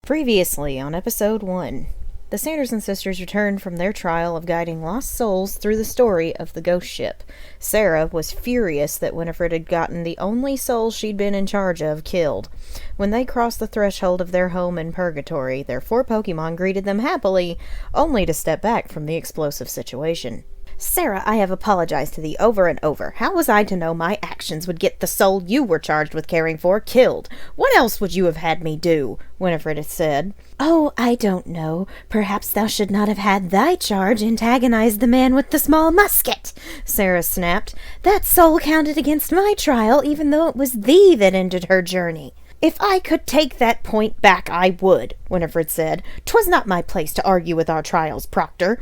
Previously on episode 1, the Sanderson sisters returned from their trial of guiding lost souls through the story of the ghost ship. Sarah was furious that Winifred had gotten the only soul she'd been in charge of killed. When they crossed the threshold of their home in Purgatory, their 4 Pokemon greeted them happily, only to step back from the explosive situation. Sarah, I have apologized to thee over and over. How was I to know my actions would get the soul you were charged with caring for killed? What else would you have had me do? Winifred had said. Oh, I don't know. Perhaps thou should not have had thy charge antagonize the man with the small musket, Sarah snapped. That soul counted against my trial, even though it was thee that ended her journey. If I could take that point back, I would, Winifred said. 'Twas not my place to argue with our trials, Proctor.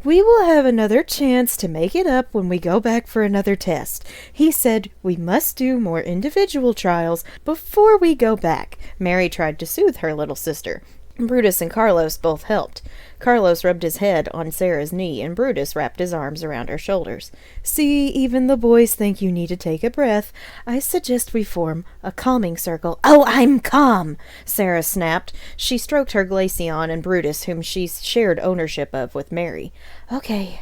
We will have another chance to make it up when we go back for another test. He said we must do more individual trials before we go back. Mary tried to soothe her little sister. Brutus and Carlos both helped. Carlos rubbed his head on Sarah's knee, and Brutus wrapped his arms around her shoulders. See, even the boys think you need to take a breath. I suggest we form a calming circle. Oh, I'm calm, Sarah snapped. She stroked her Glaceon and Brutus, whom she shared ownership of with Mary. Okay,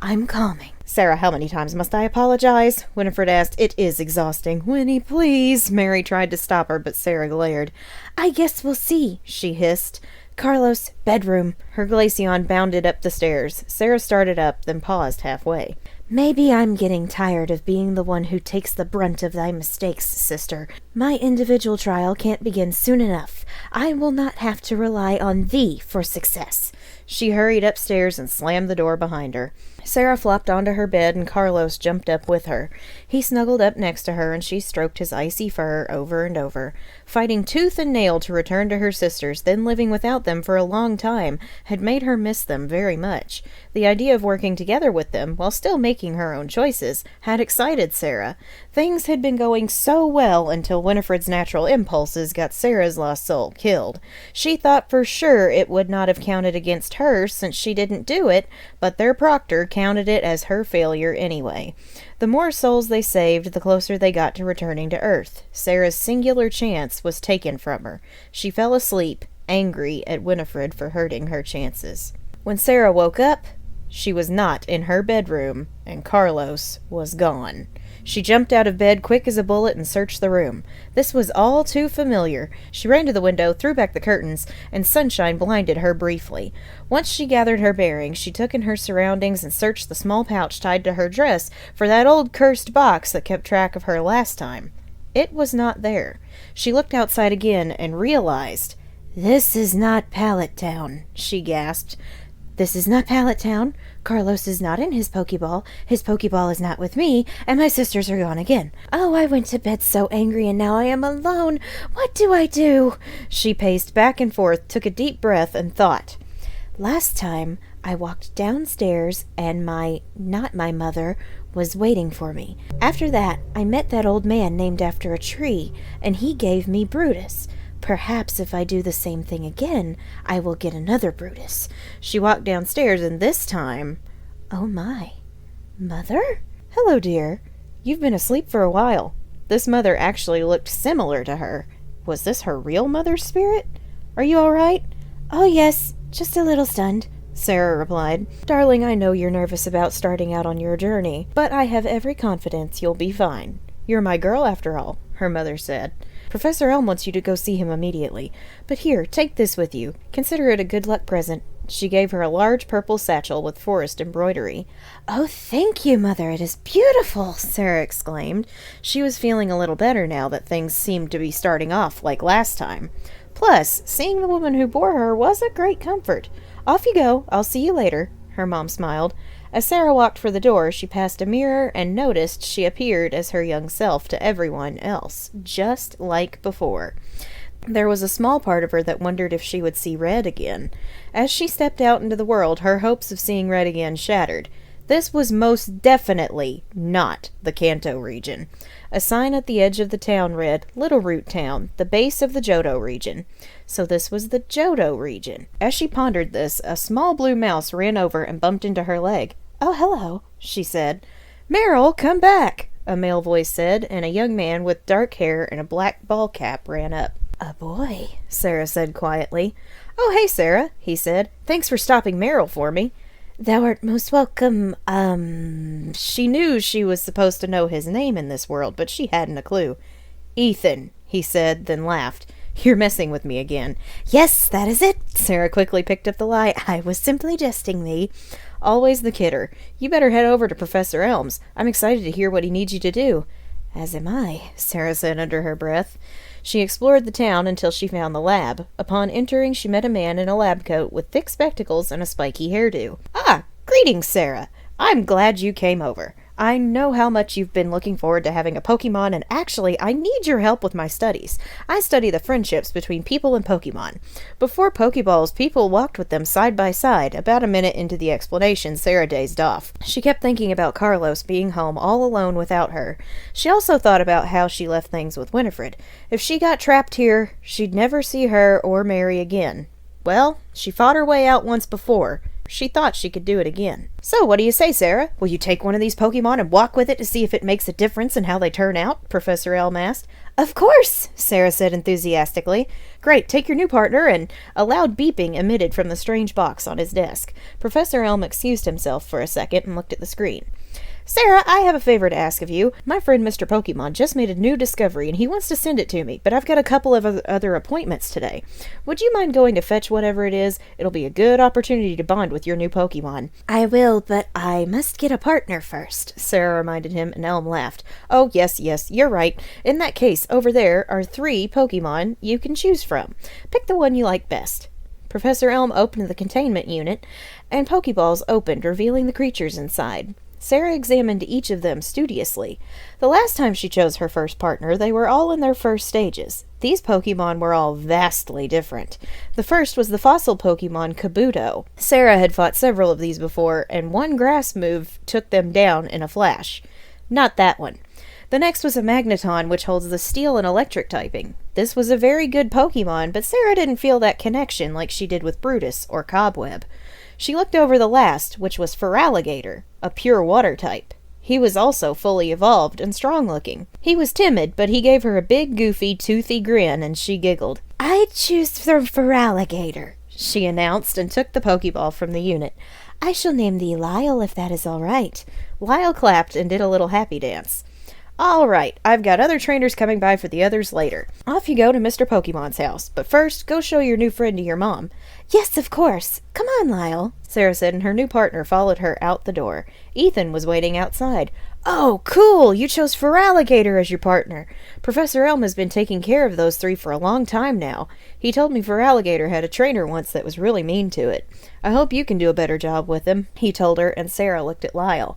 I'm calming. Sarah, how many times must I apologize? Winifred asked. It is exhausting. Winnie, please. Mary tried to stop her, but Sarah glared. I guess we'll see, she hissed. Carlos, bedroom. Her Glaceon bounded up the stairs. Sarah started up, then paused halfway. Maybe I'm getting tired of being the one who takes the brunt of thy mistakes, sister. My individual trial can't begin soon enough. I will not have to rely on thee for success. She hurried upstairs and slammed the door behind her. Sarah flopped onto her bed and Carlos jumped up with her. He snuggled up next to her and she stroked his icy fur over and over. Fighting tooth and nail to return to her sisters, then living without them for a long time, had made her miss them very much. The idea of working together with them, while still making her own choices, had excited Sarah. Things had been going so well until Winifred's natural impulses got Sarah's lost soul killed. She thought for sure it would not have counted against her since she didn't do it, but their proctor counted it as her failure anyway. The more souls they saved, the closer they got to returning to Earth. Sarah's singular chance was taken from her. She fell asleep, angry at Winifred for hurting her chances. When Sarah woke up, she was not in her bedroom, and Carlos was gone. She jumped out of bed quick as a bullet and searched the room. This was all too familiar. She ran to the window, threw back the curtains, and sunshine blinded her briefly. Once she gathered her bearings, she took in her surroundings and searched the small pouch tied to her dress for that old cursed box that kept track of her last time. It was not there. She looked outside again and realized, This is not Pallet Town, she gasped. This is not Pallet Town. Carlos is not in his Pokeball. His Pokeball is not with me, and my sisters are gone again. Oh, I went to bed so angry, and now I am alone. What do I do? She paced back and forth, took a deep breath, and thought. Last time, I walked downstairs, and not my mother, was waiting for me. After that, I met that old man named after a tree, and he gave me Brutus. Perhaps if I do the same thing again, I will get another Brutus. She walked downstairs, and this time... Oh my. Mother? Hello, dear. You've been asleep for a while. This mother actually looked similar to her. Was this her real mother's spirit? Are you all right? Oh, yes. Just a little stunned, Sarah replied. Darling, I know you're nervous about starting out on your journey, but I have every confidence you'll be fine. You're my girl, after all, her mother said. Professor Elm wants you to go see him immediately. But here, take this with you. Consider it a good luck present. She gave her a large purple satchel with forest embroidery. Oh, thank you, Mother. It is beautiful, Sarah exclaimed. She was feeling a little better now that things seemed to be starting off like last time. Plus, seeing the woman who bore her was a great comfort. Off you go. I'll see you later, her mom smiled. As Sarah walked for the door, she passed a mirror and noticed she appeared as her young self to everyone else, just like before. There was a small part of her that wondered if she would see Red again. As she stepped out into the world, her hopes of seeing Red again shattered. This was most definitely not the Kanto region. A sign at the edge of the town read, Little Root Town, the base of the Johto region. So this was the Johto region. As she pondered this, a small blue mouse ran over and bumped into her leg. Oh, hello, she said. Meryl, come back, a male voice said, and a young man with dark hair and a black ball cap ran up. "A boy," Sarah said quietly. "Oh, hey, Sarah," he said. "Thanks for stopping Meryl for me." "Thou art most welcome, She knew she was supposed to know his name in this world, but she hadn't a clue. "Ethan," he said, then laughed. "You're messing with me again." "Yes, that is it." Sarah quickly picked up the lie. "I was simply jesting thee." Always the kidder. "You better head over to Professor Elm's. I'm excited to hear what he needs you to do." "As am I," Sarah said under her breath. She explored the town until she found the lab. Upon entering, she met a man in a lab coat with thick spectacles and a spiky hairdo. "Ah, greetings, Sarah. I'm glad you came over. I know how much you've been looking forward to having a Pokemon, and actually, I need your help with my studies. I study the friendships between people and Pokemon. Before Pokeballs, people walked with them side by side." About a minute into the explanation, Sarah dazed off. She kept thinking about Carlos being home all alone without her. She also thought about how she left things with Winifred. If she got trapped here, she'd never see her or Mary again. Well, she fought her way out once before. She thought she could do it again. "So, what do you say, Sarah? Will you take one of these Pokemon and walk with it to see if it makes a difference in how they turn out?" Professor Elm asked. "Of course," Sarah said enthusiastically. "Great, take your new partner," and a loud beeping emitted from the strange box on his desk. Professor Elm excused himself for a second and looked at the screen. "Sarah, I have a favor to ask of you. My friend Mr. Pokemon just made a new discovery, and he wants to send it to me, but I've got a couple of other appointments today. Would you mind going to fetch whatever it is? It'll be a good opportunity to bond with your new Pokemon." "I will, but I must get a partner first," Sarah reminded him, and Elm laughed. "Oh, yes, you're right. In that case, over there are 3 Pokemon you can choose from. Pick the one you like best." Professor Elm opened the containment unit, and Pokeballs opened, revealing the creatures inside. Sarah examined each of them studiously. The last time she chose her first partner, they were all in their first stages. These Pokemon were all vastly different. The first was the fossil Pokemon Kabuto. Sarah had fought several of these before, and one grass move took them down in a flash. Not that one. The next was a Magneton, which holds the steel and electric typing. This was a very good Pokemon, but Sarah didn't feel that connection like she did with Brutus or Cobweb. She looked over the last, which was Feraligatr, a pure water type. He was also fully evolved and strong-looking. He was timid, but he gave her a big, goofy, toothy grin, and she giggled. "I choose the Feraligatr," she announced, and took the Pokeball from the unit. "I shall name thee Lyle, if that is all right." Lyle clapped and did a little happy dance. "All right, I've got other trainers coming by for the others later. Off you go to Mr. Pokemon's house, but first, go show your new friend to your mom." "Yes, of course. Come on, Lyle," Sarah said, and her new partner followed her out the door. Ethan was waiting outside. "Oh, cool! You chose Feraligatr as your partner. Professor Elm has been taking care of those 3 for a long time now. He told me Feraligatr had a trainer once that was really mean to it. I hope you can do a better job with him," he told her, and Sarah looked at Lyle.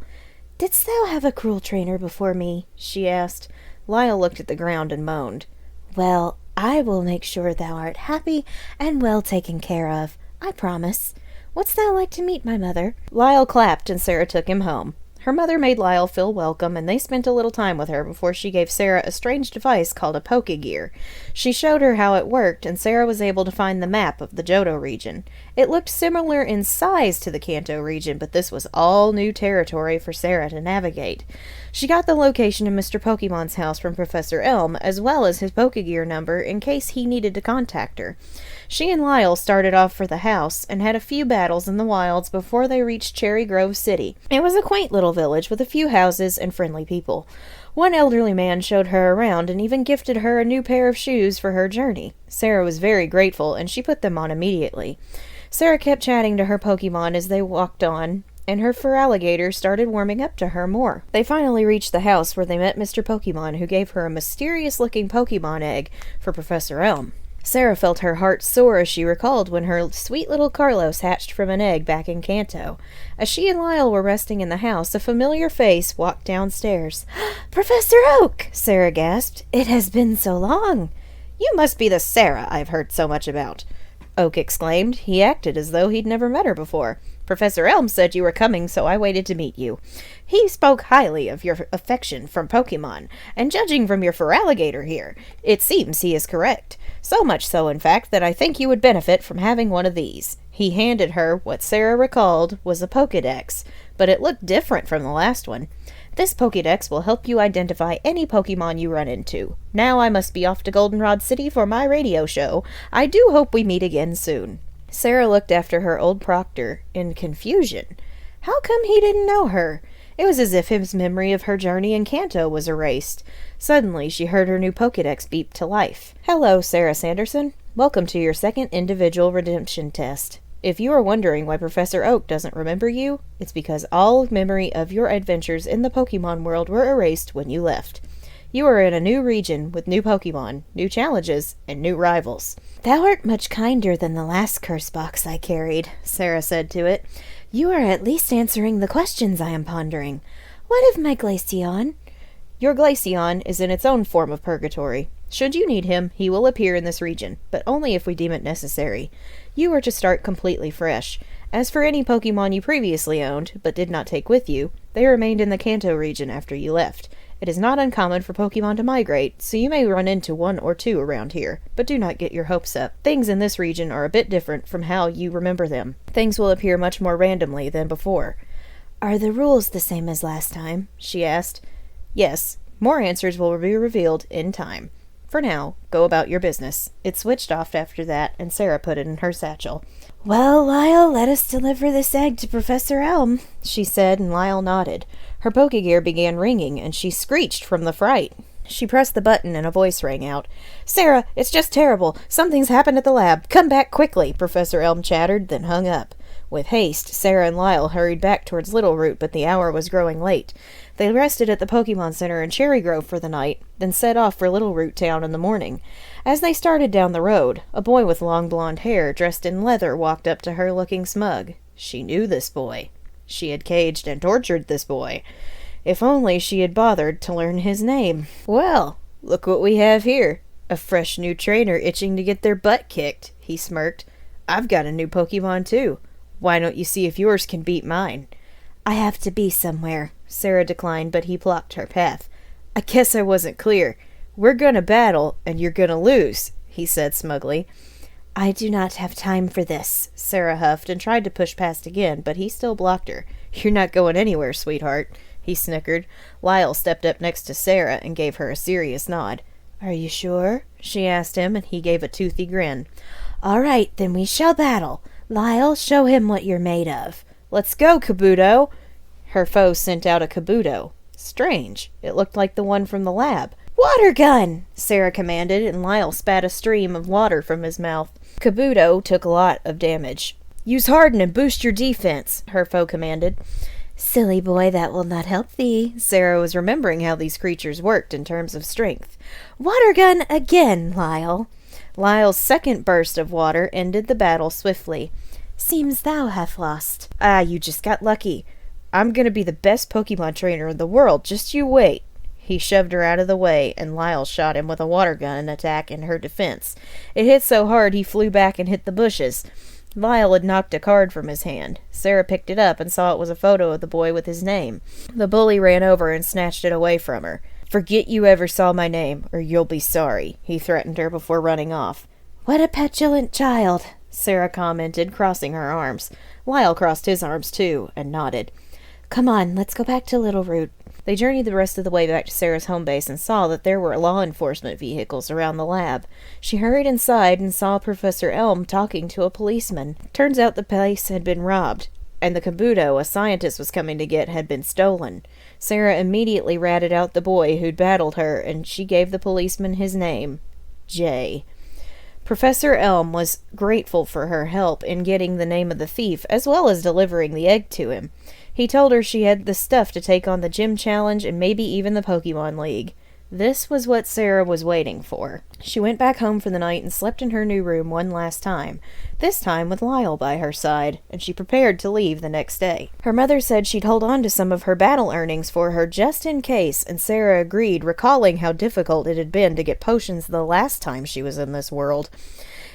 "Didst thou have a cruel trainer before me?" she asked. Lyle looked at the ground and moaned. "Well, I will make sure thou art happy and well taken care of. I promise. Wouldst thou like to meet my mother?" Lyle clapped, and Sarah took him home. Her mother made Lyle feel welcome, and they spent a little time with her before she gave Sarah a strange device called a Pokegear. She showed her how it worked, and Sarah was able to find the map of the Johto region. It looked similar in size to the Kanto region, but this was all new territory for Sarah to navigate. She got the location of Mr. Pokemon's house from Professor Elm, as well as his Pokegear number in case he needed to contact her. She and Lyle started off for the house, and had a few battles in the wilds before they reached Cherry Grove City. It was a quaint little village with a few houses and friendly people. One elderly man showed her around and even gifted her a new pair of shoes for her journey. Sarah was very grateful, and she put them on immediately. Sarah kept chatting to her Pokemon as they walked on, and her Feraligatr started warming up to her more. They finally reached the house where they met Mr. Pokemon, who gave her a mysterious-looking Pokemon egg for Professor Elm. Sarah felt her heart soar as she recalled when her sweet little Carlos hatched from an egg back in Kanto. As she and Lyle were resting in the house, a familiar face walked downstairs. "Professor Oak!" Sarah gasped. "It has been so long." "You must be the Sarah I've heard so much about," Oak exclaimed. He acted as though he'd never met her before. "Professor Elm said you were coming, so I waited to meet you. He spoke highly of your affection from Pokemon, and judging from your Feraligatr here, it seems he is correct. So much so, in fact, that I think you would benefit from having one of these." He handed her what Sarah recalled was a Pokedex, but it looked different from the last one. This Pokédex will help you identify any Pokemon you run into. Now I must be off to Goldenrod City for my radio show. I do hope we meet again soon." Sarah looked after her old proctor in confusion. How come he didn't know her? It was as if his memory of her journey in Kanto was erased. Suddenly, she heard her new Pokédex beep to life. "Hello, Sarah Sanderson. Welcome to your second individual redemption test. If you are wondering why Professor Oak doesn't remember you, it's because all memory of your adventures in the Pokemon world were erased when you left. You are in a new region with new Pokemon, new challenges, and new rivals." "Thou art much kinder than the last curse box I carried," Sarah said to it. "You are at least answering the questions I am pondering. What of my Glaceon?" "Your Glaceon is in its own form of purgatory. Should you need him, he will appear in this region, but only if we deem it necessary. You are to start completely fresh. As for any Pokemon you previously owned, but did not take with you, they remained in the Kanto region after you left. It is not uncommon for Pokemon to migrate, so you may run into one or two around here, but do not get your hopes up. Things in this region are a bit different from how you remember them. Things will appear much more randomly than before." "Are the rules the same as last time?" she asked. "Yes. More answers will be revealed in time. For now, go about your business." It switched off after that, and Sarah put it in her satchel. "Well, Lyle, let us deliver this egg to Professor Elm," she said, and Lyle nodded. Her Pokegear began ringing, and she screeched from the fright. She pressed the button, and a voice rang out. "Sarah, it's just terrible. Something's happened at the lab. Come back quickly," Professor Elm chattered, then hung up. With haste, Sarah and Lyle hurried back towards Little Root, but the hour was growing late. They rested at the Pokemon Center in Cherry Grove for the night, then set off for Little Root Town in the morning. As they started down the road, a boy with long blonde hair dressed in leather walked up to her looking smug. She knew this boy. She had caged and tortured this boy. If only she had bothered to learn his name. "Well, look what we have here. A fresh new trainer itching to get their butt kicked," he smirked. "I've got a new Pokemon too. Why don't you see if yours can beat mine?" "I have to be somewhere," Sarah declined, but he blocked her path. "I guess I wasn't clear. We're gonna battle, and you're gonna lose," he said smugly. "I do not have time for this," Sarah huffed and tried to push past again, but he still blocked her. "You're not going anywhere, sweetheart," he snickered. Lyle stepped up next to Sarah and gave her a serious nod. "Are you sure?" she asked him, and he gave a toothy grin. "All right, then we shall battle. Lyle, show him what you're made of." "Let's go, Kabuto!" Her foe sent out a Kabuto. Strange. It looked like the one from the lab. "Water gun!" Sarah commanded, and Lyle spat a stream of water from his mouth. Kabuto took a lot of damage. "Use Harden and boost your defense," her foe commanded. "Silly boy, that will not help thee." Sarah was remembering how these creatures worked in terms of strength. "Water gun again, Lyle." Lyle's second burst of water ended the battle swiftly. "Seems thou hast lost." "Ah, you just got lucky. I'm gonna be the best Pokemon trainer in the world, just you wait." He shoved her out of the way, and Lyle shot him with a water gun attack in her defense. It hit so hard he flew back and hit the bushes. Lyle had knocked a card from his hand. Sarah picked it up and saw it was a photo of the boy with his name. The bully ran over and snatched it away from her. "Forget you ever saw my name, or you'll be sorry," he threatened her before running off. "What a petulant child," Sarah commented, crossing her arms. Lyle crossed his arms too, and nodded. "Come on, let's go back to Little Root." They journeyed the rest of the way back to Sarah's home base and saw that there were law enforcement vehicles around the lab. She hurried inside and saw Professor Elm talking to a policeman. Turns out the place had been robbed, and the Kabuto a scientist was coming to get had been stolen. Sarah immediately ratted out the boy who'd battled her, and she gave the policeman his name, Jay. Professor Elm was grateful for her help in getting the name of the thief, as well as delivering the egg to him. He told her she had the stuff to take on the gym challenge and maybe even the Pokemon League. This was what Sarah was waiting for. She went back home for the night and slept in her new room one last time, this time with Lyle by her side, and she prepared to leave the next day. Her mother said she'd hold on to some of her battle earnings for her just in case, and Sarah agreed, recalling how difficult it had been to get potions the last time she was in this world.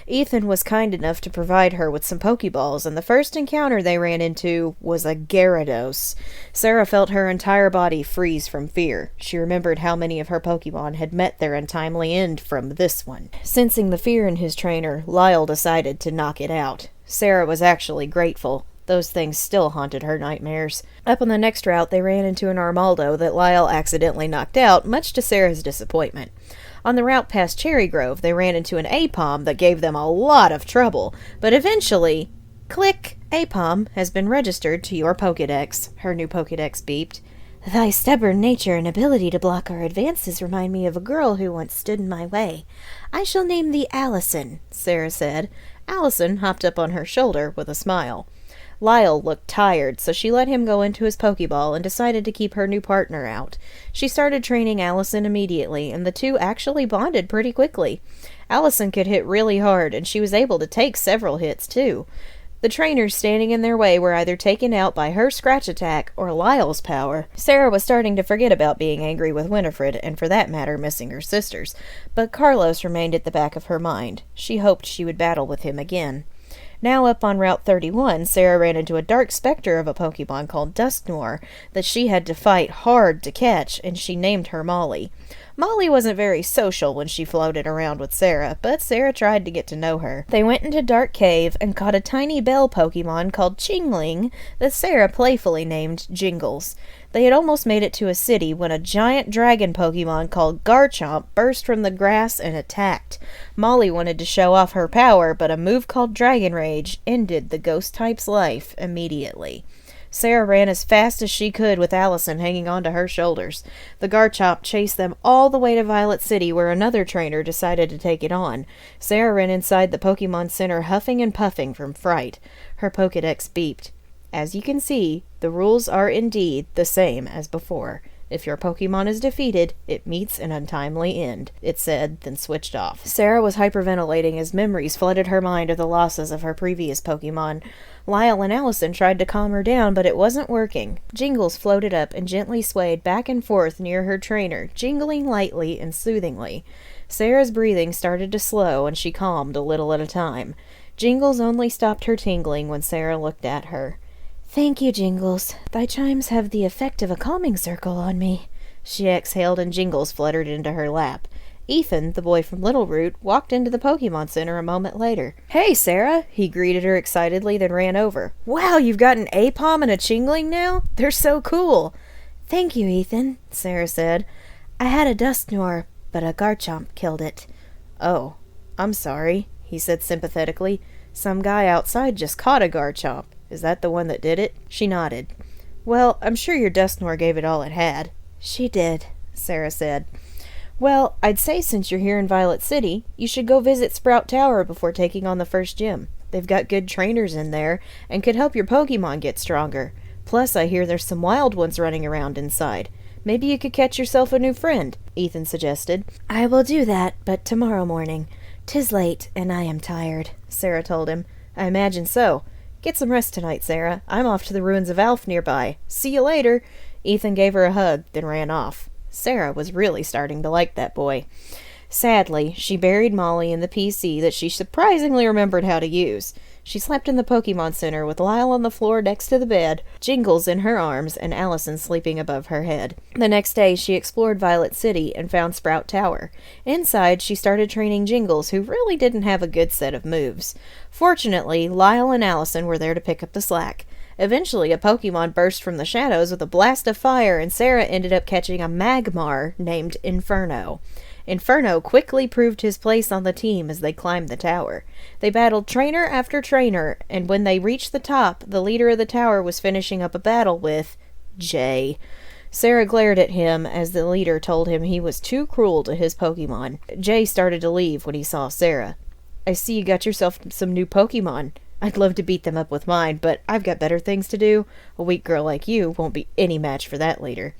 Ethan was kind enough to provide her with some Pokeballs, and the first encounter they ran into was a Gyarados. Sarah felt her entire body freeze from fear. She remembered how many of her Pokemon had met their untimely end from this one. Sensing the fear in his trainer, Lyle decided to knock it out. Sarah was actually grateful. Those things still haunted her nightmares. Up on the next route, they ran into an Armaldo that Lyle accidentally knocked out, much to Sarah's disappointment. On the route past Cherry Grove, they ran into an APOM that gave them a lot of trouble, but eventually... Click! APOM has been registered to your Pokédex. Her new Pokédex beeped. Thy stubborn nature and ability to block our advances remind me of a girl who once stood in my way. I shall name thee Allison, Sarah said. Allison hopped up on her shoulder with a smile. Lyle looked tired, so she let him go into his Pokeball and decided to keep her new partner out. She started training Allison immediately, and the two actually bonded pretty quickly. Allison could hit really hard, and she was able to take several hits, too. The trainers standing in their way were either taken out by her scratch attack or Lyle's power. Sarah was starting to forget about being angry with Winifred, and for that matter missing her sisters, but Carlos remained at the back of her mind. She hoped she would battle with him again. Now up on Route 31, Sarah ran into a dark specter of a Pokemon called Dusknoir that she had to fight hard to catch, and she named her Molly. Molly wasn't very social when she floated around with Sarah, but Sarah tried to get to know her. They went into Dark Cave and caught a tiny bell Pokemon called Chingling that Sarah playfully named Jingles. They had almost made it to a city when a giant dragon Pokemon called Garchomp burst from the grass and attacked. Molly wanted to show off her power, but a move called Dragon Rage ended the ghost type's life immediately. Sarah ran as fast as she could with Allison hanging onto her shoulders. The Garchomp chased them all the way to Violet City, where another trainer decided to take it on. Sarah ran inside the Pokemon Center huffing and puffing from fright. Her Pokédex beeped. As you can see, the rules are indeed the same as before. If your Pokemon is defeated, it meets an untimely end, it said, then switched off. Sarah was hyperventilating as memories flooded her mind of the losses of her previous Pokemon. Lyle and Allison tried to calm her down, but it wasn't working. Jingles floated up and gently swayed back and forth near her trainer, jingling lightly and soothingly. Sarah's breathing started to slow, and she calmed a little at a time. Jingles only stopped her tingling when Sarah looked at her. Thank you, Jingles. Thy chimes have the effect of a calming circle on me. She exhaled and Jingles fluttered into her lap. Ethan, the boy from Littleroot, walked into the Pokemon Center a moment later. Hey, Sarah! He greeted her excitedly, then ran over. Wow, you've got an APOM and a Chingling now? They're so cool! Thank you, Ethan, Sarah said. I had a Dusknoir, but a Garchomp killed it. Oh, I'm sorry, he said sympathetically. Some guy outside just caught a Garchomp. Is that the one that did it? She nodded. Well, I'm sure your Dusknoir gave it all it had. She did, Sarah said. Well, I'd say since you're here in Violet City, you should go visit Sprout Tower before taking on the first gym. They've got good trainers in there, and could help your Pokemon get stronger. Plus, I hear there's some wild ones running around inside. Maybe you could catch yourself a new friend, Ethan suggested. I will do that, but tomorrow morning. 'Tis late, and I am tired, Sarah told him. I imagine so. Get some rest tonight, Sarah. I'm off to the ruins of Alf nearby. See you later. Ethan gave her a hug, then ran off. Sarah was really starting to like that boy. Sadly, she buried Molly in the PC that she surprisingly remembered how to use. She slept in the Pokemon Center with Lyle on the floor next to the bed, Jingles in her arms, and Allison sleeping above her head. The next day, she explored Violet City and found Sprout Tower. Inside, she started training Jingles, who really didn't have a good set of moves. Fortunately, Lyle and Allison were there to pick up the slack. Eventually, a Pokemon burst from the shadows with a blast of fire, and Sarah ended up catching a Magmar named Inferno. Inferno quickly proved his place on the team as they climbed the tower. They battled trainer after trainer, and when they reached the top, the leader of the tower was finishing up a battle with Jay. Sarah glared at him as the leader told him he was too cruel to his Pokemon. Jay started to leave when he saw Sarah. I see you got yourself some new Pokemon. I'd love to beat them up with mine, but I've got better things to do. A weak girl like you won't be any match for that leader.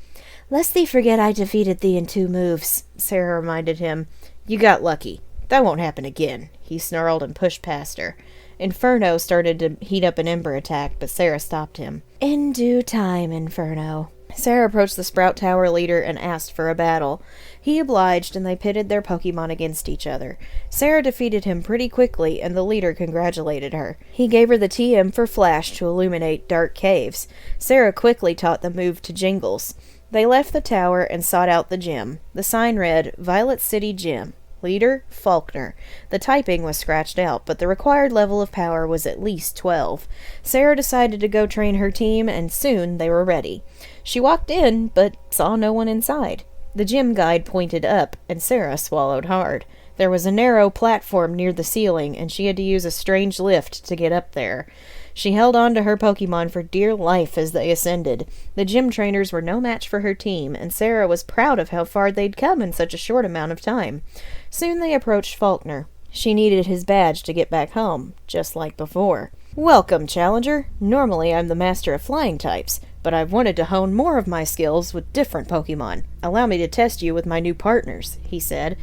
Lest thee forget I defeated thee in 2 moves, Sarah reminded him. You got lucky. That won't happen again, he snarled and pushed past her. Inferno started to heat up an Ember attack, but Sarah stopped him. In due time, Inferno. Sarah approached the Sprout Tower leader and asked for a battle. He obliged, and they pitted their Pokemon against each other. Sarah defeated him pretty quickly, and the leader congratulated her. He gave her the TM for Flash to illuminate dark caves. Sarah quickly taught the move to Jingles. They left the tower and sought out the gym. The sign read, Violet City Gym. Leader, Faulkner. The typing was scratched out, but the required level of power was at least 12. Sarah decided to go train her team, and soon they were ready. She walked in, but saw no one inside. The gym guide pointed up, and Sarah swallowed hard. There was a narrow platform near the ceiling, and she had to use a strange lift to get up there. She held on to her Pokemon for dear life as they ascended. The gym trainers were no match for her team, and Sarah was proud of how far they'd come in such a short amount of time. Soon they approached Faulkner. She needed his badge to get back home, just like before. "Welcome, Challenger. Normally I'm the master of flying types, but I've wanted to hone more of my skills with different Pokemon. Allow me to test you with my new partners," he said.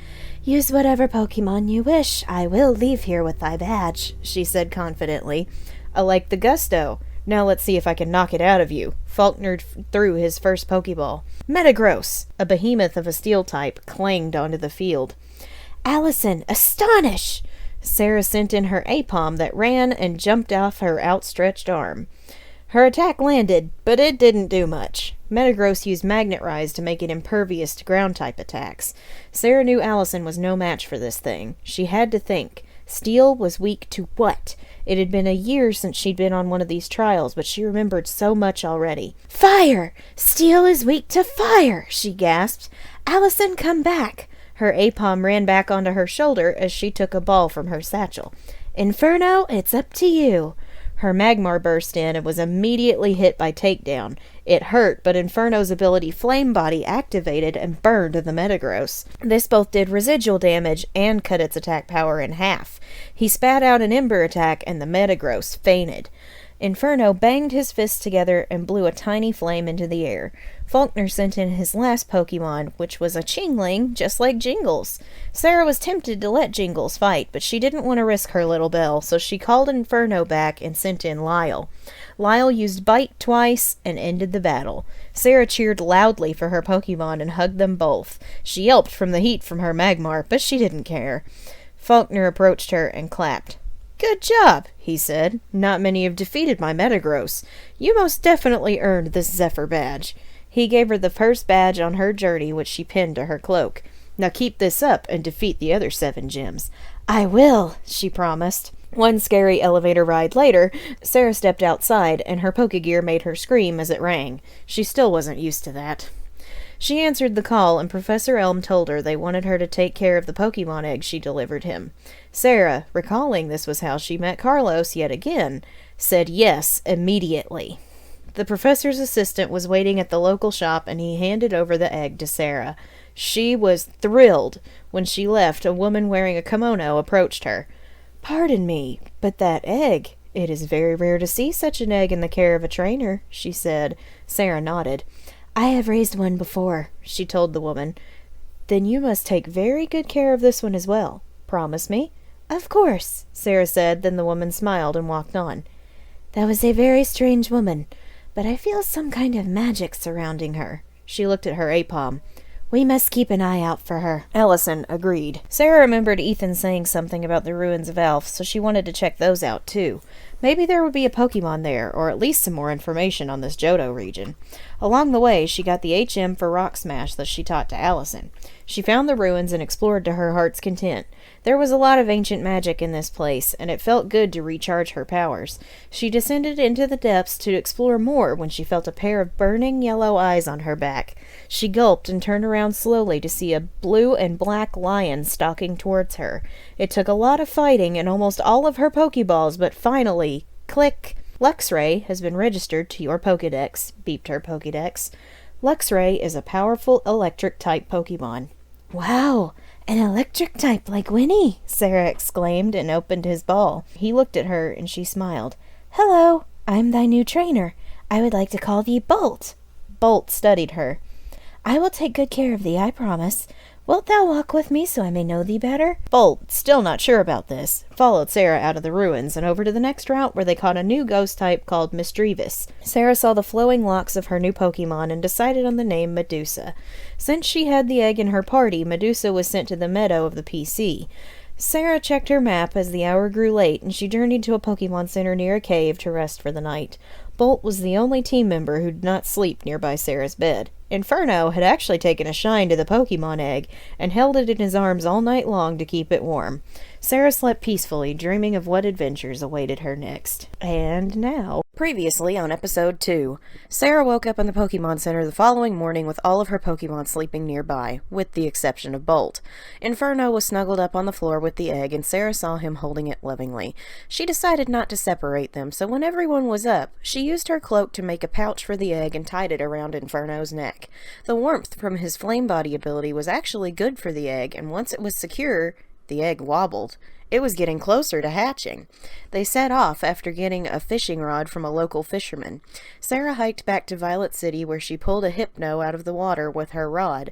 "Use whatever Pokemon you wish. I will leave here with thy badge," she said confidently. "I like the gusto. Now let's see if I can knock it out of you." Faulkner threw his first Pokeball. Metagross, a behemoth of a steel type, clanged onto the field. "Allison, astonish!" Sarah sent in her Apom that ran and jumped off her outstretched arm. Her attack landed, but it didn't do much. Metagross used Magnet Rise to make it impervious to ground-type attacks. Sarah knew Allison was no match for this thing. She had to think. Steel was weak to what? It had been a year since she'd been on one of these trials, but she remembered so much already. "Fire! Steel is weak to fire!" she gasped. "Allison, come back!" Her Apom ran back onto her shoulder as she took a ball from her satchel. "Inferno, it's up to you." Her Magmar burst in and was immediately hit by Takedown. It hurt, but Inferno's ability Flame Body activated and burned the Metagross. This both did residual damage and cut its attack power in half. He spat out an Ember attack and the Metagross fainted. Inferno banged his fists together and blew a tiny flame into the air. Faulkner sent in his last Pokemon, which was a Chingling, just like Jingles. Sarah was tempted to let Jingles fight, but she didn't want to risk her little bell, so she called Inferno back and sent in Lyle. Lyle used Bite twice and ended the battle. Sarah cheered loudly for her Pokemon and hugged them both. She yelped from the heat from her Magmar, but she didn't care. Faulkner approached her and clapped. "Good job," he said. "Not many have defeated my Metagross. You most definitely earned this Zephyr badge." He gave her the first badge on her journey, which she pinned to her cloak. "Now keep this up and defeat the other 7 gyms." "I will," she promised. One scary elevator ride later, Sarah stepped outside, and her Pokegear made her scream as it rang. She still wasn't used to that. She answered the call, and Professor Elm told her they wanted her to take care of the Pokemon eggs she delivered him. Sarah, recalling this was how she met Carlos yet again, said yes immediately. The professor's assistant was waiting at the local shop, and he handed over the egg to Sarah. She was thrilled. When she left, a woman wearing a kimono approached her. "Pardon me, but that egg, it is very rare to see such an egg in the care of a trainer," she said. Sarah nodded. "I have raised one before," she told the woman. "Then you must take very good care of this one as well. Promise me?" "Of course," Sarah said, then the woman smiled and walked on. "That was a very strange woman, but I feel some kind of magic surrounding her." She looked at her Apom. "We must keep an eye out for her." Allison agreed. Sarah remembered Ethan saying something about the ruins of Alph, so she wanted to check those out too. Maybe there would be a Pokemon there, or at least some more information on this Johto region. Along the way, she got the HM for Rock Smash that she taught to Allison. She found the ruins and explored to her heart's content. There was a lot of ancient magic in this place, and it felt good to recharge her powers. She descended into the depths to explore more when she felt a pair of burning yellow eyes on her back. She gulped and turned around slowly to see a blue and black lion stalking towards her. It took a lot of fighting and almost all of her Pokeballs, but finally, click! Luxray has been registered to your Pokedex, beeped her Pokedex. Luxray is a powerful electric-type Pokemon. "Wow! An electric type like Winnie!" Sarah exclaimed and opened his ball. He looked at her and she smiled. "Hello! I'm thy new trainer. I would like to call thee Bolt." Bolt studied her. "I will take good care of thee, I promise. Wilt thou walk with me so I may know thee better?" Bolt, still not sure about this, followed Sarah out of the ruins and over to the next route where they caught a new ghost type called Misdreavus. Sarah saw the flowing locks of her new Pokemon and decided on the name Medusa. Since she had the egg in her party, Medusa was sent to the meadow of the PC. Sarah checked her map as the hour grew late, and she journeyed to a Pokemon Center near a cave to rest for the night. Bolt was the only team member who did not sleep nearby Sarah's bed. Inferno had actually taken a shine to the Pokemon egg and held it in his arms all night long to keep it warm. Sarah slept peacefully, dreaming of what adventures awaited her next. And now, previously on episode 2, Sarah woke up in the Pokemon Center the following morning with all of her Pokemon sleeping nearby, with the exception of Bolt. Inferno was snuggled up on the floor with the egg, and Sarah saw him holding it lovingly. She decided not to separate them, so when everyone was up, she used her cloak to make a pouch for the egg and tied it around Inferno's neck. The warmth from his flame body ability was actually good for the egg, and once it was secure, the egg wobbled. It was getting closer to hatching. They set off after getting a fishing rod from a local fisherman. Sarah hiked back to Violet City, where she pulled a Hypno out of the water with her rod,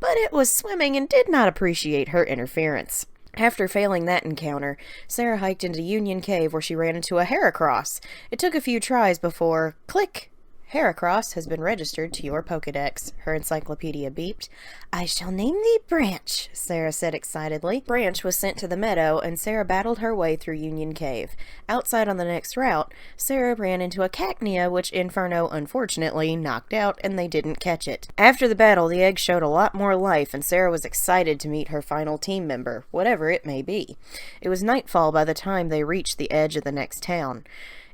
but it was swimming and did not appreciate her interference. After failing that encounter, Sarah hiked into Union Cave, where she ran into a Heracross. It took a few tries before, click! Heracross has been registered to your Pokedex, her encyclopedia beeped. I shall name thee Branch, Sarah said excitedly. Branch was sent to the meadow, and Sarah battled her way through Union Cave. Outside on the next route, Sarah ran into a Cacnea, which Inferno unfortunately knocked out, and they didn't catch it. After the battle, the egg showed a lot more life, and Sarah was excited to meet her final team member, whatever it may be. It was nightfall by the time they reached the edge of the next town.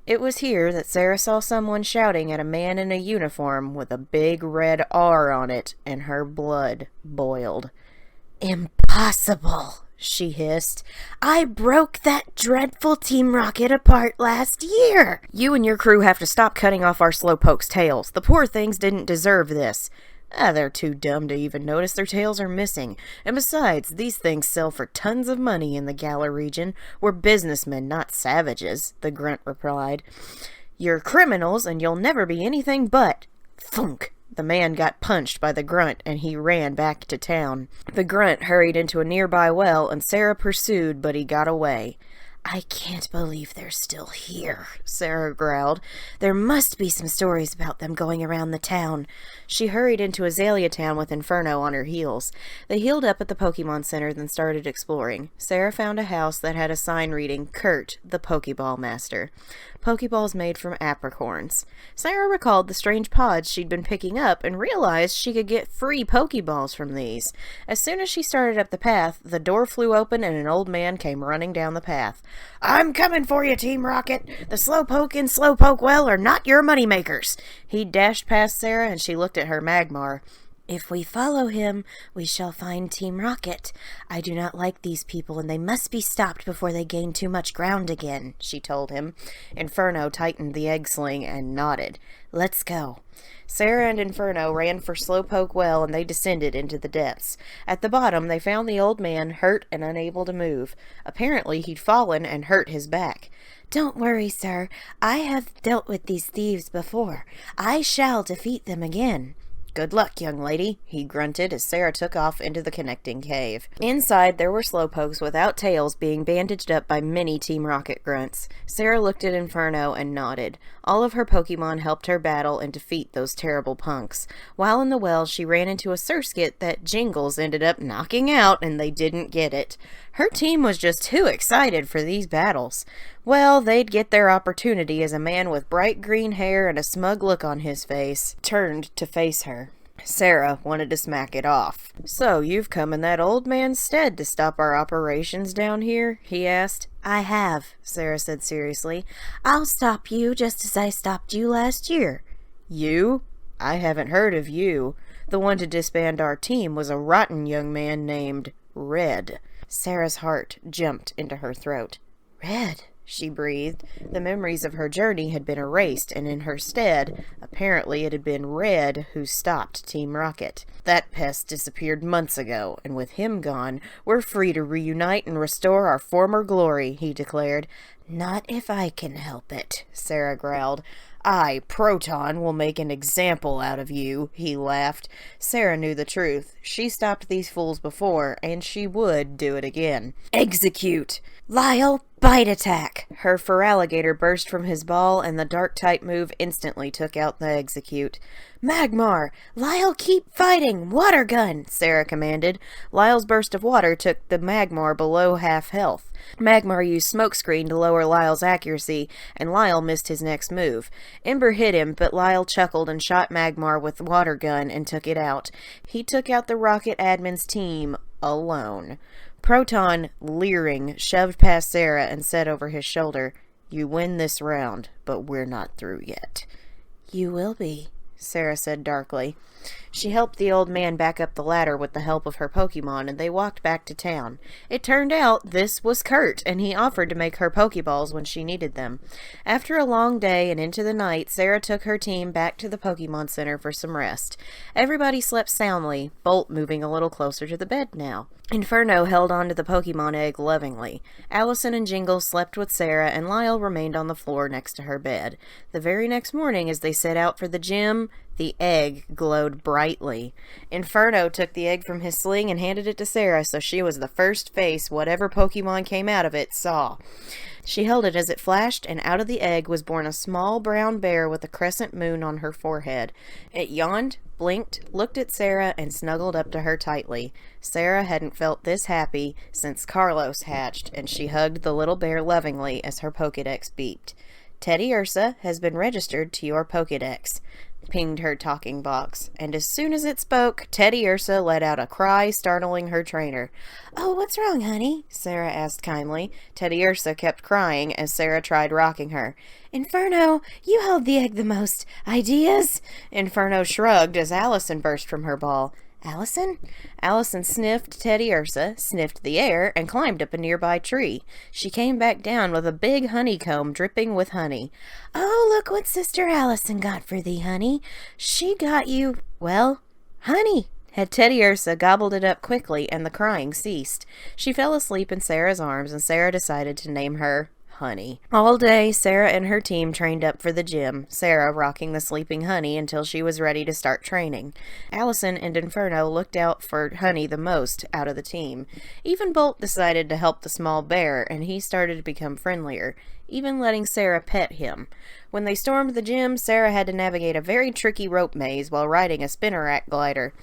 It was here that Sarah saw someone shouting at a man in a uniform with a big red R on it, and her blood boiled. Impossible, she hissed. I broke that dreadful Team Rocket apart last year. You and your crew have to stop cutting off our slowpoke's tails. The poor things didn't deserve this. They're too dumb to even notice their tails are missing. And besides, these things sell for tons of money in the Galar region. We're businessmen, not savages, the grunt replied. You're criminals, and you'll never be anything but. Thunk! The man got punched by the grunt, and he ran back to town. The grunt hurried into a nearby well, and Sarah pursued, but he got away. I can't believe they're still here, Sarah growled. There must be some stories about them going around the town. She hurried into Azalea Town with Inferno on her heels. They healed up at the Pokemon Center, then started exploring. Sarah found a house that had a sign reading, Kurt, the Pokeball Master. Pokeballs made from apricorns. Sarah recalled the strange pods she'd been picking up and realized she could get free Pokeballs from these. As soon as she started up the path, the door flew open and an old man came running down the path. I'm coming for you, Team Rocket. The Slowpoke and Slowpoke Well are not your moneymakers. He dashed past Sarah, and she looked at her Magmar. If we follow him, we shall find Team Rocket. I do not like these people, and they must be stopped before they gain too much ground again, she told him. Inferno tightened the egg sling and nodded. Let's go. Sarah and Inferno ran for Slowpoke Well, and they descended into the depths. At the bottom, they found the old man, hurt and unable to move. Apparently, he'd fallen and hurt his back. Don't worry, sir. I have dealt with these thieves before. I shall defeat them again. Good luck, young lady, he grunted as Sarah took off into the connecting cave. Inside, there were Slowpokes without tails being bandaged up by many Team Rocket grunts. Sarah looked at Inferno and nodded. All of her Pokemon helped her battle and defeat those terrible punks. While in the well, she ran into a Surskit that Jingles ended up knocking out, and they didn't get it. Her team was just too excited for these battles. Well, they'd get their opportunity as a man with bright green hair and a smug look on his face turned to face her. Sarah wanted to smack it off. So, you've come in that old man's stead to stop our operations down here? He asked. I have, Sarah said seriously. I'll stop you just as I stopped you last year. You? I haven't heard of you. The one to disband our team was a rotten young man named Red. Sarah's heart jumped into her throat. Red, she breathed. The memories of her journey had been erased, and in her stead, apparently it had been Red who stopped Team Rocket. That pest disappeared months ago, and with him gone, we're free to reunite and restore our former glory, he declared. Not if I can help it, Sarah growled. I, Proton, will make an example out of you, he laughed. Sarah knew the truth. She stopped these fools before, and she would do it again. Execute! Lyle, bite attack! Her feraligator burst from his ball, and the dark-type move instantly took out the execute. "Magmar! Lyle, keep fighting! Water gun!" Sarah commanded. Lyle's burst of water took the Magmar below half health. Magmar used smokescreen to lower Lyle's accuracy, and Lyle missed his next move. Ember hit him, but Lyle chuckled and shot Magmar with the water gun and took it out. He took out the Rocket admin's team alone. Proton, leering, shoved past Sarah and said over his shoulder, "You win this round, but we're not through yet." "You will be," Sarah said darkly. She helped the old man back up the ladder with the help of her Pokemon, and they walked back to town. It turned out this was Kurt, and he offered to make her Pokeballs when she needed them. After a long day and into the night, Sarah took her team back to the Pokemon Center for some rest. Everybody slept soundly, Bolt moving a little closer to the bed now. Inferno held on to the Pokemon egg lovingly. Allison and Jingle slept with Sarah, and Lyle remained on the floor next to her bed. The very next morning, as they set out for the gym, the egg glowed brightly. Inferno took the egg from his sling and handed it to Sarah, so she was the first face whatever Pokemon came out of it saw. She held it as it flashed, and out of the egg was born a small brown bear with a crescent moon on her forehead. It yawned, blinked, looked at Sarah, and snuggled up to her tightly. Sarah hadn't felt this happy since Carlos hatched, and she hugged the little bear lovingly as her Pokedex beeped. "Teddy Ursa has been registered to your Pokedex," pinged her talking box, and as soon as it spoke, Teddy Ursa let out a cry, startling her trainer. "Oh, what's wrong, honey?" Sarah asked kindly. Teddy Ursa kept crying as Sarah tried rocking her. "Inferno, you held the egg the most. Ideas?" Inferno shrugged as Allison burst from her ball. "Allison?" Allison sniffed Teddy Ursa, sniffed the air, and climbed up a nearby tree. She came back down with a big honeycomb dripping with honey. "Oh, look what Sister Allison got for thee, honey. She got you, well, honey." Had Teddy Ursa gobbled it up quickly, and the crying ceased. She fell asleep in Sarah's arms, and Sarah decided to name her Honey. All day, Sarah and her team trained up for the gym, Sarah rocking the sleeping Honey until she was ready to start training. Allison and Inferno looked out for Honey the most out of the team. Even Bolt decided to help the small bear, and he started to become friendlier, even letting Sarah pet him. When they stormed the gym, Sarah had to navigate a very tricky rope maze while riding a spinnerack glider.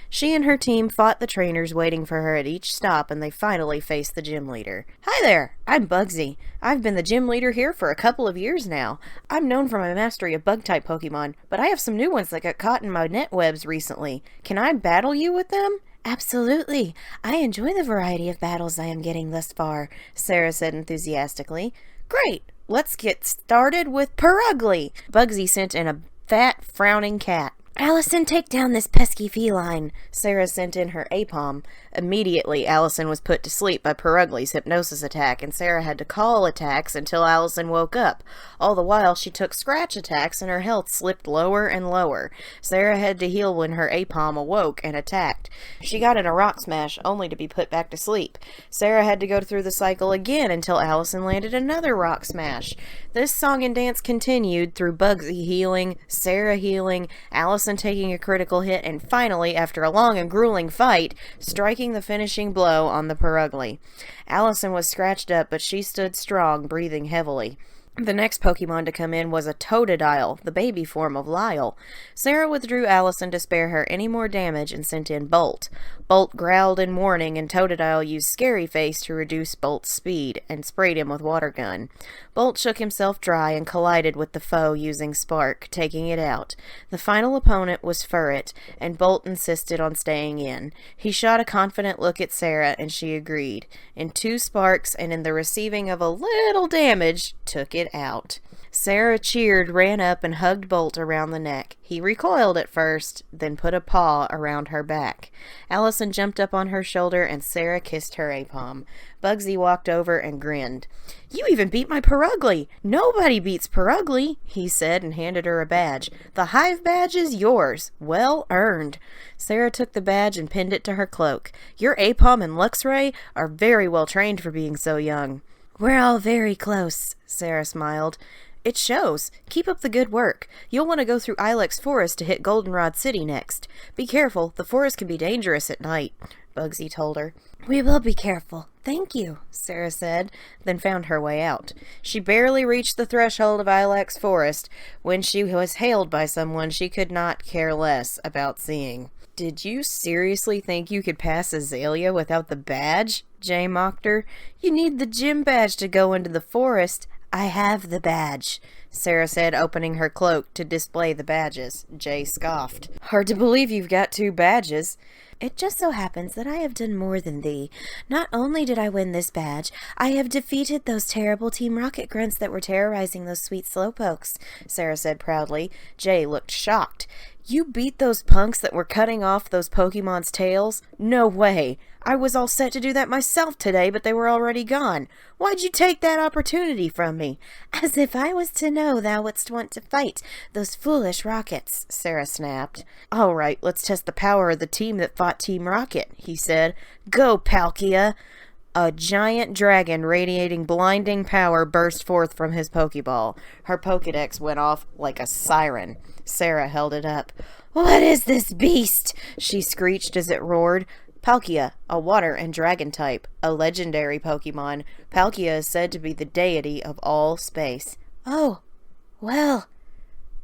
She and her team fought the trainers waiting for her at each stop, and they finally faced the gym leader. "Hi there, I'm Bugsy. I've been the gym leader here for a couple of years now. I'm known for my mastery of bug-type Pokemon, but I have some new ones that got caught in my net webs recently. Can I battle you with them?" "Absolutely. I enjoy the variety of battles I am getting thus far," Sarah said enthusiastically. "Great! Let's get started with Purugly." Bugsy sent in a fat, frowning cat. "Allison, take down this pesky feline." Sarah sent in her Apom. Immediately, Allison was put to sleep by Purugly's hypnosis attack, and Sarah had to call attacks until Allison woke up. All the while, she took scratch attacks, and her health slipped lower and lower. Sarah had to heal when her Apom awoke and attacked. She got in a rock smash, only to be put back to sleep. Sarah had to go through the cycle again until Allison landed another rock smash. This song and dance continued through Bugsy healing, Sarah healing, Allison taking a critical hit, and finally, after a long and grueling fight, striking the finishing blow on the Purugly. Allison was scratched up, but she stood strong, breathing heavily. The next Pokemon to come in was a Totodile, the baby form of Lyle. Sarah withdrew Allison to spare her any more damage and sent in Bolt. Bolt growled in warning, and Totodile used Scary Face to reduce Bolt's speed and sprayed him with water gun. Bolt shook himself dry and collided with the foe using Spark, taking it out. The final opponent was Furret, and Bolt insisted on staying in. He shot a confident look at Sarah, and she agreed. In 2 sparks, and in the receiving of a little damage, took it out. Sarah cheered, ran up, and hugged Bolt around the neck. He recoiled at first, then put a paw around her back. Allison jumped up on her shoulder, and Sarah kissed her Apom. Bugsy walked over and grinned. "You even beat my Purugly! Nobody beats Purugly," he said, and handed her a badge. "The Hive badge is yours. Well earned." Sarah took the badge and pinned it to her cloak. "Your Apom and Luxray are very well trained for being so young." "We're all very close," Sarah smiled. "It shows. Keep up the good work. You'll want to go through Ilex Forest to hit Goldenrod City next. Be careful, the forest can be dangerous at night," Bugsy told her. "We will be careful. Thank you, Sarah said, then found her way out. She barely reached the threshold of Ilex Forest when she was hailed by someone she could not care less about seeing. Did you seriously think you could pass Azalea without the badge? Jay mocked her. You need the gym badge to go into the forest. I have the badge, Sarah said, opening her cloak to display the badges. Jay scoffed. Hard to believe you've got 2 badges. It just so happens that I have done more than thee. Not only did I win this badge, I have defeated those terrible Team Rocket grunts that were terrorizing those sweet slowpokes, Sarah said proudly. Jay looked shocked. You beat those punks that were cutting off those Pokemon's tails? No way. I was all set to do that myself today, but they were already gone. Why'd you take that opportunity from me? As if I was to know thou wouldst want to fight those foolish Rockets, Sarah snapped. All right, let's test the power of the team that fought Team Rocket, he said. Go, Palkia! A giant dragon radiating blinding power burst forth from his Pokeball. Her Pokedex went off like a siren. Sarah held it up. What is this beast? She screeched as it roared. Palkia, a water and dragon type, a legendary Pokemon. Palkia is said to be the deity of all space. Oh, well,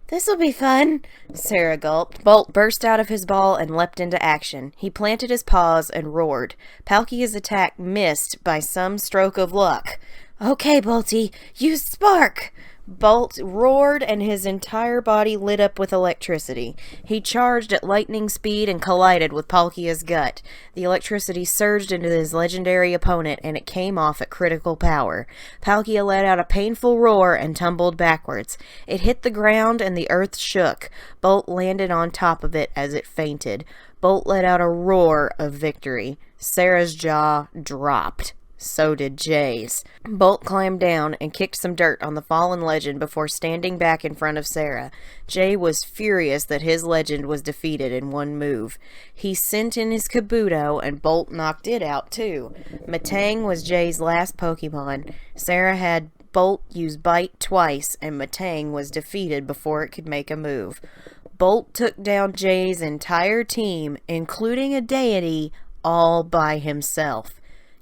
this'll be fun, Sarah gulped. Bolt burst out of his ball and leapt into action. He planted his paws and roared. Palkia's attack missed by some stroke of luck. Okay, Bolty, use Spark! Bolt roared and his entire body lit up with electricity. He charged at lightning speed and collided with Palkia's gut. The electricity surged into his legendary opponent and it came off at critical power. Palkia let out a painful roar and tumbled backwards. It hit the ground and the earth shook. Bolt landed on top of it as it fainted. Bolt let out a roar of victory. Sarah's jaw dropped. So did Jay's. Bolt climbed down and kicked some dirt on the fallen legend before standing back in front of Sarah. Jay was furious that his legend was defeated in one move. He sent in his Kabuto and Bolt knocked it out too. Matang was Jay's last Pokemon. Sarah had Bolt use Bite twice and Matang was defeated before it could make a move. Bolt took down Jay's entire team, including a deity, all by himself.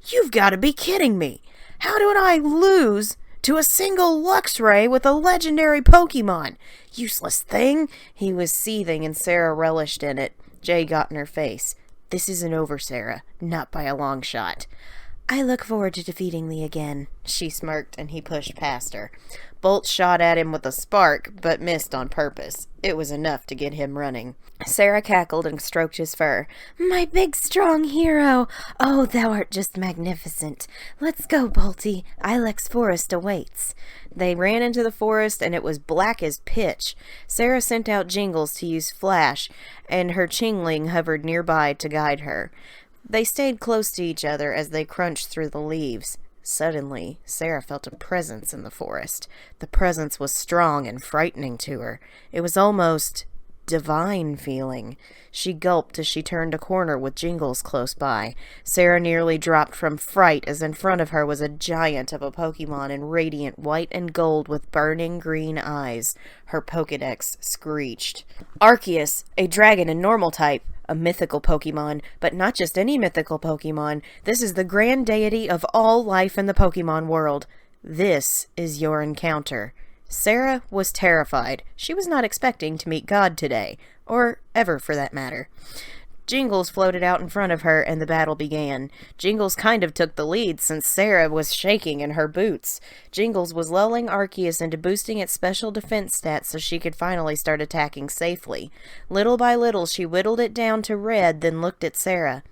You've got to be kidding me! How did I lose to a single Luxray with a legendary Pokemon? Useless thing! He was seething and Sarah relished in it. Jay got in her face. This isn't over, Sarah. Not by a long shot. I look forward to defeating thee again, she smirked, and he pushed past her. Bolt shot at him with a spark, but missed on purpose. It was enough to get him running. Sarah cackled and stroked his fur. My big, strong hero! Oh, thou art just magnificent. Let's go, Bolty. Ilex Forest awaits. They ran into the forest, and it was black as pitch. Sarah sent out Jingles to use Flash, and her Chingling hovered nearby to guide her. They stayed close to each other as they crunched through the leaves. Suddenly, Sarah felt a presence in the forest. The presence was strong and frightening to her. It was almost divine feeling. She gulped as she turned a corner with Jingles close by. Sarah nearly dropped from fright as in front of her was a giant of a Pokemon in radiant white and gold with burning green eyes. Her Pokedex screeched. Arceus, a dragon in normal type. A mythical Pokemon, but not just any mythical Pokemon. This is the grand deity of all life in the Pokemon world. This is your encounter. Sarah was terrified. She was not expecting to meet God today, or ever for that matter. Jingles floated out in front of her, and the battle began. Jingles kind of took the lead, since Sarah was shaking in her boots. Jingles was lulling Arceus into boosting its special defense stats so she could finally start attacking safely. Little by little, she whittled it down to red, then looked at Sarah.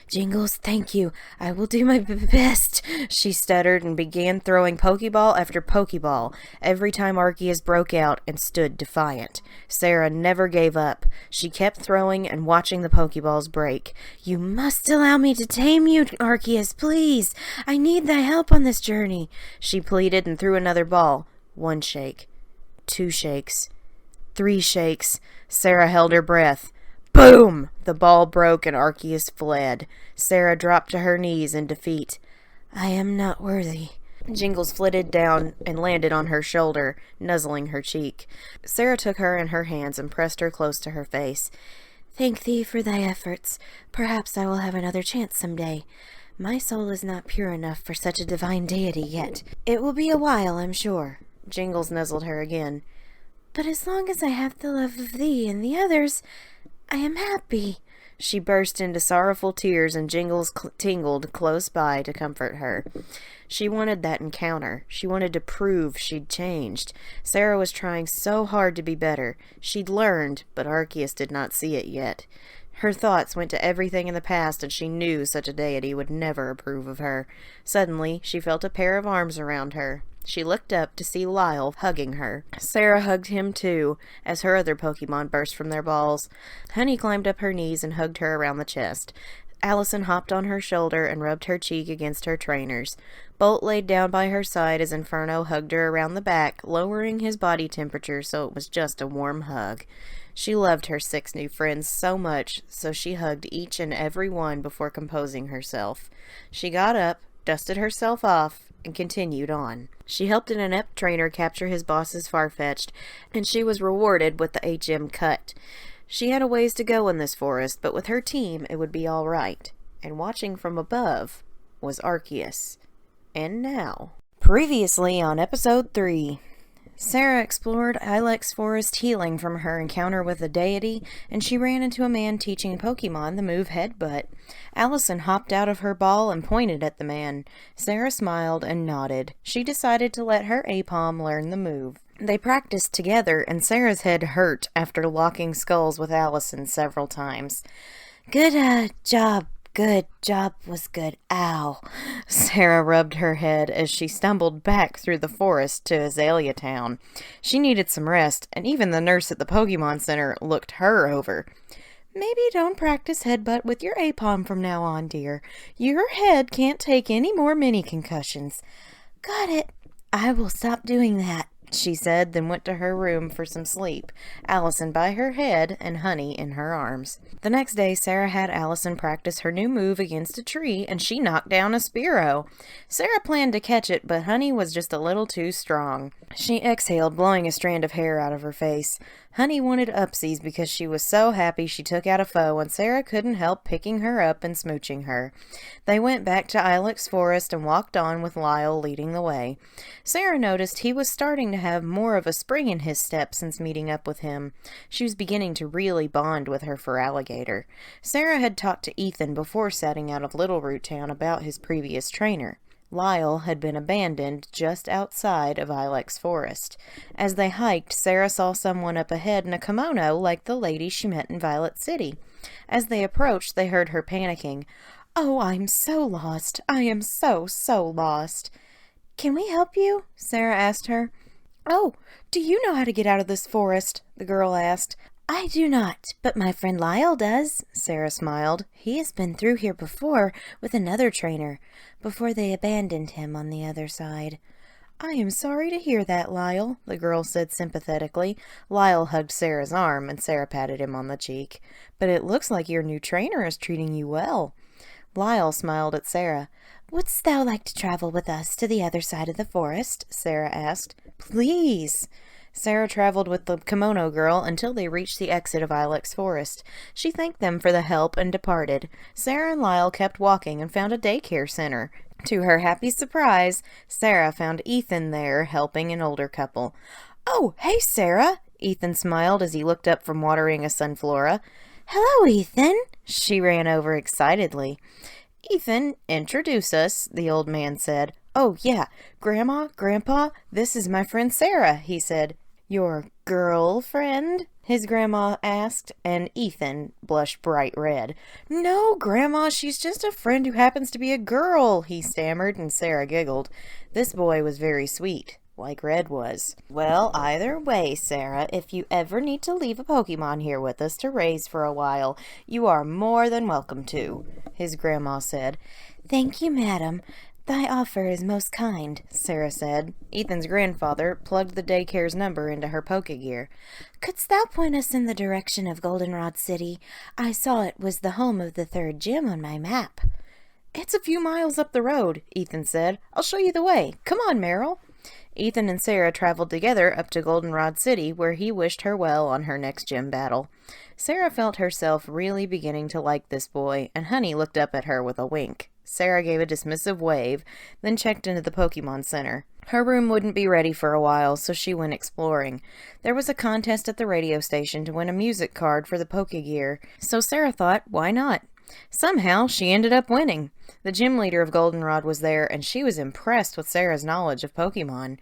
Jingles, thank you. I will do my best, she stuttered and began throwing Pokeball after Pokeball every time Arceus broke out and stood defiant. Sarah never gave up. She kept throwing and watching the Pokeballs break. You must allow me to tame you, Arceus, please. I need thy help on this journey, she pleaded and threw another ball. 1 shake. 2 shakes. 3 shakes. Sarah held her breath. Boom! The ball broke and Arceus fled. Sarah dropped to her knees in defeat. I am not worthy. Jingles flitted down and landed on her shoulder, nuzzling her cheek. Sarah took her in her hands and pressed her close to her face. Thank thee for thy efforts. Perhaps I will have another chance some day. My soul is not pure enough for such a divine deity yet. It will be a while, I'm sure. Jingles nuzzled her again. But as long as I have the love of thee and the others, I am happy. She burst into sorrowful tears, and Jingles tingled close by to comfort her. She wanted that encounter. She wanted to prove she'd changed. Sarah was trying so hard to be better. She'd learned, but Arceus did not see it yet. Her thoughts went to everything in the past, and she knew such a deity would never approve of her. Suddenly, she felt a pair of arms around her. She looked up to see Lyle hugging her. Sarah hugged him too, as her other Pokemon burst from their balls. Honey climbed up her knees and hugged her around the chest. Allison hopped on her shoulder and rubbed her cheek against her trainer's. Bolt laid down by her side as Inferno hugged her around the back, lowering his body temperature so it was just a warm hug. She loved her 6 new friends so much, so she hugged each and every one before composing herself. She got up, dusted herself off, and continued on. She helped an inept trainer capture his boss's Farfetch'd, and she was rewarded with the HM cut. She had a ways to go in this forest, but with her team it would be all right. And watching from above was Arceus. And now, previously on episode 3, Sarah explored Ilex Forest healing from her encounter with the deity, and she ran into a man teaching Pokemon the move Headbutt. Allison hopped out of her ball and pointed at the man. Sarah smiled and nodded. She decided to let her Apom learn the move. They practiced together, and Sarah's head hurt after locking skulls with Allison several times. Good job. Good job was good. Ow. Sarah rubbed her head as she stumbled back through the forest to Azalea Town. She needed some rest, and even the nurse at the Pokemon Center looked her over. Maybe don't practice Headbutt with your Apom from now on, dear. Your head can't take any more mini concussions. Got it. I will stop doing that, she said, then went to her room for some sleep, Allison by her head and Honey in her arms. The next day, Sarah had Allison practice her new move against a tree, and she knocked down a Spearow. Sarah planned to catch it, but Honey was just a little too strong. She exhaled, blowing a strand of hair out of her face. Honey wanted upsies because she was so happy she took out a foe, and Sarah couldn't help picking her up and smooching her. They went back to Ilex Forest and walked on with Lyle leading the way. Sarah noticed he was starting to have more of a spring in his step since meeting up with him. She was beginning to really bond with her Feraligatr. Sarah had talked to Ethan before setting out of Little Root Town about his previous trainer. Lyle had been abandoned just outside of Ilex Forest. As they hiked, Sarah saw someone up ahead in a kimono like the lady she met in Violet City. As they approached, they heard her panicking. "Oh, I'm so lost. I am so lost." "Can we help you?" Sarah asked her. "Oh, do you know how to get out of this forest?" the girl asked. "I do not, but my friend Lyle does," Sarah smiled. "He has been through here before with another trainer, before they abandoned him on the other side." "I am sorry to hear that, Lyle," the girl said sympathetically. Lyle hugged Sarah's arm, and Sarah patted him on the cheek. "But it looks like your new trainer is treating you well." Lyle smiled at Sarah. "Wouldst thou like to travel with us to the other side of the forest?" Sarah asked. "Please." Sarah traveled with the kimono girl until they reached the exit of Ilex Forest. She thanked them for the help and departed. Sarah and Lyle kept walking and found a daycare center. To her happy surprise, Sarah found Ethan there helping an older couple. "Oh, hey, Sarah!" Ethan smiled as he looked up from watering a sunflora. "Hello, Ethan!" She ran over excitedly. "Ethan, introduce us," the old man said. "Oh, yeah, Grandma, Grandpa, this is my friend Sarah," he said. "Your girlfriend?" his grandma asked, and Ethan blushed bright red. "No, Grandma, she's just a friend who happens to be a girl," he stammered, and Sarah giggled. This boy was very sweet, like Red was. "Well, either way, Sarah, if you ever need to leave a Pokemon here with us to raise for a while, you are more than welcome to," his grandma said. "Thank you, madam. Thy offer is most kind," Sarah said. Ethan's grandfather plugged the daycare's number into her Pokegear. "Couldst thou point us in the direction of Goldenrod City? I saw it was the home of the 3rd gym on my map." "It's a few miles up the road," Ethan said. "I'll show you the way. Come on, Meryl." Ethan and Sarah traveled together up to Goldenrod City, where he wished her well on her next gym battle. Sarah felt herself really beginning to like this boy, and Honey looked up at her with a wink. Sarah gave a dismissive wave, then checked into the Pokemon Center. Her room wouldn't be ready for a while, so she went exploring. There was a contest at the radio station to win a music card for the Pokegear, so Sarah thought, why not? Somehow, she ended up winning. The gym leader of Goldenrod was there, and she was impressed with Sarah's knowledge of Pokemon.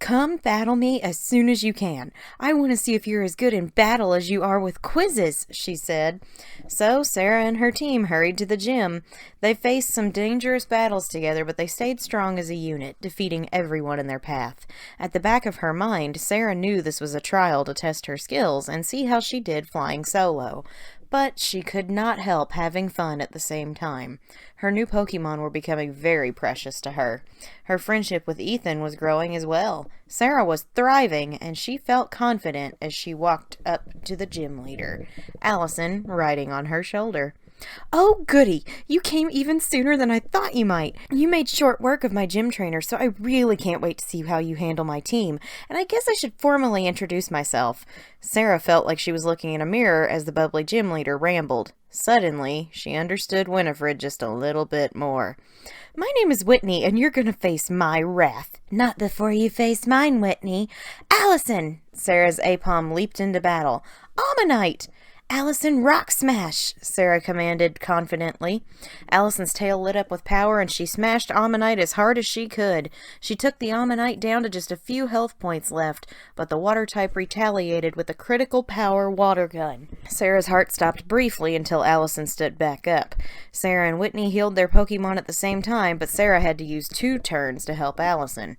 Come battle me as soon as you can. I want to see if you're as good in battle as you are with quizzes, she said. So Sarah and her team hurried to the gym. They faced some dangerous battles together, but they stayed strong as a unit, defeating everyone in their path. At the back of her mind, Sarah knew this was a trial to test her skills and see how she did flying solo. But she could not help having fun at the same time. Her new Pokemon were becoming very precious to her. Her friendship with Ethan was growing as well. Sarah was thriving, and she felt confident as she walked up to the gym leader, Allison riding on her shoulder. Oh, goody! You came even sooner than I thought you might. You made short work of my gym trainer, so I really can't wait to see how you handle my team. And I guess I should formally introduce myself. Sarah felt like she was looking in a mirror as the bubbly gym leader rambled. Suddenly, she understood Winifred just a little bit more. My name is Whitney, and you're gonna face my wrath. Not before you face mine, Whitney. Allison! Sarah's Apom leaped into battle. Ammonite! Allison, rock smash, Sarah commanded confidently. Allison's tail lit up with power, and she smashed Ammonite as hard as she could. She took the Ammonite down to just a few health points left, but the water type retaliated with a critical power water gun. Sarah's heart stopped briefly until Allison stood back up. Sarah and Whitney healed their Pokemon at the same time, but Sarah had to use 2 turns to help Allison.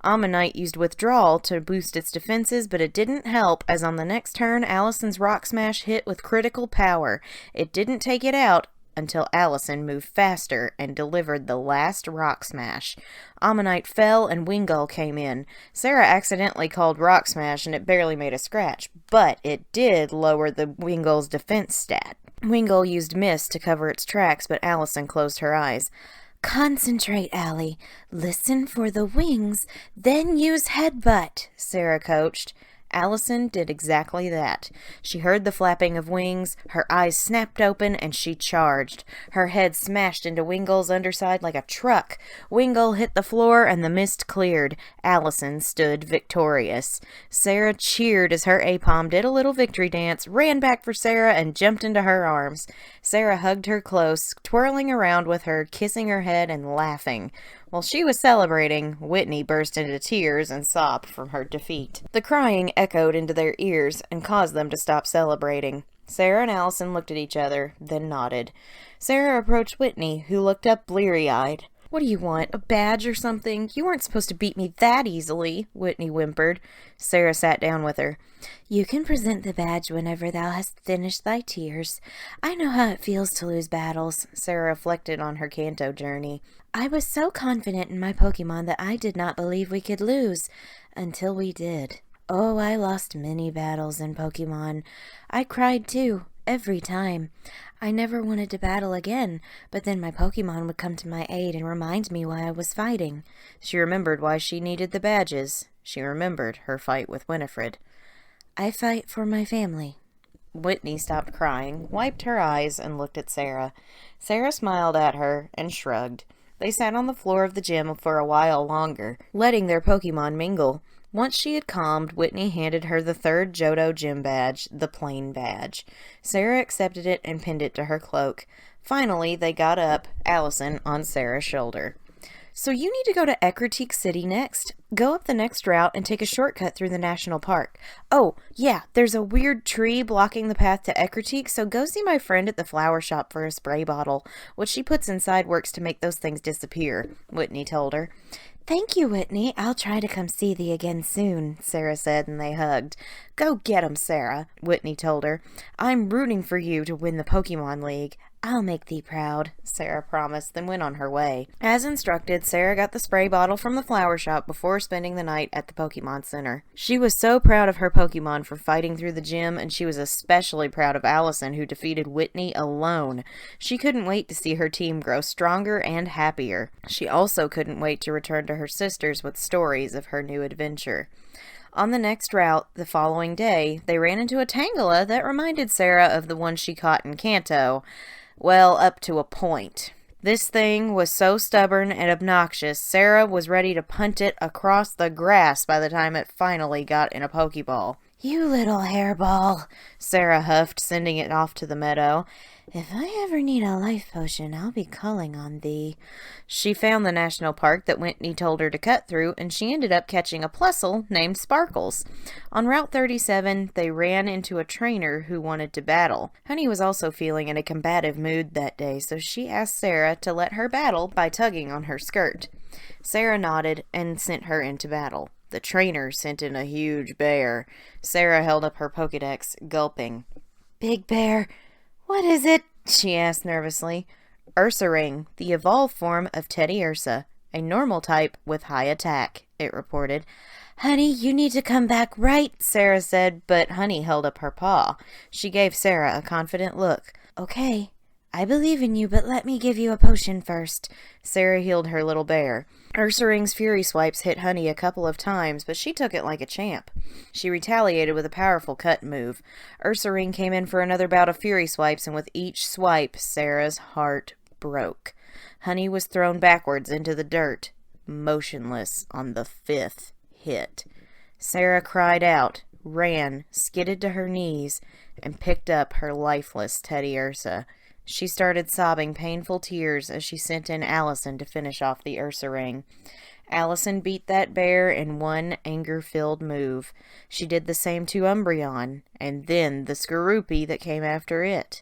Ammonite used Withdrawal to boost its defenses, but it didn't help, as on the next turn, Allison's Rock Smash hit with critical power. It didn't take it out until Allison moved faster and delivered the last Rock Smash. Ammonite fell and Wingull came in. Sarah accidentally called Rock Smash and it barely made a scratch, but it did lower the Wingull's defense stat. Wingull used Mist to cover its tracks, but Allison closed her eyes. Concentrate, Allie. Listen for the wings, then use Headbutt, Sarah coached. Allison did exactly that. She heard the flapping of wings, her eyes snapped open, and she charged. Her head smashed into Wingull's underside like a truck. Wingull hit the floor, and the mist cleared. Allison stood victorious. Sarah cheered as her Apom did a little victory dance, ran back for Sarah, and jumped into her arms. Sarah hugged her close, twirling around with her, kissing her head and laughing. While she was celebrating, Whitney burst into tears and sobbed from her defeat. The crying echoed into their ears and caused them to stop celebrating. Sarah and Allison looked at each other, then nodded. Sarah approached Whitney, who looked up bleary-eyed. What do you want, a badge or something? You weren't supposed to beat me that easily, Whitney whimpered. Sarah sat down with her. You can present the badge whenever thou hast finished thy tears. I know how it feels to lose battles, Sarah reflected on her Kanto journey. I was so confident in my Pokemon that I did not believe we could lose, until we did. Oh, I lost many battles in Pokemon. I cried too, every time. I never wanted to battle again, but then my Pokemon would come to my aid and remind me why I was fighting. She remembered why she needed the badges. She remembered her fight with Winifred. I fight for my family. Whitney stopped crying, wiped her eyes, and looked at Sarah. Sarah smiled at her and shrugged. They sat on the floor of the gym for a while longer, letting their Pokemon mingle. Once she had calmed, Whitney handed her the 3rd Johto gym badge, the plain badge. Sarah accepted it and pinned it to her cloak. Finally, they got up, Allison on Sarah's shoulder. So you need to go to Ecruteak City next. Go up the next route and take a shortcut through the national park. Oh, yeah, there's a weird tree blocking the path to Ecruteak, so go see my friend at the flower shop for a spray bottle. What she puts inside works to make those things disappear, Whitney told her. Thank you, Whitney. I'll try to come see thee again soon, Sarah said, and they hugged. Go get 'em, Sarah, Whitney told her. I'm rooting for you to win the Pokemon League. I'll make thee proud, Sarah promised, then went on her way. As instructed, Sarah got the spray bottle from the flower shop before spending the night at the Pokemon Center. She was so proud of her Pokemon for fighting through the gym, and she was especially proud of Allison, who defeated Whitney alone. She couldn't wait to see her team grow stronger and happier. She also couldn't wait to return to her sisters with stories of her new adventure. On the next route, the following day, they ran into a Tangela that reminded Sarah of the one she caught in Kanto. Well, up to a point. This thing was so stubborn and obnoxious, Sarah was ready to punt it across the grass by the time it finally got in a Pokeball. "You little hairball," Sarah huffed, sending it off to the meadow. "If I ever need a life potion, I'll be calling on thee." She found the national park that Whitney told her to cut through, and she ended up catching a Plusle named Sparkles. On Route 37, they ran into a trainer who wanted to battle. Honey was also feeling in a combative mood that day, so she asked Sarah to let her battle by tugging on her skirt. Sarah nodded and sent her into battle. The trainer sent in a huge bear. Sarah held up her Pokedex, gulping. "Big bear, what is it?" she asked nervously. "Ursaring, the evolved form of Teddiursa, a normal type with high attack," it reported. "Honey, you need to come back right," Sarah said, but Honey held up her paw. She gave Sarah a confident look. "Okay, I believe in you, but let me give you a potion first." Sarah healed her little bear. Ursaring's Fury Swipes hit Honey a couple of times, but she took it like a champ. She retaliated with a powerful cut move. Ursaring came in for another bout of Fury Swipes, and with each swipe, Sarah's heart broke. Honey was thrown backwards into the dirt, motionless on the 5th hit. Sarah cried out, ran, skidded to her knees, and picked up her lifeless Teddiursa. She started sobbing painful tears as she sent in Allison to finish off the Ursaring. Allison beat that bear in one anger-filled move. She did the same to Umbreon, and then the Skorupi that came after it.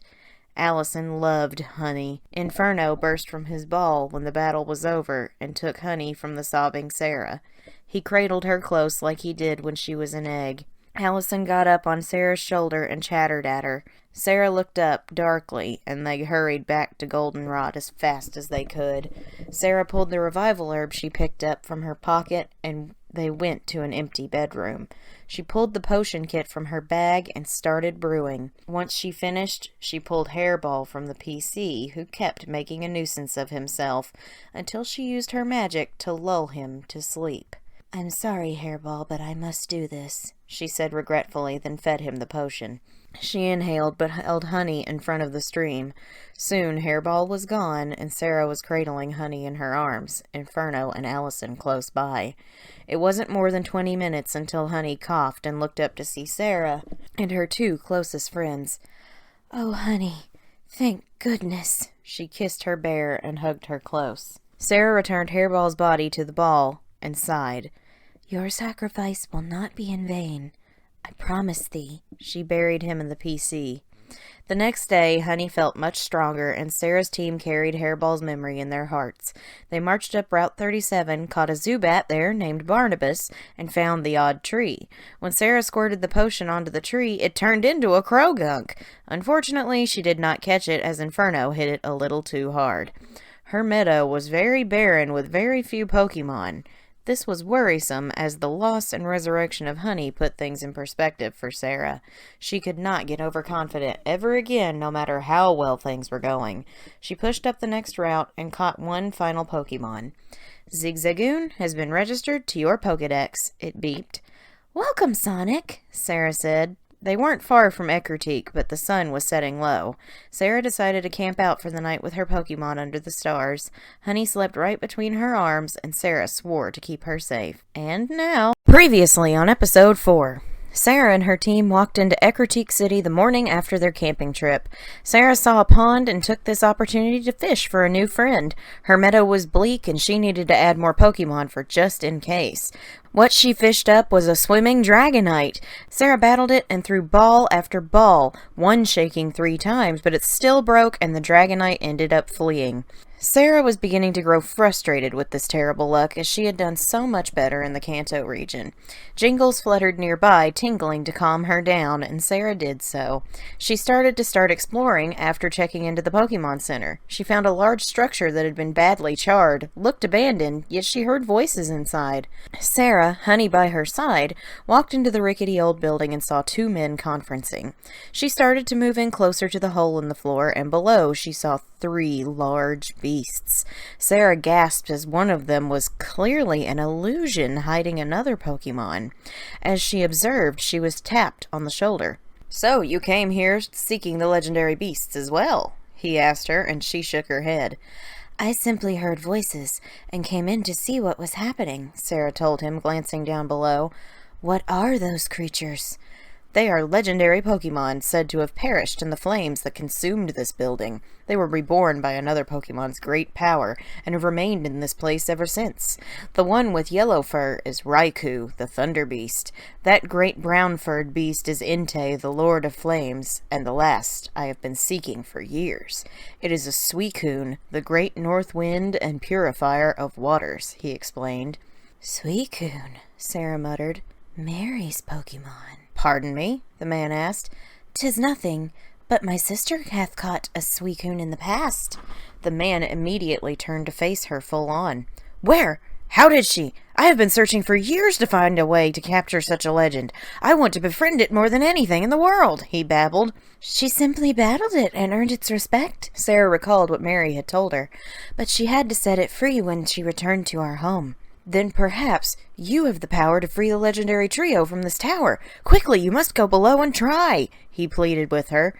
Allison loved Honey. Inferno burst from his ball when the battle was over and took Honey from the sobbing Sarah. He cradled her close like he did when she was an egg. Allison got up on Sarah's shoulder and chattered at her. Sarah looked up darkly, and they hurried back to Goldenrod as fast as they could. Sarah pulled the revival herb she picked up from her pocket, and they went to an empty bedroom. She pulled the potion kit from her bag and started brewing. Once she finished, she pulled Hairball from the PC, who kept making a nuisance of himself, until she used her magic to lull him to sleep. "I'm sorry, Hairball, but I must do this," she said regretfully, then fed him the potion. She inhaled but held Honey in front of the stream. Soon Hairball was gone, and Sarah was cradling Honey in her arms, Inferno and Allison close by. It wasn't more than 20 minutes until Honey coughed and looked up to see Sarah and her 2 closest friends. "Oh, Honey, thank goodness." She kissed her bear and hugged her close. Sarah returned Hairball's body to the ball and sighed. "Your sacrifice will not be in vain. I promise thee." She buried him in the PC. The next day, Honey felt much stronger, and Sarah's team carried Hairball's memory in their hearts. They marched up Route 37, caught a Zubat there named Barnabas, and found the odd tree. When Sarah squirted the potion onto the tree, it turned into a Krogunk. Unfortunately, she did not catch it, as Inferno hit it a little too hard. Her meadow was very barren with very few Pokemon. This was worrisome, as the loss and resurrection of Honey put things in perspective for Sarah. She could not get overconfident ever again, no matter how well things were going. She pushed up the next route and caught one final Pokemon. "Zigzagoon has been registered to your Pokedex," it beeped. "Welcome, Sonic," Sarah said. They weren't far from Ecruteak, but the sun was setting low. Sarah decided to camp out for the night with her Pokemon under the stars. Honey slept right between her arms, and Sarah swore to keep her safe. And now, previously on episode 4. Sarah and her team walked into Ecruteak City the morning after their camping trip. Sarah saw a pond and took this opportunity to fish for a new friend. Her meadow was bleak, and she needed to add more Pokemon for just in case. What she fished up was a swimming Dragonite. Sarah battled it and threw ball after ball, one shaking 3 times, but it still broke, and the Dragonite ended up fleeing. Sarah was beginning to grow frustrated with this terrible luck, as she had done so much better in the Kanto region. Jingles fluttered nearby, tingling to calm her down, and Sarah did so. She started exploring after checking into the Pokemon Center. She found a large structure that had been badly charred, looked abandoned, yet she heard voices inside. Sarah, Honey by her side, walked into the rickety old building and saw 2 men conferencing. She started to move in closer to the hole in the floor, and below she saw 3 large beasts. Sarah gasped, as one of them was clearly an illusion hiding another Pokemon. As she observed, she was tapped on the shoulder. "So you came here seeking the legendary beasts as well?" he asked her, and she shook her head. I simply heard voices and came in to see what was happening, Sarah told him, glancing down below. What are those creatures? They are legendary Pokemon said to have perished in the flames that consumed this building. They were reborn by another Pokemon's great power and have remained in this place ever since. The one with yellow fur is Raikou, the Thunder Beast. That great brown-furred beast is Entei, the Lord of Flames, and the last I have been seeking for years. It is a Suicune, the great north wind and purifier of waters, he explained. Suicune, Sarah muttered. Mary's Pokemon. Pardon me? The man asked. 'Tis nothing, but my sister hath caught a Suicune in the past. The man immediately turned to face her full on. Where? How did she? I have been searching for years to find a way to capture such a legend. I want to befriend it more than anything in the world, he babbled. She simply battled it and earned its respect, Sarah recalled what Mary had told her. But she had to set it free when she returned to our home. Then perhaps you have the power to free the legendary trio from this tower. Quickly, you must go below and try, he pleaded with her.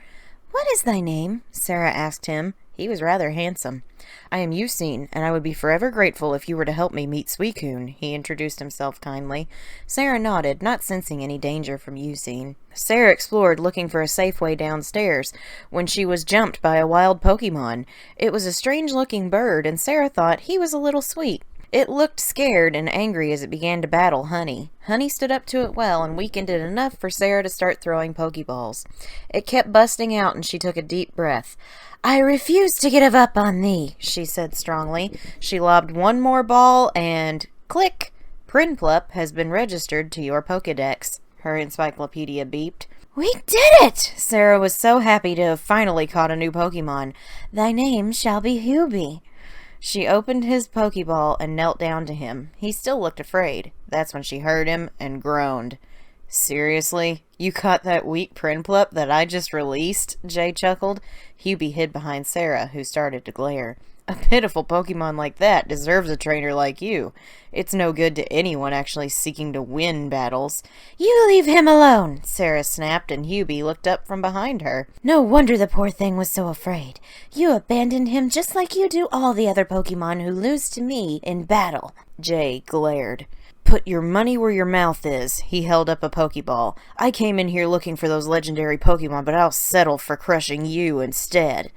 What is thy name? Sarah asked him. He was rather handsome. I am Eugene, and I would be forever grateful if you were to help me meet Suicune, he introduced himself kindly. Sarah nodded, not sensing any danger from Eugene. Sarah explored, looking for a safe way downstairs, when she was jumped by a wild Pokemon. It was a strange-looking bird, and Sarah thought he was a little sweet. It looked scared and angry as it began to battle Honey. Honey stood up to it well and weakened it enough for Sarah to start throwing Pokeballs. It kept busting out and she took a deep breath. I refuse to give up on thee, she said strongly. She lobbed one more ball and... click! Prinplup has been registered to your Pokedex. Her encyclopedia beeped. We did it! Sarah was so happy to have finally caught a new Pokemon. Thy name shall be Hubie. She opened his Pokeball and knelt down to him. He still looked afraid. That's when she heard him and groaned. Seriously? You caught that weak Prinplup that I just released? Jay chuckled. Hubie hid behind Sarah, who started to glare. A pitiful Pokemon like that deserves a trainer like you. It's no good to anyone actually seeking to win battles. You leave him alone, Sarah snapped, and Hubie looked up from behind her. No wonder the poor thing was so afraid. You abandoned him just like you do all the other Pokemon who lose to me in battle. Jay glared. Put your money where your mouth is. He held up a Pokeball. I came in here looking for those legendary Pokemon, but I'll settle for crushing you instead.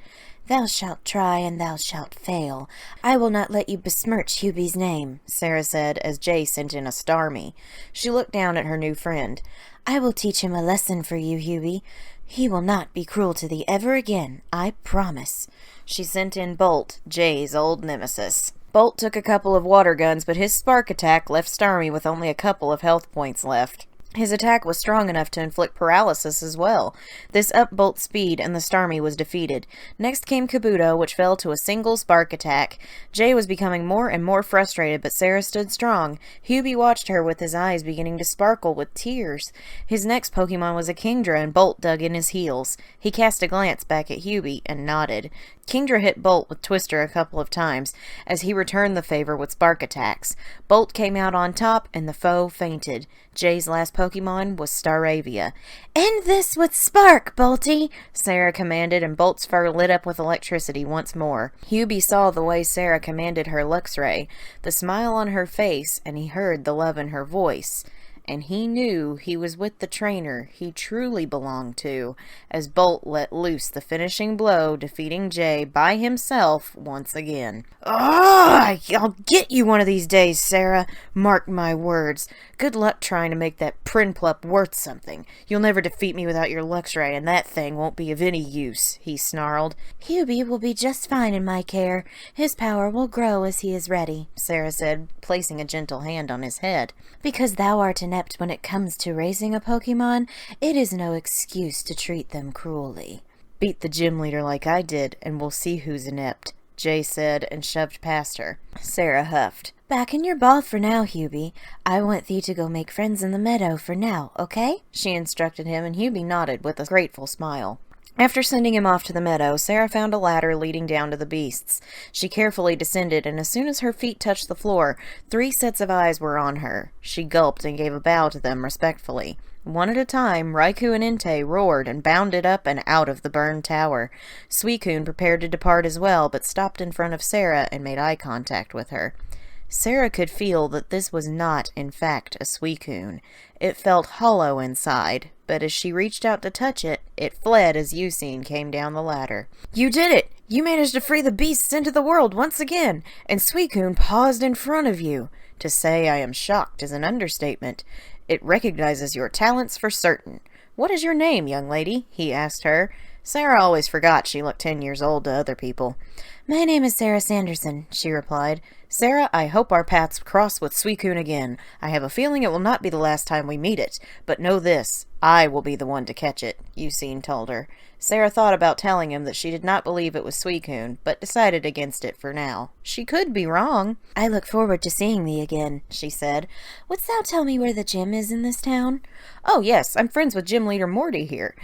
Thou shalt try and thou shalt fail. I will not let you besmirch Hubie's name, Sarah said as Jay sent in a Starmie. She looked down at her new friend. I will teach him a lesson for you, Hubie. He will not be cruel to thee ever again, I promise. She sent in Bolt, Jay's old nemesis. Bolt took a couple of water guns, but his spark attack left Starmie with only a couple of health points left. His attack was strong enough to inflict paralysis as well. This upped Bolt's speed, and the Starmie was defeated. Next came Kabuto, which fell to a single spark attack. Jay was becoming more and more frustrated, but Sarah stood strong. Hubie watched her with his eyes beginning to sparkle with tears. His next Pokemon was a Kingdra, and Bolt dug in his heels. He cast a glance back at Hubie and nodded. Kingdra hit Bolt with Twister a couple of times, as he returned the favor with spark attacks. Bolt came out on top, and the foe fainted. Jay's last Pokemon was Staravia. End this with spark, Bolty! Sarah commanded, and Bolt's fur lit up with electricity once more. Hubie saw the way Sarah commanded her Luxray, the smile on her face, and he heard the love in her voice. And he knew he was with the trainer he truly belonged to, as Bolt let loose the finishing blow, defeating Jay by himself once again. Ah! I'll get you one of these days, Sarah. Mark my words. Good luck trying to make that Prinplup worth something. You'll never defeat me without your Luxray, and that thing won't be of any use, he snarled. Hubie will be just fine in my care. His power will grow as he is ready, Sarah said, placing a gentle hand on his head. Because thou art inept when it comes to raising a Pokemon, it is no excuse to treat them cruelly. Beat the gym leader like I did, and we'll see who's inept, Jay said, and shoved past her. Sarah huffed. Back in your ball for now, Hubie. I want thee to go make friends in the meadow for now, okay? She instructed him, and Hubie nodded with a grateful smile. After sending him off to the meadow, Sarah found a ladder leading down to the beasts. She carefully descended, and as soon as her feet touched the floor, 3 sets of eyes were on her. She gulped and gave a bow to them respectfully. One at a time, Raikou and Entei roared and bounded up and out of the burned tower. Suicune prepared to depart as well, but stopped in front of Sarah and made eye contact with her. Sarah could feel that this was not, in fact, a Suicune. It felt hollow inside, but as she reached out to touch it, it fled as Yucine came down the ladder. "You did it! You managed to free the beasts into the world once again, and Suicune paused in front of you. To say I am shocked is an understatement. It recognizes your talents for certain. What is your name, young lady?" he asked her. Sarah always forgot she looked 10 years old to other people. "My name is Sarah Sanderson," she replied. "Sarah, I hope our paths cross with Suicune again. I have a feeling it will not be the last time we meet it. But know this, I will be the one to catch it," Yucine told her. Sarah thought about telling him that she did not believe it was Suicune, but decided against it for now. She could be wrong. "I look forward to seeing thee again," she said. "Wouldst thou tell me where the gym is in this town?" "Oh yes, I'm friends with gym leader Morty here.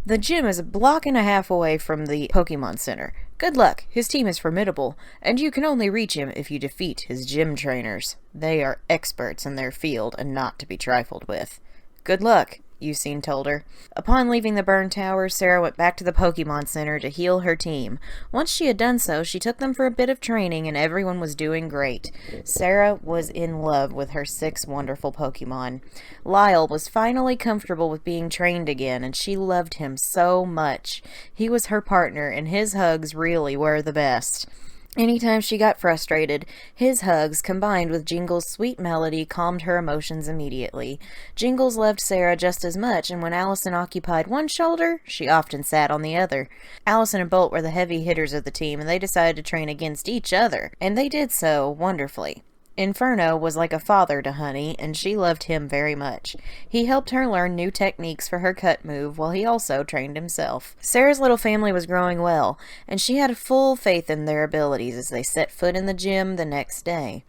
The gym is a block and a half away from the Pokemon Center. Good luck. His team is formidable, and you can only reach him if you defeat his gym trainers. They are experts in their field and not to be trifled with." "Good luck," Yucine told her. Upon leaving the burned tower, Sarah went back to the Pokemon Center to heal her team. Once she had done so, she took them for a bit of training, and everyone was doing great. Sarah was in love with her 6 wonderful Pokemon. Lyle was finally comfortable with being trained again, and she loved him so much. He was her partner, and his hugs really were the best. Anytime she got frustrated, his hugs, combined with Jingle's sweet melody, calmed her emotions immediately. Jingles loved Sarah just as much, and when Allison occupied one shoulder, she often sat on the other. Allison and Bolt were the heavy hitters of the team, and they decided to train against each other, and they did so wonderfully. Inferno was like a father to Honey, and she loved him very much. He helped her learn new techniques for her cut move, while he also trained himself. Sarah's little family was growing well, and she had full faith in their abilities as they set foot in the gym the next day.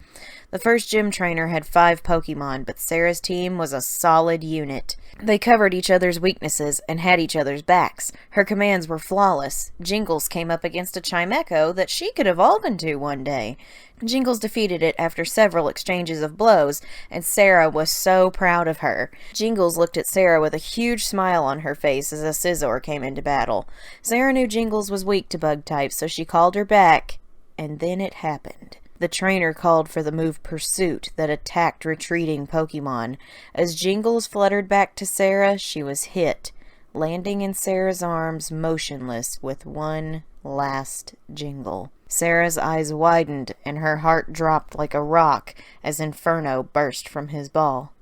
The first gym trainer had 5 Pokemon, but Sarah's team was a solid unit. They covered each other's weaknesses and had each other's backs. Her commands were flawless. Jingles came up against a Chimecho that she could evolve into one day. Jingles defeated it after several exchanges of blows, and Sarah was so proud of her. Jingles looked at Sarah with a huge smile on her face as a Scizor came into battle. Sarah knew Jingles was weak to bug types, so she called her back, and then it happened. The trainer called for the move Pursuit that attacked retreating Pokemon. As Jingles fluttered back to Sarah, she was hit, landing in Sarah's arms motionless with one last jingle. Sarah's eyes widened and her heart dropped like a rock as Inferno burst from his ball.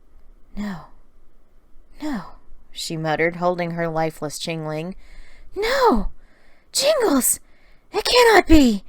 "No, no," she muttered, holding her lifeless Chingling. "No! Jingles! It cannot be!"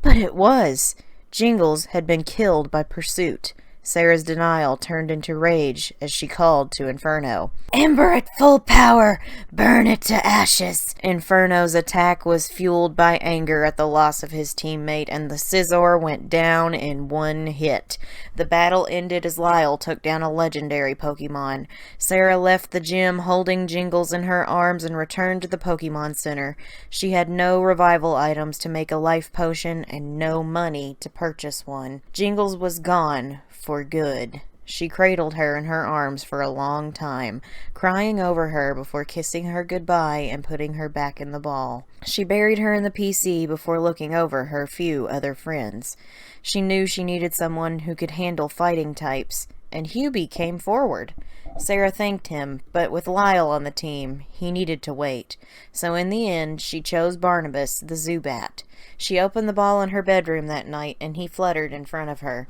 But it was. Jingles had been killed by Pursuit. Sarah's denial turned into rage as she called to Inferno. "Ember at full power! Burn it to ashes!" Inferno's attack was fueled by anger at the loss of his teammate, and the Scizor went down in one hit. The battle ended as Lyle took down a legendary Pokemon. Sarah left the gym holding Jingles in her arms and returned to the Pokemon Center. She had no revival items to make a life potion and no money to purchase one. Jingles was gone for good. She cradled her in her arms for a long time, crying over her before kissing her goodbye and putting her back in the ball. She buried her in the PC before looking over her few other friends. She knew she needed someone who could handle fighting types, and Hubie came forward. Sarah thanked him, but with Lyle on the team, he needed to wait. So in the end, she chose Barnabas, the Zubat. She opened the ball in her bedroom that night, and he fluttered in front of her.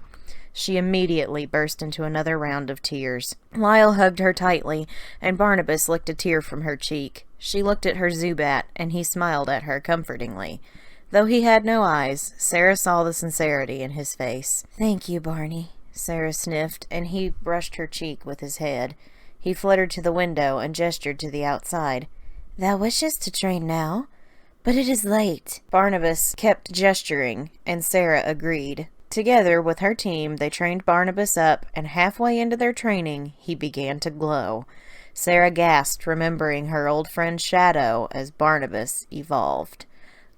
She immediately burst into another round of tears. Lyle hugged her tightly, and Barnabas licked a tear from her cheek. She looked at her Zubat, and he smiled at her comfortingly. Though he had no eyes, Sarah saw the sincerity in his face. "Thank you, Barney," Sarah sniffed, and he brushed her cheek with his head. He fluttered to the window and gestured to the outside. "Thou wishest to train now? But it is late." Barnabas kept gesturing, and Sarah agreed. Together with her team, they trained Barnabas up, and halfway into their training, he began to glow. Sarah gasped, remembering her old friend's shadow as Barnabas evolved.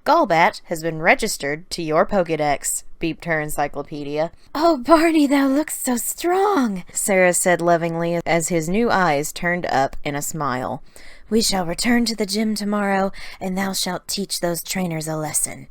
Gallbat has been registered to your Pokedex, beeped her encyclopedia. Oh, Barney, thou lookst so strong, Sarah said lovingly as his new eyes turned up in a smile. We shall return to the gym tomorrow, and thou shalt teach those trainers a lesson.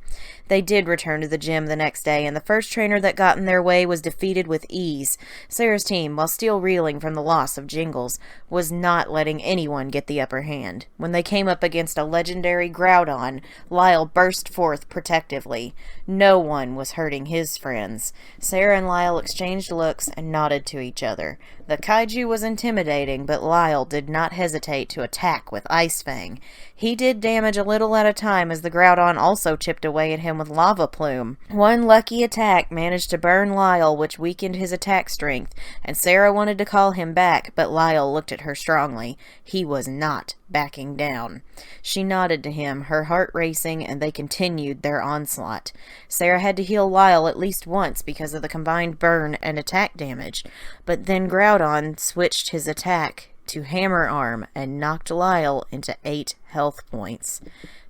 They did return to the gym the next day, and the first trainer that got in their way was defeated with ease. Sarah's team, while still reeling from the loss of Jingles, was not letting anyone get the upper hand. When they came up against a legendary Groudon, Lyle burst forth protectively. No one was hurting his friends. Sarah and Lyle exchanged looks and nodded to each other. The kaiju was intimidating, but Lyle did not hesitate to attack with Ice Fang. He did damage a little at a time as the Groudon also chipped away at him with Lava Plume. One lucky attack managed to burn Lyle, which weakened his attack strength, and Sarah wanted to call him back, but Lyle looked at her strongly. He was not backing down. She nodded to him, her heart racing, and they continued their onslaught. Sarah had to heal Lyle at least once because of the combined burn and attack damage, but then Groudon switched his attack to Hammer Arm and knocked Lyle into 8 health points.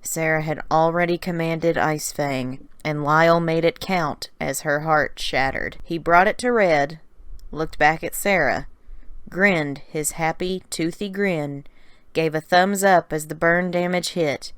Sarah had already commanded Ice Fang, and Lyle made it count as her heart shattered. He brought it to Red, looked back at Sarah, grinned his happy, toothy grin, gave a thumbs up as the burn damage hit,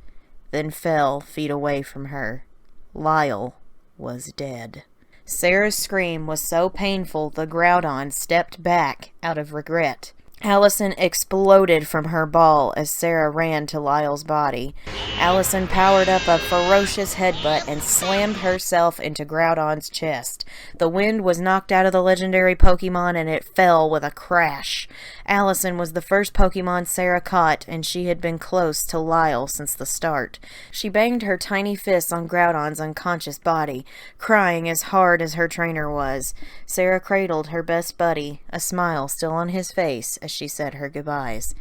then fell feet away from her. Lyle was dead. Sarah's scream was so painful the Groudon stepped back out of regret. Allison exploded from her ball as Sarah ran to Lyle's body. Allison powered up a ferocious headbutt and slammed herself into Groudon's chest. The wind was knocked out of the legendary Pokemon and it fell with a crash. Allison was the first Pokemon Sarah caught, and she had been close to Lyle since the start. She banged her tiny fists on Groudon's unconscious body, crying as hard as her trainer was. Sarah cradled her best buddy, a smile still on his face as she said her goodbyes.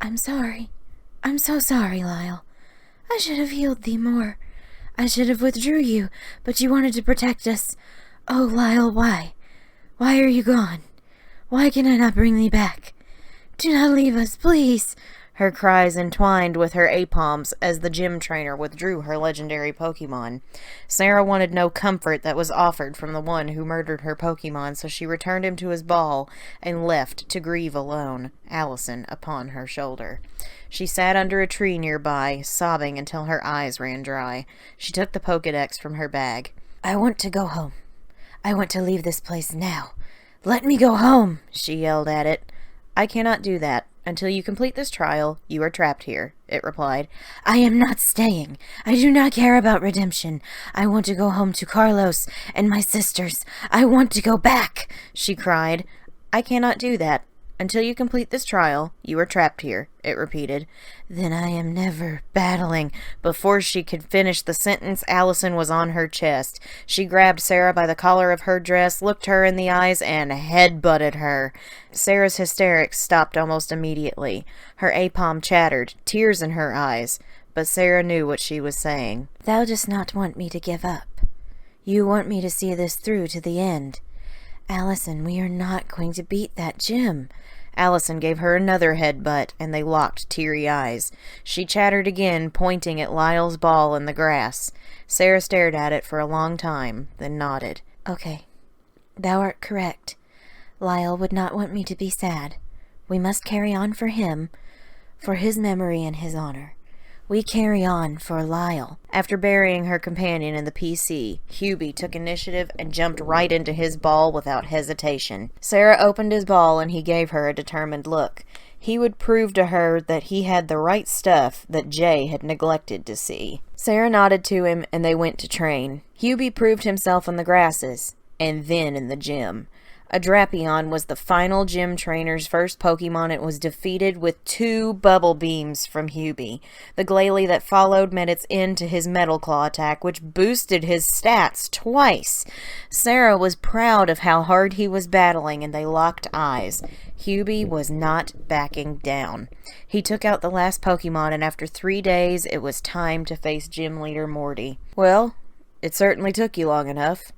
I'm sorry. I'm so sorry, Lyle. I should have healed thee more. I should have withdrew you, but you wanted to protect us. Oh, Lyle, why? Why are you gone? Why can I not bring thee back? Do not leave us, please. Her cries entwined with her Apoms as the gym trainer withdrew her legendary Pokemon. Sarah wanted no comfort that was offered from the one who murdered her Pokemon, so she returned him to his ball and left to grieve alone, Allison upon her shoulder. She sat under a tree nearby, sobbing until her eyes ran dry. She took the Pokedex from her bag. I want to go home. I want to leave this place now. Let me go home, she yelled at it. I cannot do that. Until you complete this trial, you are trapped here, it replied. I am not staying. I do not care about redemption. I want to go home to Carlos and my sisters. I want to go back, she cried. I cannot do that. Until you complete this trial, you are trapped here, it repeated. Then I am never battling. Before she could finish the sentence, Allison was on her chest. She grabbed Sarah by the collar of her dress, looked her in the eyes, and head-butted her. Sarah's hysterics stopped almost immediately. Her Apom chattered, tears in her eyes, but Sarah knew what she was saying. Thou dost not want me to give up. You want me to see this through to the end. Allison, we are not going to beat that gym. Allison gave her another headbutt, and they locked teary eyes. She chattered again, pointing at Lyle's ball in the grass. Sarah stared at it for a long time, then nodded. Okay, thou art correct. Lyle would not want me to be sad. We must carry on for him, for his memory and his honor. We carry on for Lyle. After burying her companion in the PC, Hubie took initiative and jumped right into his ball without hesitation. Sarah opened his ball and he gave her a determined look. He would prove to her that he had the right stuff that Jay had neglected to see. Sarah nodded to him and they went to train. Hubie proved himself in the grasses, and then in the gym. A Drapion was the final gym trainer's first Pokemon. It was defeated with 2 bubble beams from Hubie. The Glalie that followed met its end to his Metal Claw attack, which boosted his stats twice. Sarah was proud of how hard he was battling, and they locked eyes. Hubie was not backing down. He took out the last Pokemon, and after 3 days, it was time to face gym leader Morty. Well, it certainly took you long enough.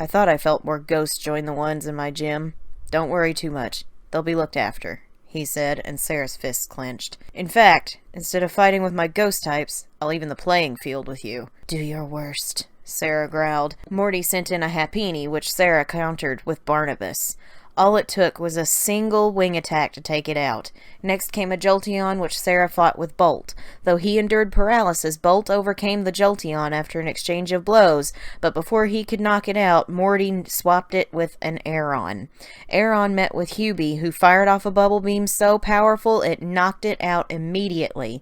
I thought I felt more ghosts join the ones in my gym. Don't worry too much. They'll be looked after, he said, and Sarah's fists clenched. In fact, instead of fighting with my ghost types, I'll even the playing field with you. Do your worst, Sarah growled. Morty sent in a Happini, which Sarah countered with Barnabas. All it took was a single wing attack to take it out. Next came a Jolteon, which Sarah fought with Bolt. Though he endured paralysis, Bolt overcame the Jolteon after an exchange of blows, but before he could knock it out, Morty swapped it with an Aeron. Aeron met with Hubie, who fired off a bubble beam so powerful it knocked it out immediately.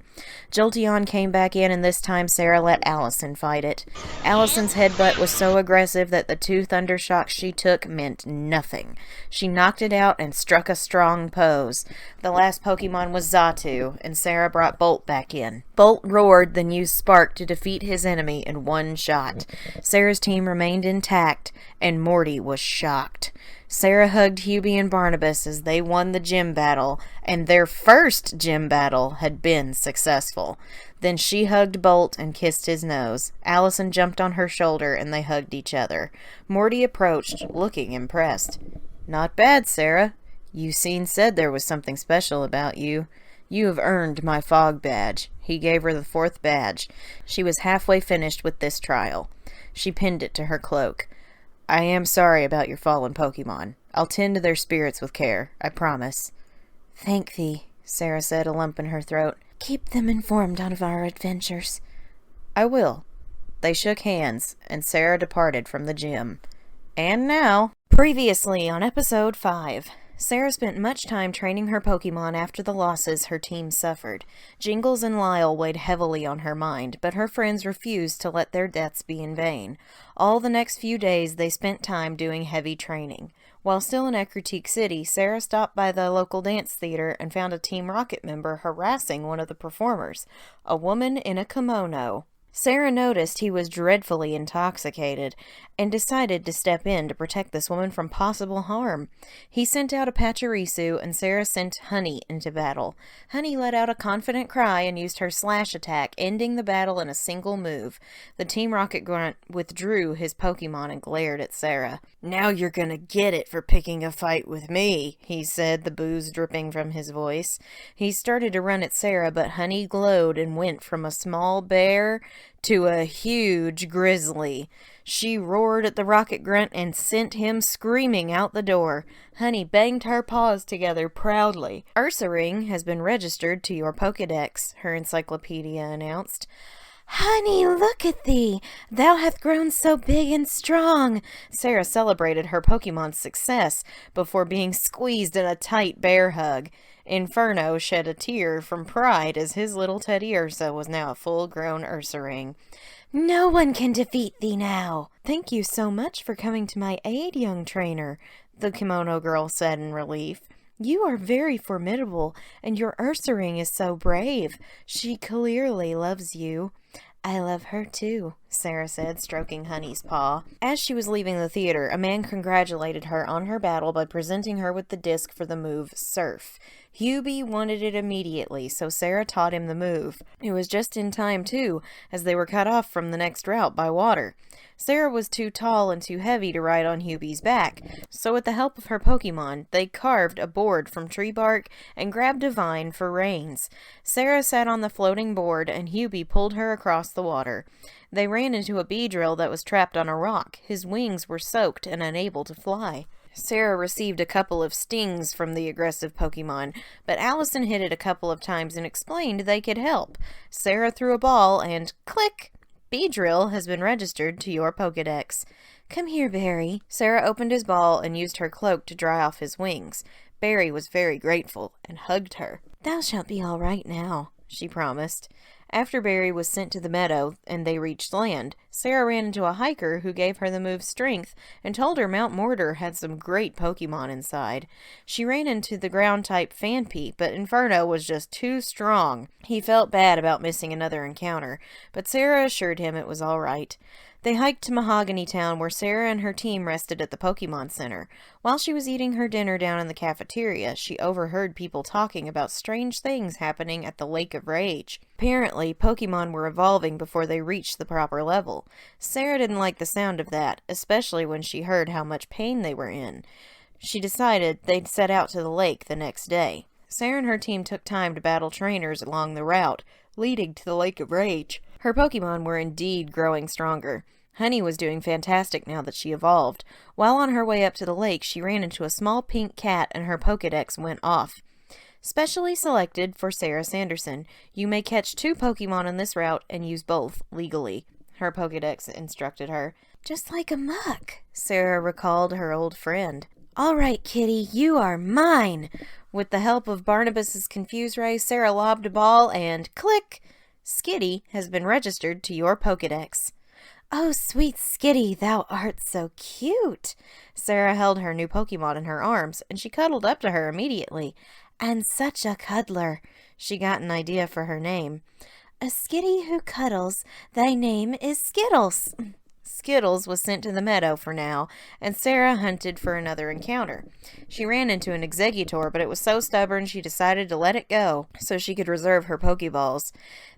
Jolteon came back in, and this time Sarah let Allison fight it. Allison's headbutt was so aggressive that the 2 thundershocks she took meant nothing. She knocked it out and struck a strong pose. The last Pokemon was Xatu, and Sarah brought Bolt back in. Bolt roared, then used Spark to defeat his enemy in one shot. Sarah's team remained intact, and Morty was shocked. Sarah hugged Hubie and Barnabas as they won the gym battle, and their first gym battle had been successful. Then she hugged Bolt and kissed his nose. Allison jumped on her shoulder, and they hugged each other. Morty approached, looking impressed. Not bad, Sarah. Eugene said there was something special about you. You have earned my fog badge. He gave her the 4th badge. She was halfway finished with this trial. She pinned it to her cloak. I am sorry about your fallen Pokemon. I'll tend to their spirits with care, I promise. Thank thee, Sarah said, a lump in her throat. Keep them informed of our adventures. I will. They shook hands, and Sarah departed from the gym. And now, previously on episode 5, Sarah spent much time training her Pokemon after the losses her team suffered. Jingles and Lyle weighed heavily on her mind, but her friends refused to let their deaths be in vain. All the next few days they spent time doing heavy training. While still in Ecruteak City, Sarah stopped by the local dance theater and found a Team Rocket member harassing one of the performers, a woman in a kimono. Sarah noticed he was dreadfully intoxicated and decided to step in to protect this woman from possible harm. He sent out a Pachirisu, and Sarah sent Honey into battle. Honey let out a confident cry and used her slash attack, ending the battle in a single move. The Team Rocket grunt withdrew his Pokemon and glared at Sarah. Now you're gonna get it for picking a fight with me, he said, the booze dripping from his voice. He started to run at Sarah, but Honey glowed and went from a small bear to a huge grizzly. She roared at the rocket grunt and sent him screaming out the door. Honey banged her paws together proudly. Ursaring has been registered to your Pokedex, her encyclopedia announced. Honey, look at thee! Thou hast grown so big and strong! Sarah celebrated her Pokemon's success before being squeezed in a tight bear hug. Inferno shed a tear from pride as his little teddy Ursa was now a full-grown Ursaring. No one can defeat thee now. Thank you so much for coming to my aid, young trainer, the kimono girl said in relief. You are very formidable, and your Ursaring is so brave. She clearly loves you. I love her too, Sarah said, stroking Honey's paw. As she was leaving the theater, a man congratulated her on her battle by presenting her with the disc for the move Surf. Hubie wanted it immediately, so Sarah taught him the move. It was just in time, too, as they were cut off from the next route by water. Sarah was too tall and too heavy to ride on Hubie's back, so with the help of her Pokemon, they carved a board from tree bark and grabbed a vine for reins. Sarah sat on the floating board, and Hubie pulled her across the water. They ran into a Beedrill that was trapped on a rock. His wings were soaked and unable to fly. Sarah received a couple of stings from the aggressive Pokemon, but Allison hit it a couple of times and explained they could help. Sarah threw a ball and click! Beedrill has been registered to your Pokedex. Come here, Barry. Sarah opened his ball and used her cloak to dry off his wings. Barry was very grateful and hugged her. Thou shalt be all right now, she promised. After Barry was sent to the meadow and they reached land, Sarah ran into a hiker who gave her the move Strength and told her Mount Mortar had some great Pokemon inside. She ran into the ground-type Fanpy, but Inferno was just too strong. He felt bad about missing another encounter, but Sarah assured him it was all right. They hiked to Mahogany Town, where Sarah and her team rested at the Pokemon Center. While she was eating her dinner down in the cafeteria, she overheard people talking about strange things happening at the Lake of Rage. Apparently, Pokemon were evolving before they reached the proper level. Sarah didn't like the sound of that, especially when she heard how much pain they were in. She decided they'd set out to the lake the next day. Sarah and her team took time to battle trainers along the route leading to the Lake of Rage. Her Pokemon were indeed growing stronger. Honey was doing fantastic now that she evolved. While on her way up to the lake, she ran into a small pink cat and her Pokedex went off. Specially selected for Sarah Sanderson. You may catch 2 Pokemon on this route and use both legally, her Pokedex instructed her. Just like a muck, Sarah recalled her old friend. All right, kitty, you are mine. With the help of Barnabas's Confuse Ray, Sarah lobbed a ball and click! Skitty has been registered to your Pokedex. Oh, sweet Skitty, thou art so cute. Sarah held her new Pokemon in her arms, and she cuddled up to her immediately. And such a cuddler. She got an idea for her name. A Skitty who cuddles, thy name is Skittles. Skittles was sent to the meadow for now, and Sarah hunted for another encounter. She ran into an Exeggutor, but it was so stubborn she decided to let it go so she could reserve her Pokeballs.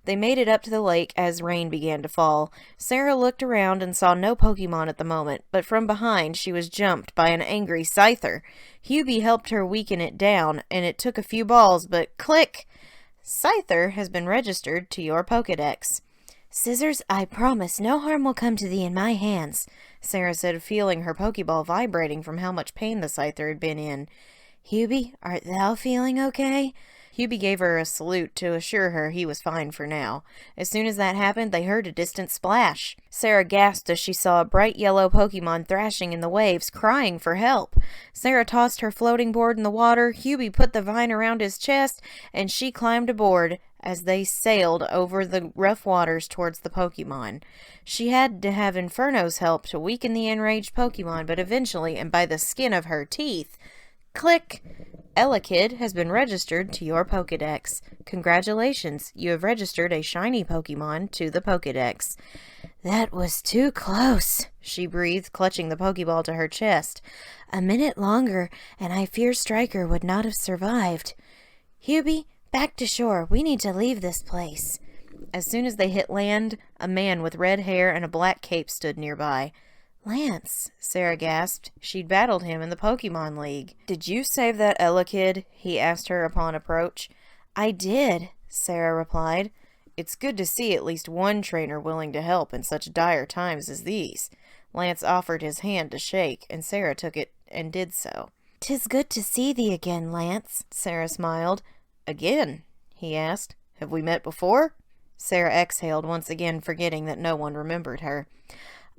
They made it up to the lake as rain began to fall. Sarah looked around and saw no Pokemon at the moment, but from behind she was jumped by an angry Scyther. Hubie helped her weaken it down, and it took a few balls, but click! Scyther has been registered to your Pokedex. Scissors, I promise no harm will come to thee in my hands, Sarah said, feeling her Pokeball vibrating from how much pain the Scyther had been in. Hubie, art thou feeling okay? Hubie gave her a salute to assure her he was fine for now. As soon as that happened, they heard a distant splash. Sarah gasped as she saw a bright yellow Pokemon thrashing in the waves, crying for help. Sarah tossed her floating board in the water, Hubie put the vine around his chest, and she climbed aboard as they sailed over the rough waters towards the Pokemon. She had to have Inferno's help to weaken the enraged Pokemon, but eventually, and by the skin of her teeth, click! Elekid has been registered to your Pokedex. Congratulations, you have registered a shiny Pokemon to the Pokedex. That was too close, she breathed, clutching the Pokeball to her chest. A minute longer, and I fear Striker would not have survived. Hubie, back to shore. We need to leave this place. As soon as they hit land, a man with red hair and a black cape stood nearby. Lance, Sarah gasped. She'd battled him in the Pokemon League. Did you save that Elekid? He asked her upon approach. I did, Sarah replied. It's good to see at least one trainer willing to help in such dire times as these. Lance offered his hand to shake, and Sarah took it and did so. 'Tis good to see thee again, Lance, Sarah smiled. Again? He asked. Have we met before? Sarah exhaled, once again forgetting that no one remembered her.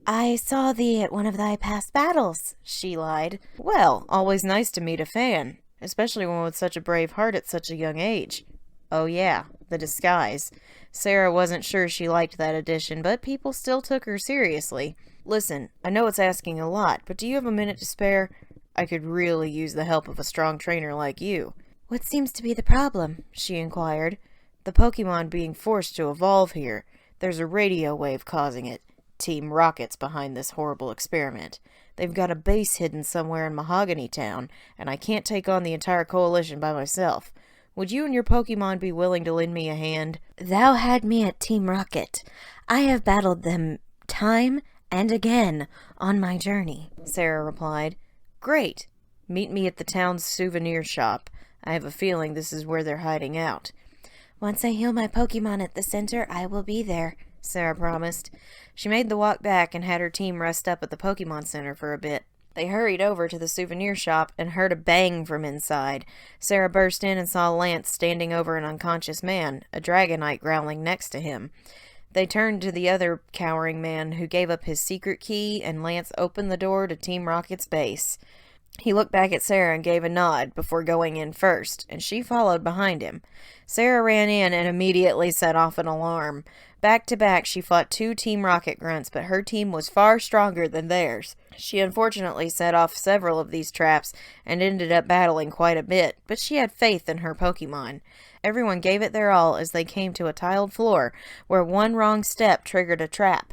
I saw thee at one of thy past battles, she lied. Well, always nice to meet a fan, especially one with such a brave heart at such a young age. Oh yeah, the disguise. Sarah wasn't sure she liked that addition, but people still took her seriously. Listen, I know it's asking a lot, but do you have a minute to spare? I could really use the help of a strong trainer like you. What seems to be the problem? She inquired. The Pokemon being forced to evolve here. There's a radio wave causing it. Team Rocket's behind this horrible experiment. They've got a base hidden somewhere in Mahogany Town, and I can't take on the entire coalition by myself. Would you and your Pokemon be willing to lend me a hand? Thou had me at Team Rocket. I have battled them time and again on my journey, Sarah replied. Great. Meet me at the town's souvenir shop. I have a feeling this is where they're hiding out. Once I heal my Pokemon at the center, I will be there, Sarah promised. She made the walk back and had her team rest up at the Pokemon Center for a bit. They hurried over to the souvenir shop and heard a bang from inside. Sarah burst in and saw Lance standing over an unconscious man, a Dragonite growling next to him. They turned to the other cowering man who gave up his secret key, and Lance opened the door to Team Rocket's base. He looked back at Sarah and gave a nod before going in first, and she followed behind him. Sarah ran in and immediately set off an alarm. Back to back, she fought 2 Team Rocket grunts, but her team was far stronger than theirs. She unfortunately set off several of these traps and ended up battling quite a bit, but she had faith in her Pokemon. Everyone gave it their all as they came to a tiled floor where one wrong step triggered a trap.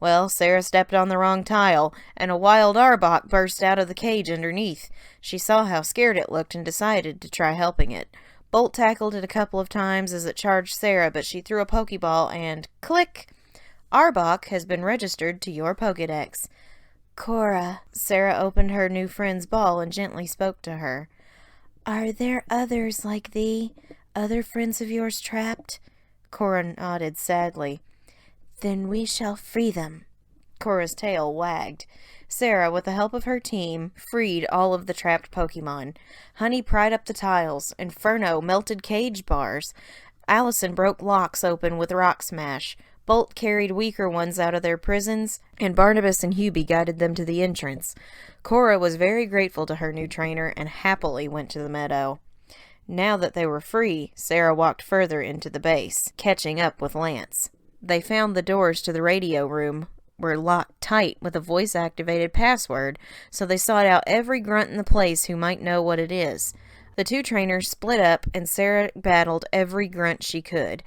Well, Sarah stepped on the wrong tile, and a wild arbok burst out of the cage underneath. She saw how scared it looked and decided to try helping it. Bolt tackled it a couple of times as it charged Sarah, but she threw a Pokeball and click! Arbok has been registered to your Pokedex. Cora, Sarah opened her new friend's ball and gently spoke to her. Are there others like thee? Other friends of yours trapped? Cora nodded sadly. Then we shall free them. Cora's tail wagged. Sarah, with the help of her team, freed all of the trapped Pokemon. Honey pried up the tiles. Inferno melted cage bars. Allison broke locks open with Rock Smash. Bolt carried weaker ones out of their prisons, and Barnabas and Hubie guided them to the entrance. Cora was very grateful to her new trainer and happily went to the meadow. Now that they were free, Sarah walked further into the base, catching up with Lance. They found the doors to the radio room were locked tight with a voice-activated password, so they sought out every grunt in the place who might know what it is. The two trainers split up, and Sarah battled every grunt she could.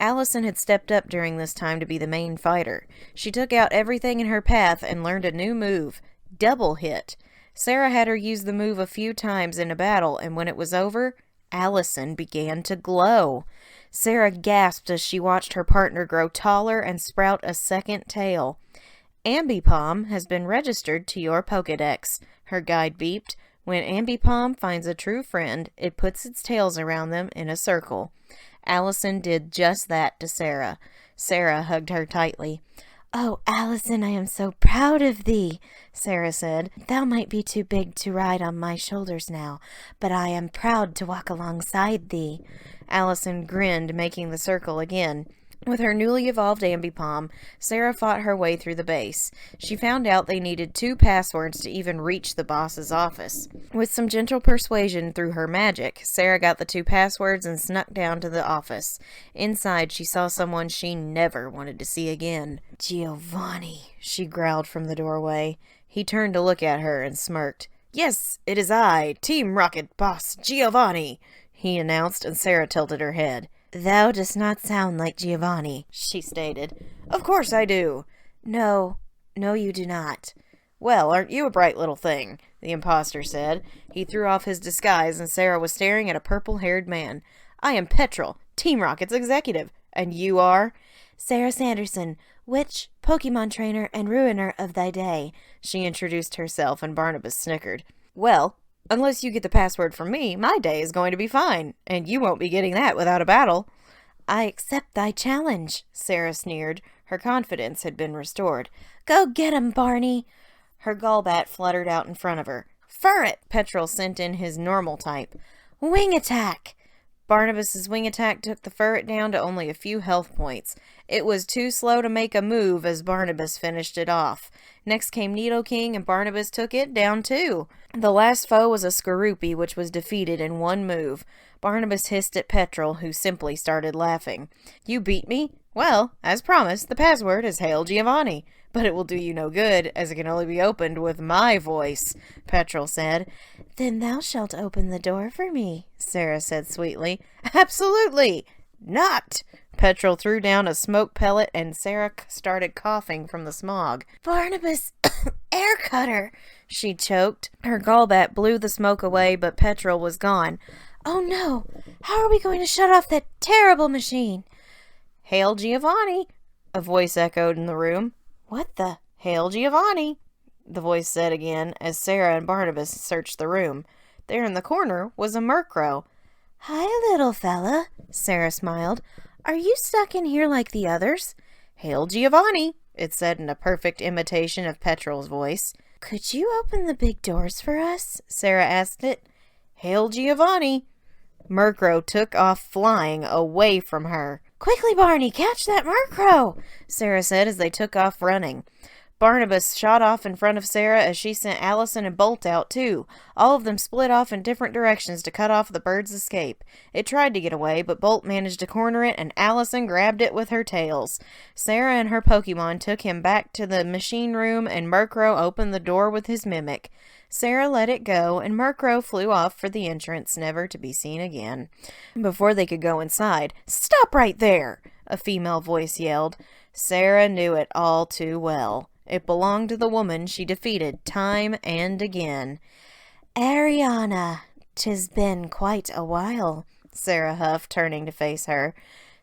Allison had stepped up during this time to be the main fighter. She took out everything in her path and learned a new move, Double Hit. Sarah had her use the move a few times in a battle, and when it was over, Allison began to glow. Sarah gasped as she watched her partner grow taller and sprout a second tail. Ambipom has been registered to your Pokedex, her guide beeped. When Ambipom finds a true friend, it puts its tails around them in a circle. Allison did just that to Sarah. Sarah hugged her tightly. Oh, Allison, I am so proud of thee, Sarah said. Thou might be too big to ride on my shoulders now, but I am proud to walk alongside thee. Allison grinned, making the circle again. With her newly evolved Ambipom, Sarah fought her way through the base. She found out they needed 2 passwords to even reach the boss's office. With some gentle persuasion through her magic, Sarah got the 2 passwords and snuck down to the office. Inside, she saw someone she never wanted to see again. Giovanni, she growled from the doorway. He turned to look at her and smirked. Yes, it is I, Team Rocket Boss Giovanni, he announced, and Sarah tilted her head. Thou dost not sound like Giovanni, she stated. Of course I do. No, you do not. Well, aren't you a bright little thing? The imposter said. He threw off his disguise, and Sarah was staring at a purple-haired man. I am Petrel, Team Rocket's executive. And you are? Sarah Sanderson, witch, Pokemon trainer, and ruiner of thy day. She introduced herself, and Barnabas snickered. Well, unless you get the password from me, my day is going to be fine, and you won't be getting that without a battle. I accept thy challenge, Sarah sneered. Her confidence had been restored. Go get him, Barney. Her Golbat fluttered out in front of her. Furret! Petrel sent in his normal type. Wing attack! Barnabas's wing attack took the Furret down to only a few health points. It was too slow to make a move as Barnabas finished it off. Next came Nidoking, and Barnabas took it down too. The last foe was a Skorupi, which was defeated in one move. Barnabas hissed at Petrel, who simply started laughing. You beat me? Well, as promised, the password is Hail Giovanni. But it will do you no good, as it can only be opened with my voice, Petrel said. Then thou shalt open the door for me, Sarah said sweetly. Absolutely not! Petrel threw down a smoke pellet, and Sarah started coughing from the smog. Barnabas, air cutter, she choked. Her Golbat blew the smoke away, but Petrel was gone. Oh no! How are we going to shut off that terrible machine? Hail Giovanni, a voice echoed in the room. What the? Hail Giovanni, the voice said again as Sarah and Barnabas searched the room. There in the corner was a Murkrow. Hi, little fella, Sarah smiled. Are you stuck in here like the others? Hail Giovanni, it said in a perfect imitation of Petrel's voice. Could you open the big doors for us? Sarah asked it. Hail Giovanni. Murkrow took off flying away from her. Quickly, Barney, catch that Murkrow, Sarah said as they took off running. Barnabas shot off in front of Sarah as she sent Allison and Bolt out, too. All of them split off in different directions to cut off the bird's escape. It tried to get away, but Bolt managed to corner it, and Allison grabbed it with her tails. Sarah and her Pokemon took him back to the machine room, and Murkrow opened the door with his mimic. Sarah let it go, and Murkrow flew off for the entrance, never to be seen again. Before they could go inside, "Stop right there!" a female voice yelled. Sarah knew it all too well. It belonged to the woman she defeated time and again. Ariana, 'tis been quite a while, Sarah huffed, turning to face her.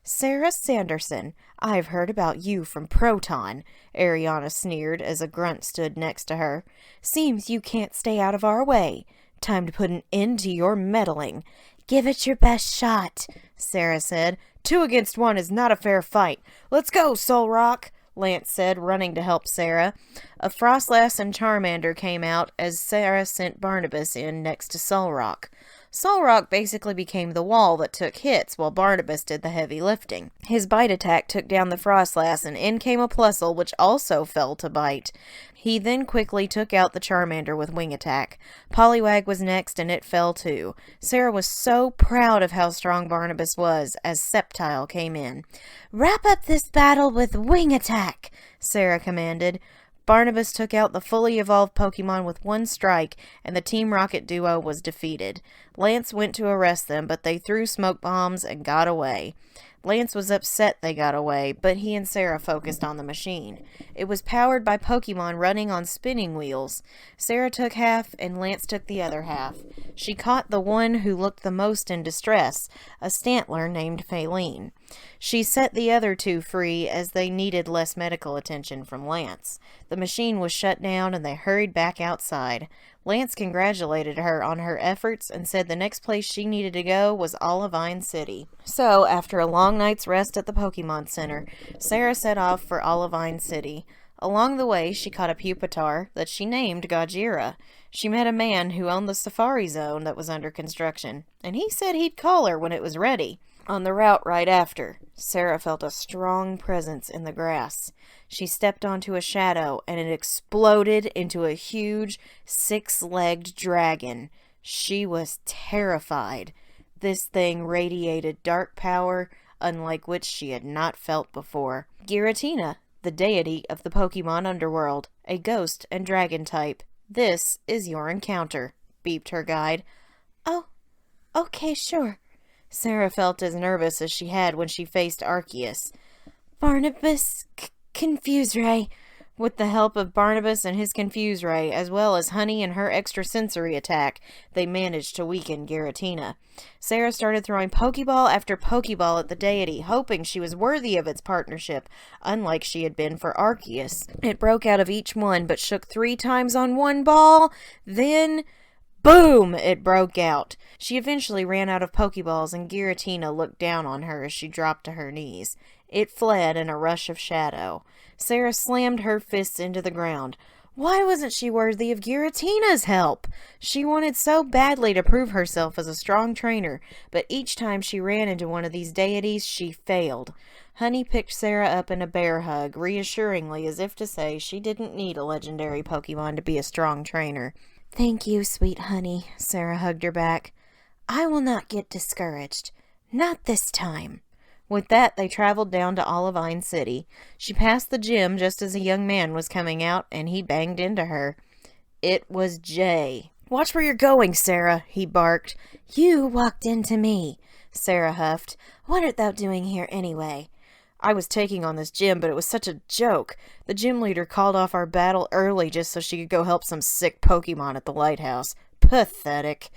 Sarah Sanderson, I've heard about you from Proton, Ariana sneered as a grunt stood next to her. Seems you can't stay out of our way. Time to put an end to your meddling. Give it your best shot, Sarah said. 2 against 1 is not a fair fight. Let's go, Soul Rock, Lance said, running to help Sarah. A Frostlass and Charmander came out as Sarah sent Barnabas in next to Soul Rock. Soul Rock basically became the wall that took hits while Barnabas did the heavy lifting. His bite attack took down the Frostlass and in came a Plusle which also fell to bite. He then quickly took out the Charmander with wing attack. Poliwag was next and it fell too. Sarah was so proud of how strong Barnabas was as Sceptile came in. Wrap up this battle with wing attack, Sarah commanded. Barnabas took out the fully evolved Pokemon with one strike, and the Team Rocket duo was defeated. Lance went to arrest them, but they threw smoke bombs and got away. Lance was upset they got away, but he and Sarah focused on the machine. It was powered by Pokemon running on spinning wheels. Sarah took half, and Lance took the other half. She caught the one who looked the most in distress, a Stantler named Faline. She set the other 2 free as they needed less medical attention from Lance. The machine was shut down and they hurried back outside. Lance congratulated her on her efforts and said the next place she needed to go was Olivine City. So, after a long night's rest at the Pokemon Center, Sarah set off for Olivine City. Along the way, she caught a Pupitar that she named Gajira. She met a man who owned the Safari Zone that was under construction, and he said he'd call her when it was ready. On the route right after, Sarah felt a strong presence in the grass. She stepped onto a shadow, and it exploded into a huge 6-legged dragon. She was terrified. This thing radiated dark power, unlike which she had not felt before. Giratina, the deity of the Pokemon underworld, a ghost and dragon type. This is your encounter, beeped her guide. Oh, okay, sure. Sarah felt as nervous as she had when she faced Arceus. Barnabas, Confuse Ray. With the help of Barnabas and his Confuse Ray, as well as Honey and her extrasensory attack, they managed to weaken Giratina. Sarah started throwing Pokeball after Pokeball at the deity, hoping she was worthy of its partnership, unlike she had been for Arceus. It broke out of each one, but shook 3 times on one ball, then... boom! It broke out. She eventually ran out of Pokeballs, and Giratina looked down on her as she dropped to her knees. It fled in a rush of shadow. Sarah slammed her fists into the ground. Why wasn't she worthy of Giratina's help? She wanted so badly to prove herself as a strong trainer, but each time she ran into one of these deities, she failed. Honey picked Sarah up in a bear hug, reassuringly as if to say she didn't need a legendary Pokemon to be a strong trainer. Thank you, sweet Honey, Sarah hugged her back. I will not get discouraged. Not this time. With that, they traveled down to Olivine City. She passed the gym just as a young man was coming out, and he banged into her. It was Jay. Watch where you're going, Sarah, he barked. You walked into me, Sarah huffed. What art thou doing here anyway? I was taking on this gym, but it was such a joke. The gym leader called off our battle early just so she could go help some sick Pokemon at the lighthouse. Pathetic.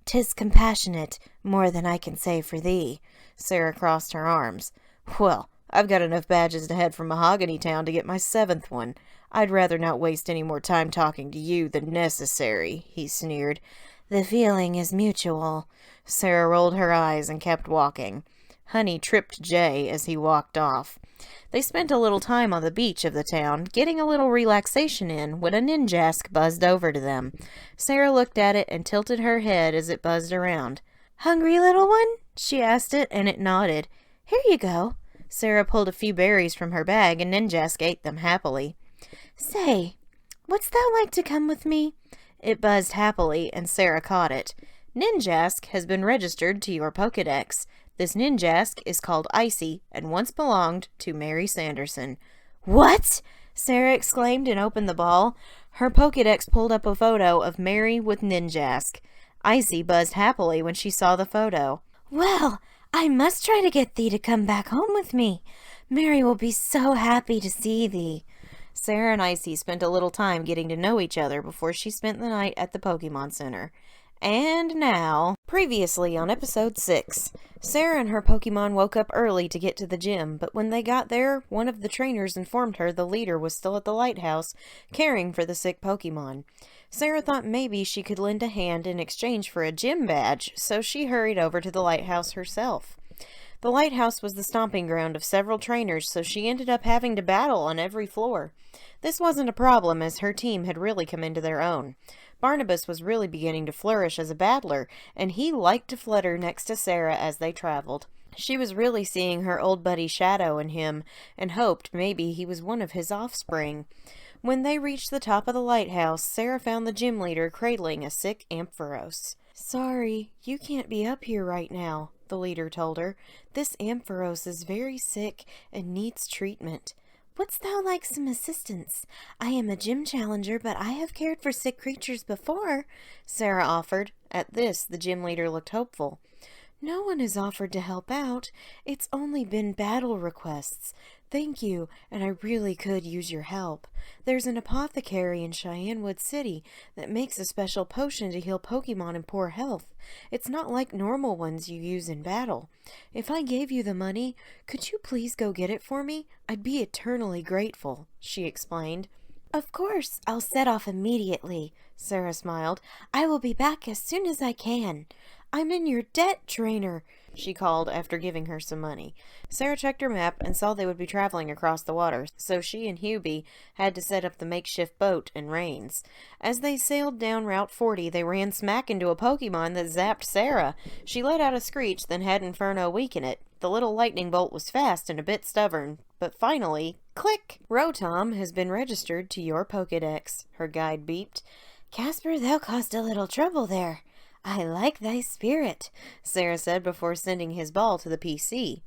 'Tis compassionate, more than I can say for thee. Sarah crossed her arms. Well, I've got enough badges to head for Mahogany Town to get my 7th one. I'd rather not waste any more time talking to you than necessary, he sneered. The feeling is mutual. Sarah rolled her eyes and kept walking. Honey tripped Jay as he walked off. They spent a little time on the beach of the town, getting a little relaxation in, when a Ninjask buzzed over to them. Sarah looked at it and tilted her head as it buzzed around. Hungry, little one? She asked it, and it nodded. Here you go. Sarah pulled a few berries from her bag, and Ninjask ate them happily. Say, wouldst thou like to come with me? It buzzed happily, and Sarah caught it. Ninjask has been registered to your Pokedex. This Ninjask is called Icy, and once belonged to Mary Sanderson. What? Sarah exclaimed and opened the ball. Her Pokedex pulled up a photo of Mary with Ninjask. Icy buzzed happily when she saw the photo. Well, I must try to get thee to come back home with me. Mary will be so happy to see thee. Sarah and Icy spent a little time getting to know each other before she spent the night at the Pokemon Center. And now, previously on episode 6, Sarah and her Pokemon woke up early to get to the gym, but when they got there, one of the trainers informed her the leader was still at the lighthouse, caring for the sick Pokemon. Sarah thought maybe she could lend a hand in exchange for a gym badge, so she hurried over to the lighthouse herself. The lighthouse was the stomping ground of several trainers, so she ended up having to battle on every floor. This wasn't a problem, as her team had really come into their own. Barnabas was really beginning to flourish as a battler, and he liked to flutter next to Sarah as they traveled. She was really seeing her old buddy Shadow in him, and hoped maybe he was one of his offspring. When they reached the top of the lighthouse, Sarah found the gym leader cradling a sick Ampharos. "Sorry, you can't be up here right now," the leader told her. "This Ampharos is very sick and needs treatment." "Wouldst thou like some assistance? I am a gym challenger, but I have cared for sick creatures before," Sarah offered. At this, the gym leader looked hopeful. "No one has offered to help out. It's only been battle requests. Thank you, and I really could use your help. There's an apothecary in Cheyennewood City that makes a special potion to heal Pokemon in poor health. It's not like normal ones you use in battle. If I gave you the money, could you please go get it for me? I'd be eternally grateful," she explained. "Of course, I'll set off immediately," Sarah smiled. "I will be back as soon as I can. I'm in your debt, trainer," she called after giving her some money. Sarah checked her map and saw they would be traveling across the water, so she and Hubie had to set up the makeshift boat and reins. As they sailed down Route 40, they ran smack into a Pokemon that zapped Sarah. She let out a screech, then had Inferno weaken it. The little lightning bolt was fast and a bit stubborn, but finally, click! "Rotom has been registered to your Pokedex," her guide beeped. "Casper, thou caused a little trouble there. I like thy spirit," Sarah said before sending his ball to the PC.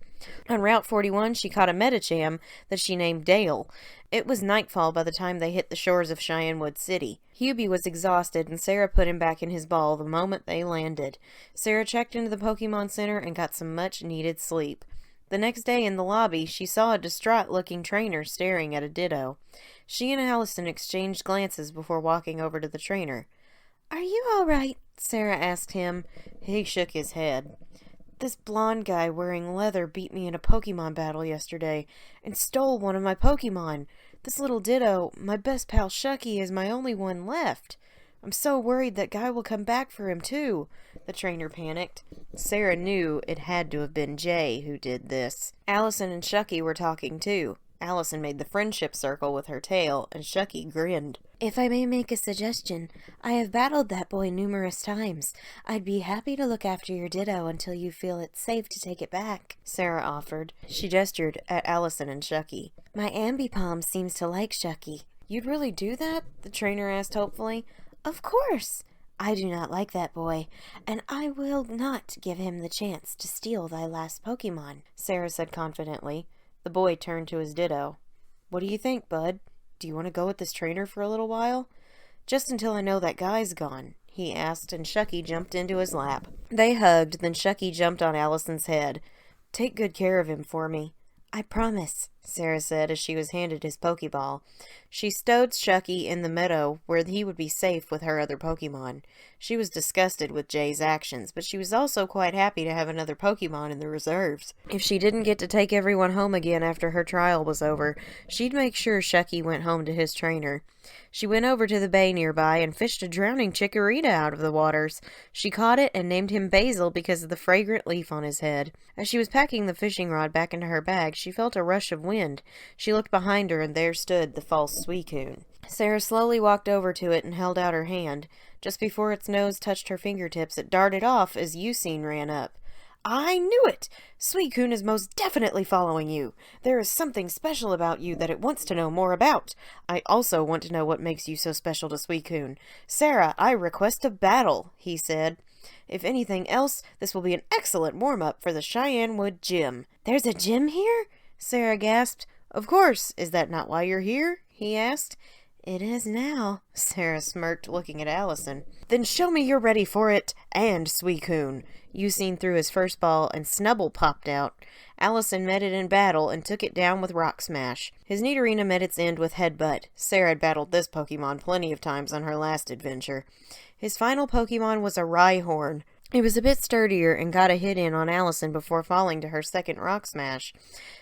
On Route 41, she caught a Medicham that she named Dale. It was nightfall by the time they hit the shores of Cheyennewood City. Hubie was exhausted, and Sarah put him back in his ball the moment they landed. Sarah checked into the Pokemon Center and got some much-needed sleep. The next day in the lobby, she saw a distraught-looking trainer staring at a Ditto. She and Allison exchanged glances before walking over to the trainer. "Are you all right?" Sarah asked him. He shook his head. "This blonde guy wearing leather beat me in a Pokemon battle yesterday and stole one of my Pokemon. This little Ditto, my best pal Shucky, is my only one left. I'm so worried that guy will come back for him too," the trainer panicked. Sarah knew it had to have been Jay who did this. Allison and Shucky were talking too. Allison made the friendship circle with her tail, and Shucky grinned. "If I may make a suggestion, I have battled that boy numerous times. I'd be happy to look after your Ditto until you feel it's safe to take it back," Sarah offered. She gestured at Allison and Shucky. "My Ambipom seems to like Shucky." "You'd really do that?" the trainer asked hopefully. "Of course. I do not like that boy, and I will not give him the chance to steal thy last Pokemon," Sarah said confidently. The boy turned to his Ditto. "What do you think, bud? Do you want to go with this trainer for a little while?" "Just until I know that guy's gone," he asked, and Shucky jumped into his lap. They hugged, then Shucky jumped on Allison's head. "Take good care of him for me." "I promise," Sarah said as she was handed his Pokeball. She stowed Shucky in the meadow where he would be safe with her other Pokemon. She was disgusted with Jay's actions, but she was also quite happy to have another Pokemon in the reserves. If she didn't get to take everyone home again after her trial was over, she'd make sure Shucky went home to his trainer. She went over to the bay nearby and fished a drowning Chikorita out of the waters. She caught it and named him Basil because of the fragrant leaf on his head. As she was packing the fishing rod back into her bag, she felt a rush of wind. She looked behind her, and there stood the false Suicune. Sarah slowly walked over to it and held out her hand. Just before its nose touched her fingertips, it darted off as Ucine ran up. "I knew it! Suicune is most definitely following you. There is something special about you that it wants to know more about. I also want to know what makes you so special to Suicune. Sarah, I request a battle," he said. "If anything else, this will be an excellent warm-up for the Cheyennewood Gym." "There's a gym here?" Sarah gasped. "Of course. Is that not why you're here?" he asked. It is now, Sarah smirked, looking at Allison. Then show me you're ready for it, and Suicune. Usine threw his first ball, and Snubble popped out. Allison met it in battle and took it down with Rock Smash. His Nidorina met its end with Headbutt. Sarah had battled this Pokemon plenty of times on her last adventure. His final Pokemon was a Rhyhorn. It was a bit sturdier and got a hit in on Allison before falling to her second Rock Smash.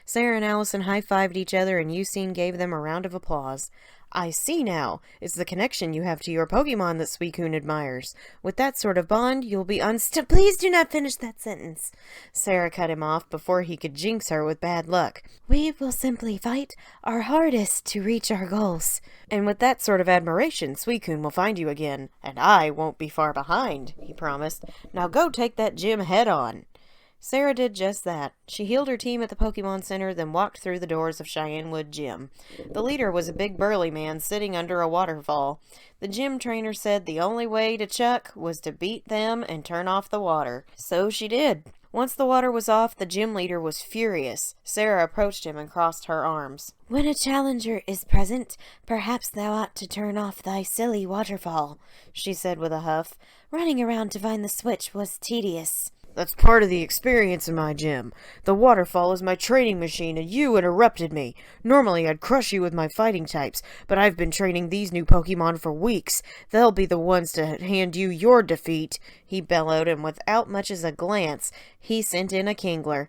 Sarah and Allison high-fived each other, and Usine gave them a round of applause. I see now. It's the connection you have to your Pokemon that Suicune admires. With that sort of bond, you'll be Please do not finish that sentence. Sarah cut him off before he could jinx her with bad luck. We will simply fight our hardest to reach our goals. And with that sort of admiration, Suicune will find you again. And I won't be far behind, he promised. Now go take that gym head on. Sarah did just that. She healed her team at the Pokemon Center, then walked through the doors of Cheyenne Wood Gym. The leader was a big burly man sitting under a waterfall. The gym trainer said the only way to Chuck was to beat them and turn off the water. So she did. Once the water was off, the gym leader was furious. Sarah approached him and crossed her arms. When a challenger is present, perhaps thou ought to turn off thy silly waterfall, she said with a huff. Running around to find the switch was tedious. That's part of the experience in my gym. The waterfall is my training machine, and you interrupted me. Normally I'd crush you with my fighting types, but I've been training these new Pokemon for weeks. They'll be the ones to hand you your defeat, he bellowed, and without much as a glance, he sent in a Kingler.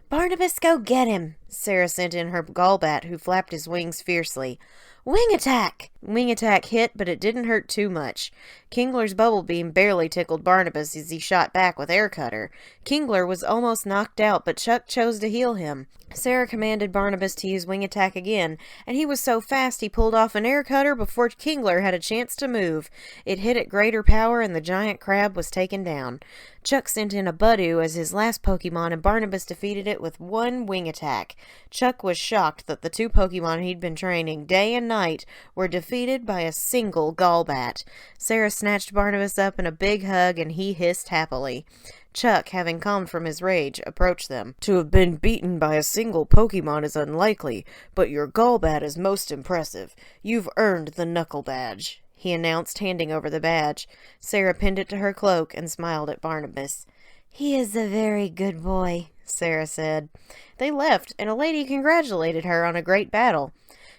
Barnabas, go get him! Sarah sent in her Golbat, who flapped his wings fiercely. Wing attack! Wing attack hit, but it didn't hurt too much. Kingler's bubble beam barely tickled Barnabas as he shot back with Air Cutter. Kingler was almost knocked out, but Chuck chose to heal him. Sarah commanded Barnabas to use wing attack again, and he was so fast he pulled off an Air Cutter before Kingler had a chance to move. It hit at greater power, and the giant crab was taken down. Chuck sent in a Budew as his last Pokemon, and Barnabas defeated it with one wing attack. Chuck was shocked that the two Pokemon he'd been training day and night were defeated by a single Golbat. Sarah snatched Barnabas up in a big hug, and he hissed happily. Chuck, having calmed from his rage, approached them. To have been beaten by a single Pokemon is unlikely, but your Golbat is most impressive. You've earned the Knuckle Badge, he announced, handing over the badge. Sarah pinned it to her cloak and smiled at Barnabas. He is a very good boy, Sarah said. They left, and a lady congratulated her on a great battle.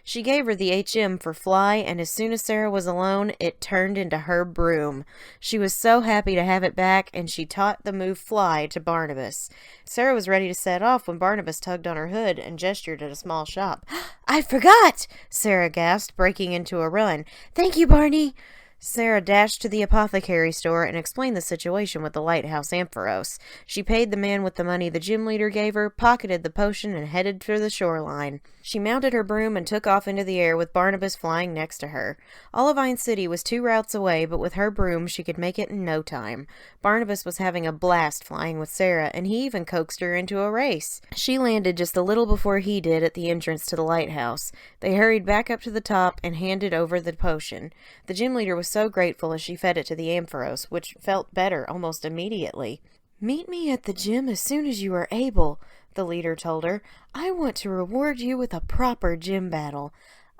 She gave her the HM for Fly, and as soon as Sarah was alone, it turned into her broom. She was so happy to have it back, and she taught the move Fly to Barnabas. Sarah was ready to set off when Barnabas tugged on her hood and gestured at a small shop. I forgot! Sarah gasped, breaking into a run. Thank you, Barney! Sarah dashed to the apothecary store and explained the situation with the lighthouse Ampharos. She paid the man with the money the gym leader gave her, pocketed the potion, and headed for the shoreline. She mounted her broom and took off into the air with Barnabas flying next to her. Olivine City was 2 routes away, but with her broom she could make it in no time. Barnabas was having a blast flying with Sarah, and he even coaxed her into a race. She landed just a little before he did at the entrance to the lighthouse. They hurried back up to the top and handed over the potion. The gym leader was so grateful as she fed it to the Ampharos, which felt better almost immediately. Meet me at the gym as soon as you are able, the leader told her. I want to reward you with a proper gym battle.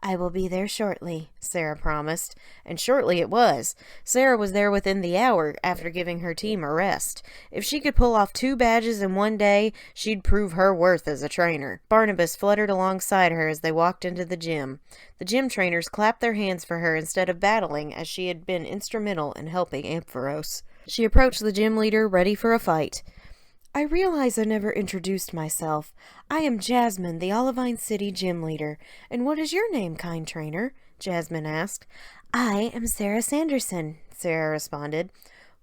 I will be there shortly, Sarah promised. And shortly it was. Sarah was there within the hour after giving her team a rest. If she could pull off 2 badges in one day, she'd prove her worth as a trainer. Barnabas fluttered alongside her as they walked into the gym. The gym trainers clapped their hands for her instead of battling, as she had been instrumental in helping Ampharos. She approached the gym leader, ready for a fight. I realize I never introduced myself. I am Jasmine, the Olivine City gym leader. And what is your name, kind trainer? Jasmine asked. I am Sarah Sanderson, Sarah responded.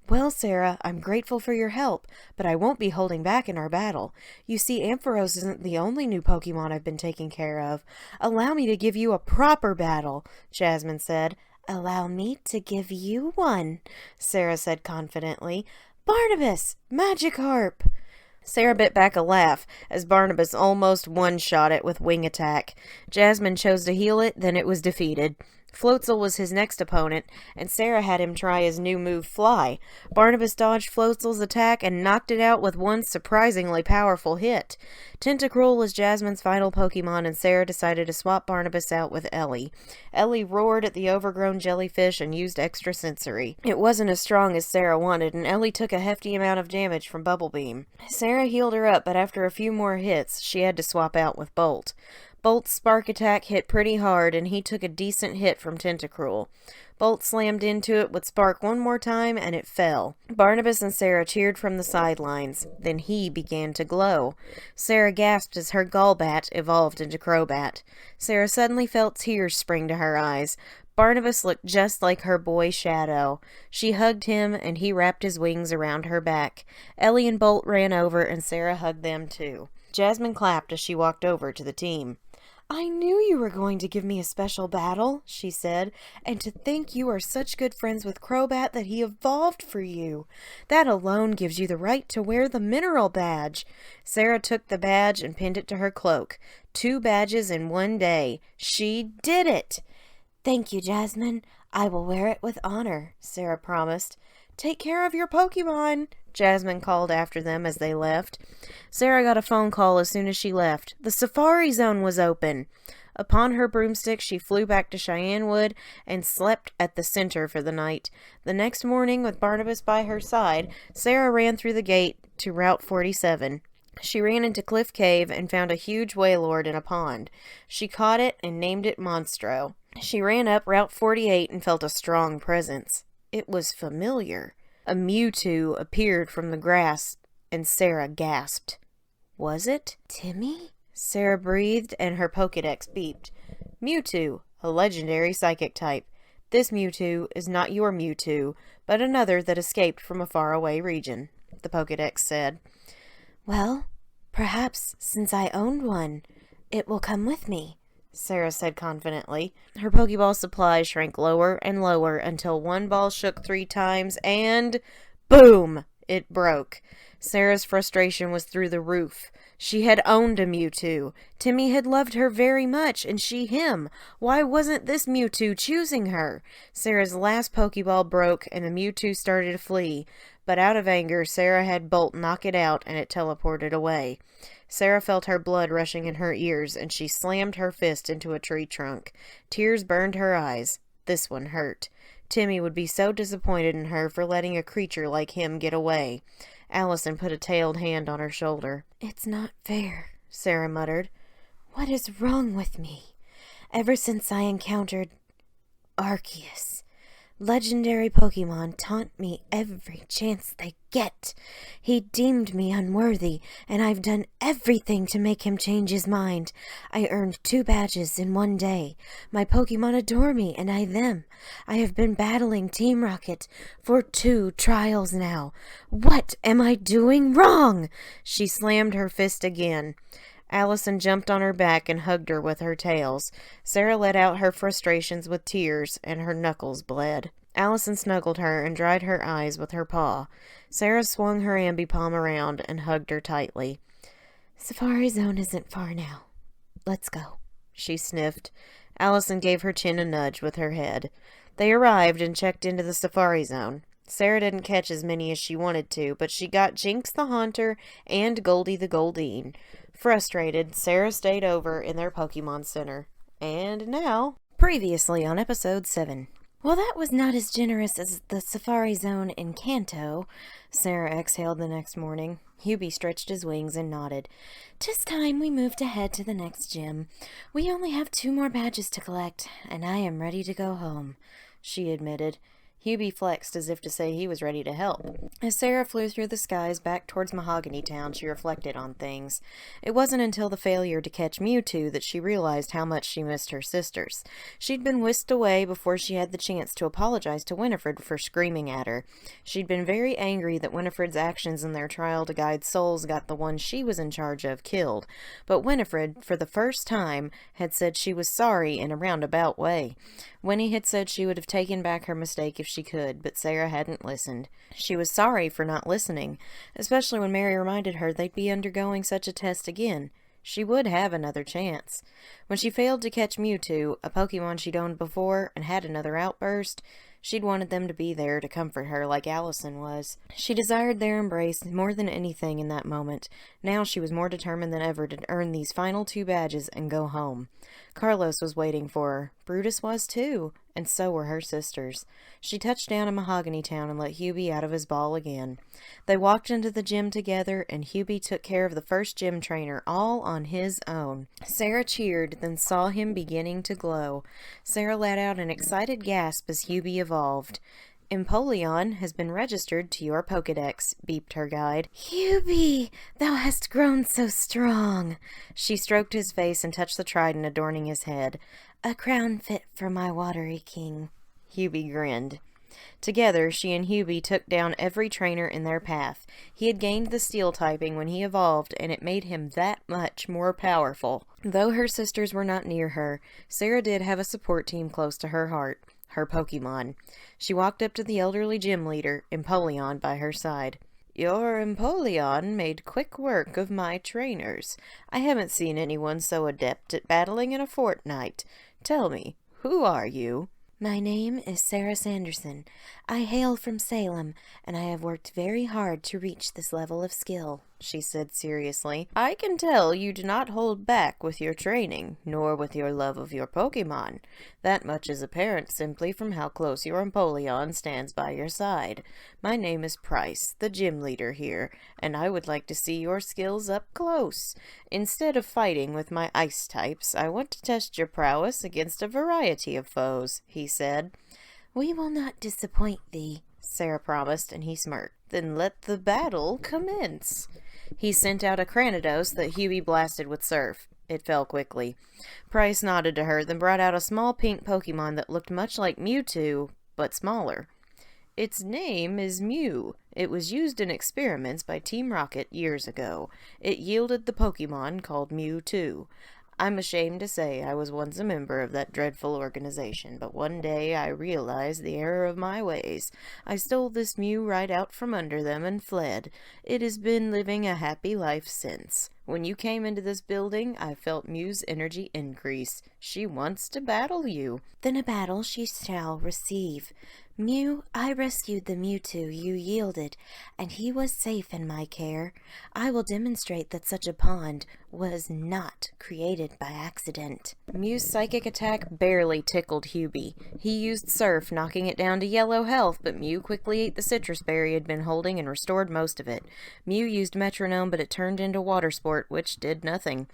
Well, Sarah, I'm grateful for your help, but I won't be holding back in our battle. You see, Ampharos isn't the only new Pokemon I've been taking care of. Allow me to give you a proper battle, Jasmine said. Allow me to give you one, Sarah said confidently. Barnabas! Magikarp! Sarah bit back a laugh as Barnabas almost one-shot it with wing attack. Jasmine chose to heal it, then it was defeated. Floatzel was his next opponent, and Sarah had him try his new move, Fly. Barnabas dodged Floatzel's attack and knocked it out with one surprisingly powerful hit. Tentacruel was Jasmine's final Pokemon, and Sarah decided to swap Barnabas out with Ellie. Ellie roared at the overgrown jellyfish and used extra sensory. It wasn't as strong as Sarah wanted, and Ellie took a hefty amount of damage from Bubble Beam. Sarah healed her up, but after a few more hits, she had to swap out with Bolt. Bolt's spark attack hit pretty hard, and he took a decent hit from Tentacruel. Bolt slammed into it with Spark one more time, and it fell. Barnabas and Sarah cheered from the sidelines. Then he began to glow. Sarah gasped as her Golbat evolved into Crobat. Sarah suddenly felt tears spring to her eyes. Barnabas looked just like her boy Shadow. She hugged him, and he wrapped his wings around her back. Ellie and Bolt ran over, and Sarah hugged them too. Jasmine clapped as she walked over to the team. "I knew you were going to give me a special battle," she said, "and to think you are such good friends with Crobat that he evolved for you. That alone gives you the right to wear the mineral badge." Sarah took the badge and pinned it to her cloak. 2 badges in one day. She did it! "Thank you, Jasmine. I will wear it with honor," Sarah promised. "Take care of your Pokemon," Jasmine called after them as they left. Sarah got a phone call as soon as she left. The Safari Zone was open. Upon her broomstick, she flew back to Cheyenne Wood and slept at the center for the night. The next morning, with Barnabas by her side, Sarah ran through the gate to Route 47. She ran into Cliff Cave and found a huge Wailord in a pond. She caught it and named it Monstro. She ran up Route 48 and felt a strong presence. It was familiar. A Mewtwo appeared from the grass, and Sarah gasped. Was it Timmy? Sarah breathed, and her Pokedex beeped. Mewtwo, a legendary psychic type. This Mewtwo is not your Mewtwo, but another that escaped from a faraway region, the Pokedex said. "Well, perhaps since I owned one, it will come with me," Sarah said confidently. Her Pokeball supply shrank lower and lower until one ball shook 3 times and... boom! It broke. Sarah's frustration was through the roof. She had owned a Mewtwo. Timmy had loved her very much, and she him. Why wasn't this Mewtwo choosing her? Sarah's last Pokeball broke, and the Mewtwo started to flee. But out of anger, Sarah had Bolt knock it out, and it teleported away. Sarah felt her blood rushing in her ears, and she slammed her fist into a tree trunk. Tears burned her eyes. This one hurt. Timmy would be so disappointed in her for letting a creature like him get away. Allison put a tailed hand on her shoulder. "It's not fair," Sarah muttered. "What is wrong with me? Ever since I encountered Arceus, legendary Pokemon taunt me every chance they get. He deemed me unworthy, and I've done everything to make him change his mind. I earned 2 badges in one day. My Pokemon adore me, and I them. I have been battling Team Rocket for 2 trials now. What am I doing wrong?" She slammed her fist again. Allison jumped on her back and hugged her with her tails. Sarah let out her frustrations with tears, and her knuckles bled. Allison snuggled her and dried her eyes with her paw. Sarah swung her ambipalm around and hugged her tightly. "Safari Zone isn't far now. Let's go," she sniffed. Allison gave her chin a nudge with her head. They arrived and checked into the Safari Zone. Sarah didn't catch as many as she wanted to, but she got Jinx the Haunter and Goldie the Goldeen. Frustrated, Sarah stayed over in their Pokemon Center. And now, previously on episode 7. "Well, that was not as generous as the Safari Zone in Kanto," Sarah exhaled the next morning. Hubie stretched his wings and nodded. "'Tis time we moved ahead to the next gym. We only have 2 more badges to collect, and I am ready to go home," she admitted. Hubie flexed as if to say he was ready to help. As Sarah flew through the skies back towards Mahogany Town, she reflected on things. It wasn't until the failure to catch Mewtwo that she realized how much she missed her sisters. She'd been whisked away before she had the chance to apologize to Winifred for screaming at her. She'd been very angry that Winifred's actions in their trial to guide souls got the one she was in charge of killed. But Winifred, for the first time, had said she was sorry in a roundabout way. Winnie had said she would have taken back her mistake if she could, but Sarah hadn't listened. She was sorry for not listening, especially when Mary reminded her they'd be undergoing such a test again. She would have another chance. When she failed to catch Mewtwo, a Pokemon she'd owned before, and had another outburst, she'd wanted them to be there to comfort her like Allison was. She desired their embrace more than anything in that moment. Now she was more determined than ever to earn these final 2 badges and go home. Carlos was waiting for her. Brutus was too, and so were her sisters. She touched down in Mahogany Town and let Hubie out of his ball again. They walked into the gym together, and Hubie took care of the first gym trainer all on his own. Sarah cheered, then saw him beginning to glow. Sarah let out an excited gasp as Hubie evolved. Empoleon has been registered to your Pokedex, beeped her guide. Hubie, thou hast grown so strong. She stroked his face and touched the trident adorning his head. A crown fit for my watery king. Hubie grinned. Together, she and Hubie took down every trainer in their path. He had gained the steel typing when he evolved, and it made him that much more powerful. Though her sisters were not near her, Sarah did have a support team close to her heart. Her Pokemon. She walked up to the elderly gym leader, Empoleon, by her side. Your Empoleon made quick work of my trainers. I haven't seen anyone so adept at battling in a fortnight. Tell me, who are you? My name is Sarah Sanderson. I hail from Salem, and I have worked very hard to reach this level of skill, she said seriously. I can tell you do not hold back with your training, nor with your love of your Pokemon. That much is apparent simply from how close your Empoleon stands by your side. My name is Price, the gym leader here, and I would like to see your skills up close. Instead of fighting with my ice types, I want to test your prowess against a variety of foes, he said. We will not disappoint thee, Sarah promised, and he smirked. Then let the battle commence. He sent out a Cranidos that Hubie blasted with Surf. It fell quickly. Price nodded to her, then brought out a small pink Pokemon that looked much like Mewtwo, but smaller. Its name is Mew. It was used in experiments by Team Rocket years ago. It yielded the Pokemon called Mewtwo. I'm ashamed to say I was once a member of that dreadful organization, but one day I realized the error of my ways. I stole this Mew right out from under them and fled. It has been living a happy life since. When you came into this building, I felt Mew's energy increase. She wants to battle you. Then a battle she shall receive. Mew, I rescued the Mewtwo you yielded, and he was safe in my care. I will demonstrate that such a pond was not created by accident. Mew's psychic attack barely tickled Hubie. He used Surf, knocking it down to yellow health, but Mew quickly ate the citrus berry he had been holding and restored most of it. Mew used Metronome, but it turned into Water Sport, which did nothing.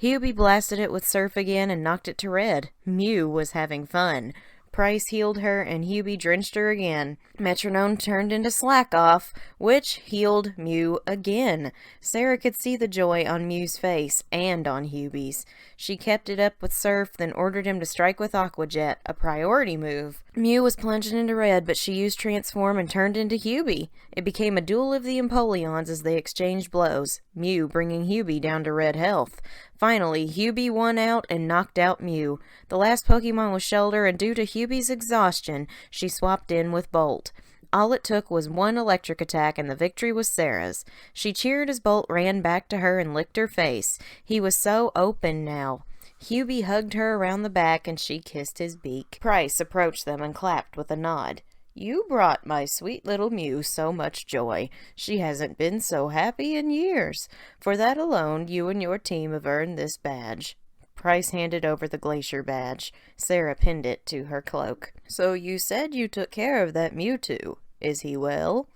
Hubie blasted it with Surf again and knocked it to red. Mew was having fun. Price healed her, and Hubie drenched her again. Metronome turned into Slack Off, which healed Mew again. Sarah could see the joy on Mew's face, and on Hubie's. She kept it up with Surf, then ordered him to strike with Aqua Jet, a priority move. Mew was plunging into red, but she used Transform and turned into Hubie. It became a duel of the Empoleons as they exchanged blows, Mew bringing Hubie down to red health. Finally, Hubie won out and knocked out Mew. The last Pokemon was Shelter, and due to Hubie's exhaustion, she swapped in with Bolt. All it took was one electric attack, and the victory was Sarah's. She cheered as Bolt ran back to her and licked her face. He was so open now. Hubie hugged her around the back, and she kissed his beak. Price approached them and clapped with a nod. You brought my sweet little Mew so much joy. She hasn't been so happy in years. For that alone, you and your team have earned this badge. Price handed over the glacier badge. Sarah pinned it to her cloak. So you said you took care of that Mewtwo. Is he well?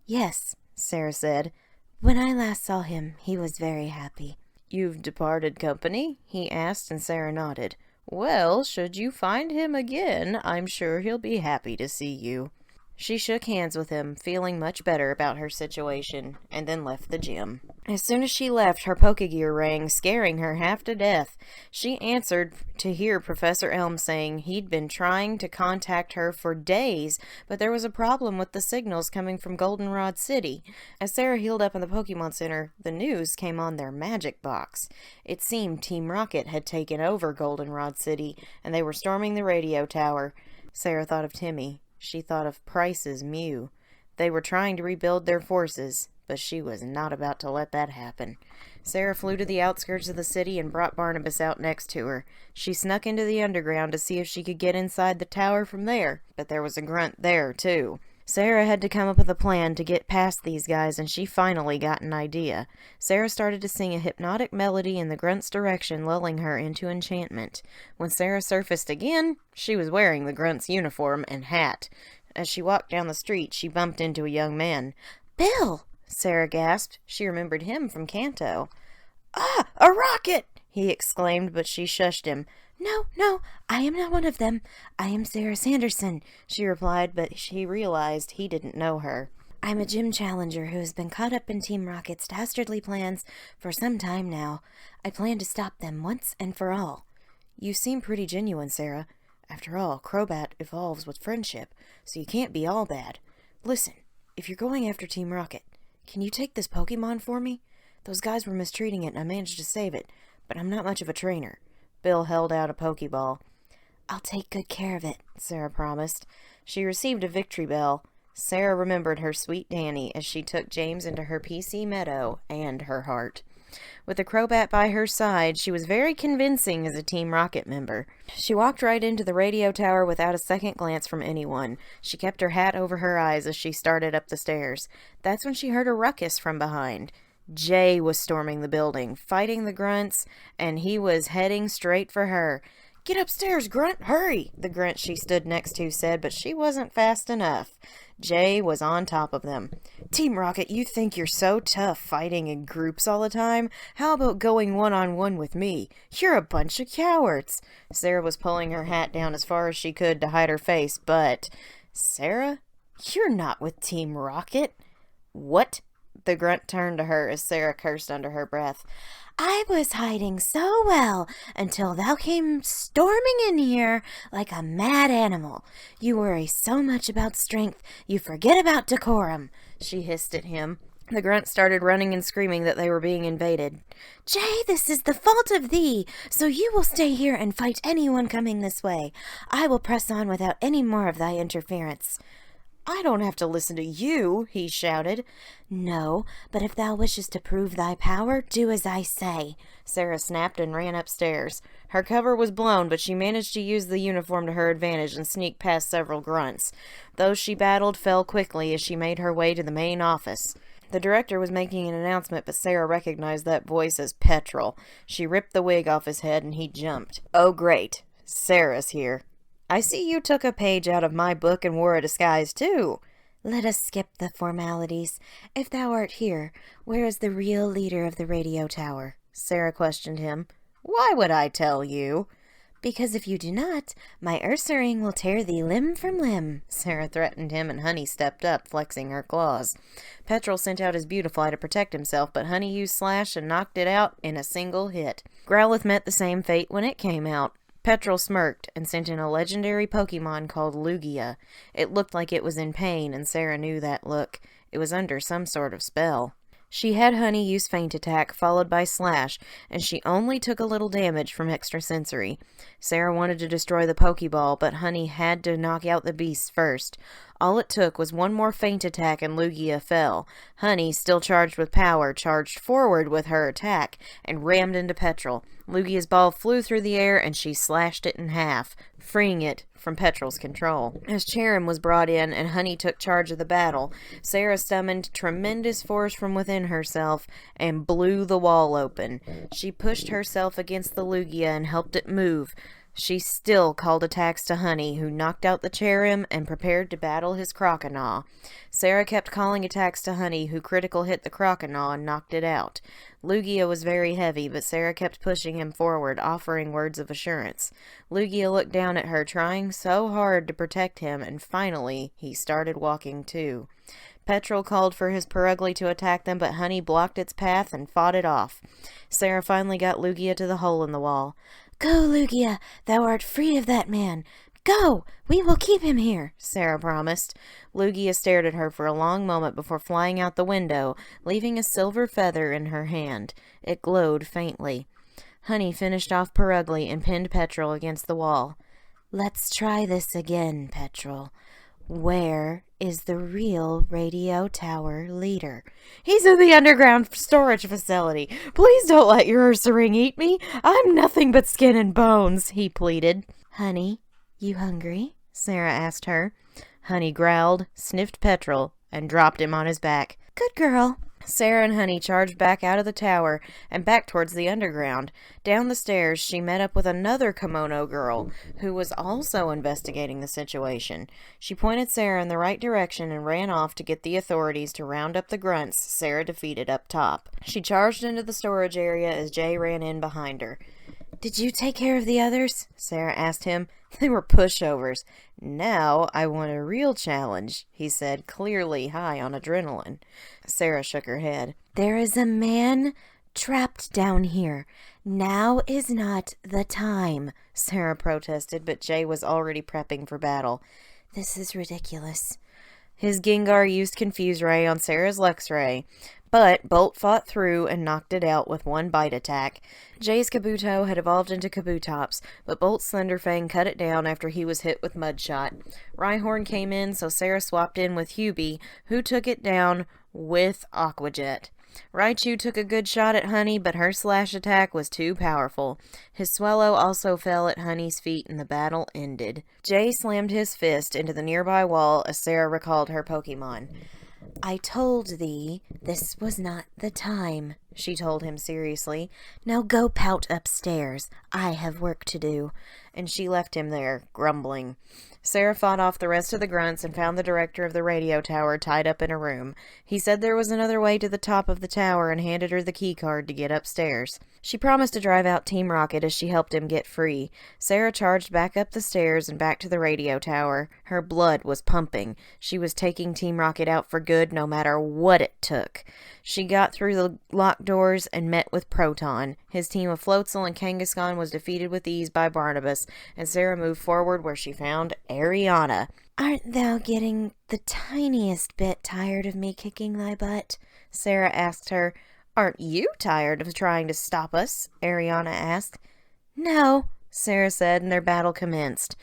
Yes, Sarah said. When I last saw him, he was very happy. You've departed company? He asked, and Sarah nodded. Well, should you find him again, I'm sure he'll be happy to see you. She shook hands with him, feeling much better about her situation, and then left the gym. As soon as she left, her Pokegear rang, scaring her half to death. She answered to hear Professor Elm saying he'd been trying to contact her for days, but there was a problem with the signals coming from Goldenrod City. As Sarah healed up in the Pokemon Center, the news came on their magic box. It seemed Team Rocket had taken over Goldenrod City, and they were storming the radio tower. Sarah thought of Timmy. She thought of Price's Mew. They were trying to rebuild their forces, but she was not about to let that happen. Sarah flew to the outskirts of the city and brought Barnabas out next to her. She snuck into the underground to see if she could get inside the tower from there, but there was a grunt there, too. Sarah had to come up with a plan to get past these guys, and she finally got an idea. Sarah started to sing a hypnotic melody in the grunt's direction, lulling her into enchantment. When Sarah surfaced again, she was wearing the grunt's uniform and hat. As she walked down the street, she bumped into a young man. "Bill!" Sarah gasped. She remembered him from Kanto. "Ah, a rocket!" he exclaimed, but she shushed him. No, I am not one of them. I am Sarah Sanderson," she replied, but she realized he didn't know her. "I'm a gym challenger who has been caught up in Team Rocket's dastardly plans for some time now. I plan to stop them once and for all." "You seem pretty genuine, Sarah. After all, Crobat evolves with friendship, so you can't be all bad. Listen, if you're going after Team Rocket, can you take this Pokemon for me? Those guys were mistreating it and I managed to save it, but I'm not much of a trainer." Bill held out a Pokeball. "I'll take good care of it," Sarah promised. She received a victory bell. Sarah remembered her sweet Danny as she took James into her PC meadow and her heart. With the Crobat by her side, she was very convincing as a Team Rocket member. She walked right into the radio tower without a second glance from anyone. She kept her hat over her eyes as she started up the stairs. That's when she heard a ruckus from behind. Jay was storming the building, fighting the grunts, and he was heading straight for her. "Get upstairs, Grunt! Hurry!" the grunt she stood next to said, but she wasn't fast enough. Jay was on top of them. "Team Rocket, you think you're so tough fighting in groups all the time? How about going one-on-one with me? You're a bunch of cowards." Sarah was pulling her hat down as far as she could to hide her face, but... "Sarah? You're not with Team Rocket." "What?" The grunt turned to her as Sarah cursed under her breath. "I was hiding so well until thou came storming in here like a mad animal. You worry so much about strength, you forget about decorum," she hissed at him. The grunt started running and screaming that they were being invaded. "Jay, this is the fault of thee, so you will stay here and fight anyone coming this way. I will press on without any more of thy interference." "I don't have to listen to you," he shouted. "No, but if thou wishest to prove thy power, do as I say." Sarah snapped and ran upstairs. Her cover was blown, but she managed to use the uniform to her advantage and sneak past several grunts. Those she battled fell quickly as she made her way to the main office. The director was making an announcement, but Sarah recognized that voice as Petrol. She ripped the wig off his head and he jumped. "Oh, great. Sarah's here. I see you took a page out of my book and wore a disguise, too." "Let us skip the formalities. If thou art here, where is the real leader of the radio tower?" Sarah questioned him. "Why would I tell you?" "Because if you do not, my Ursaring will tear thee limb from limb," Sarah threatened him, and Honey stepped up, flexing her claws. Petrol sent out his Beautifly to protect himself, but Honey used Slash and knocked it out in a single hit. Growlithe met the same fate when it came out. Petrol smirked and sent in a legendary Pokemon called Lugia. It looked like it was in pain, and Sarah knew that look. It was under some sort of spell. She had Honey use Feint Attack, followed by Slash, and she only took a little damage from Extrasensory. Sarah wanted to destroy the Pokeball, but Honey had to knock out the beasts first. All it took was one more Feint Attack and Lugia fell. Honey, still charged with power, charged forward with her attack and rammed into Petrol. Lugia's ball flew through the air and she slashed it in half, freeing it from Petrol's control. As Charon was brought in and Honey took charge of the battle, Sarah summoned tremendous force from within herself and blew the wall open. She pushed herself against the Lugia and helped it move. She still called attacks to Honey, who knocked out the Cherim and prepared to battle his Croconaw. Sarah kept calling attacks to Honey, who critical hit the Croconaw and knocked it out. Lugia was very heavy, but Sarah kept pushing him forward, offering words of assurance. Lugia looked down at her, trying so hard to protect him, and finally he started walking too. Petrol called for his Perugly to attack them, but Honey blocked its path and fought it off. Sarah finally got Lugia to the hole in the wall. "Go, Lugia! Thou art free of that man! Go! We will keep him here," Sarah promised. Lugia stared at her for a long moment before flying out the window, leaving a silver feather in her hand. It glowed faintly. Honey finished off Perugly and pinned Petrol against the wall. "Let's try this again, Petrol. Where is the real radio tower leader? He's in the underground storage facility. Please don't let your Ursa ring eat me. I'm nothing but skin and bones, he pleaded. Honey, you hungry? Sarah asked her. Honey growled, sniffed petrol, and dropped him on his back. Good girl. Sarah and Honey charged back out of the tower and back towards the underground. Down the stairs, she met up with another kimono girl who was also investigating the situation. She pointed Sarah in the right direction and ran off to get the authorities to round up the grunts Sarah defeated up top. She charged into the storage area as Jay ran in behind her. Did you take care of the others? Sarah asked him. They were pushovers. Now I want a real challenge, he said, clearly high on adrenaline. Sarah shook her head. There is a man trapped down here. Now is not the time, Sarah protested, but Jay was already prepping for battle. This is ridiculous. His Gengar used Confuse Ray on Sarah's Lux Ray, but Bolt fought through and knocked it out with one bite attack. Jay's Kabuto had evolved into Kabutops, but Bolt's Slenderfang cut it down after he was hit with Mudshot. Rhyhorn came in, so Sarah swapped in with Hubie, who took it down with Aqua Jet. Raichu took a good shot at Honey, but her slash attack was too powerful. His Swallow also fell at Honey's feet and the battle ended. Jay slammed his fist into the nearby wall as Sarah recalled her Pokemon. I told thee this was not the time, she told him seriously. Now go pout upstairs. I have work to do. And she left him there, grumbling. Sarah fought off the rest of the grunts and found the director of the radio tower tied up in a room. He said there was another way to the top of the tower and handed her the key card to get upstairs. She promised to drive out Team Rocket as she helped him get free. Sarah charged back up the stairs and back to the radio tower. Her blood was pumping. She was taking Team Rocket out for good no matter what it took. She got through the locked doors and met with Proton. His team of Floatzel and Kangaskhan was defeated with ease by Barnabas, and Sarah moved forward where she found Ariana. Aren't thou getting the tiniest bit tired of me kicking thy butt? Sarah asked her. Aren't you tired of trying to stop us? Ariana asked. No, Sarah said, and their battle commenced.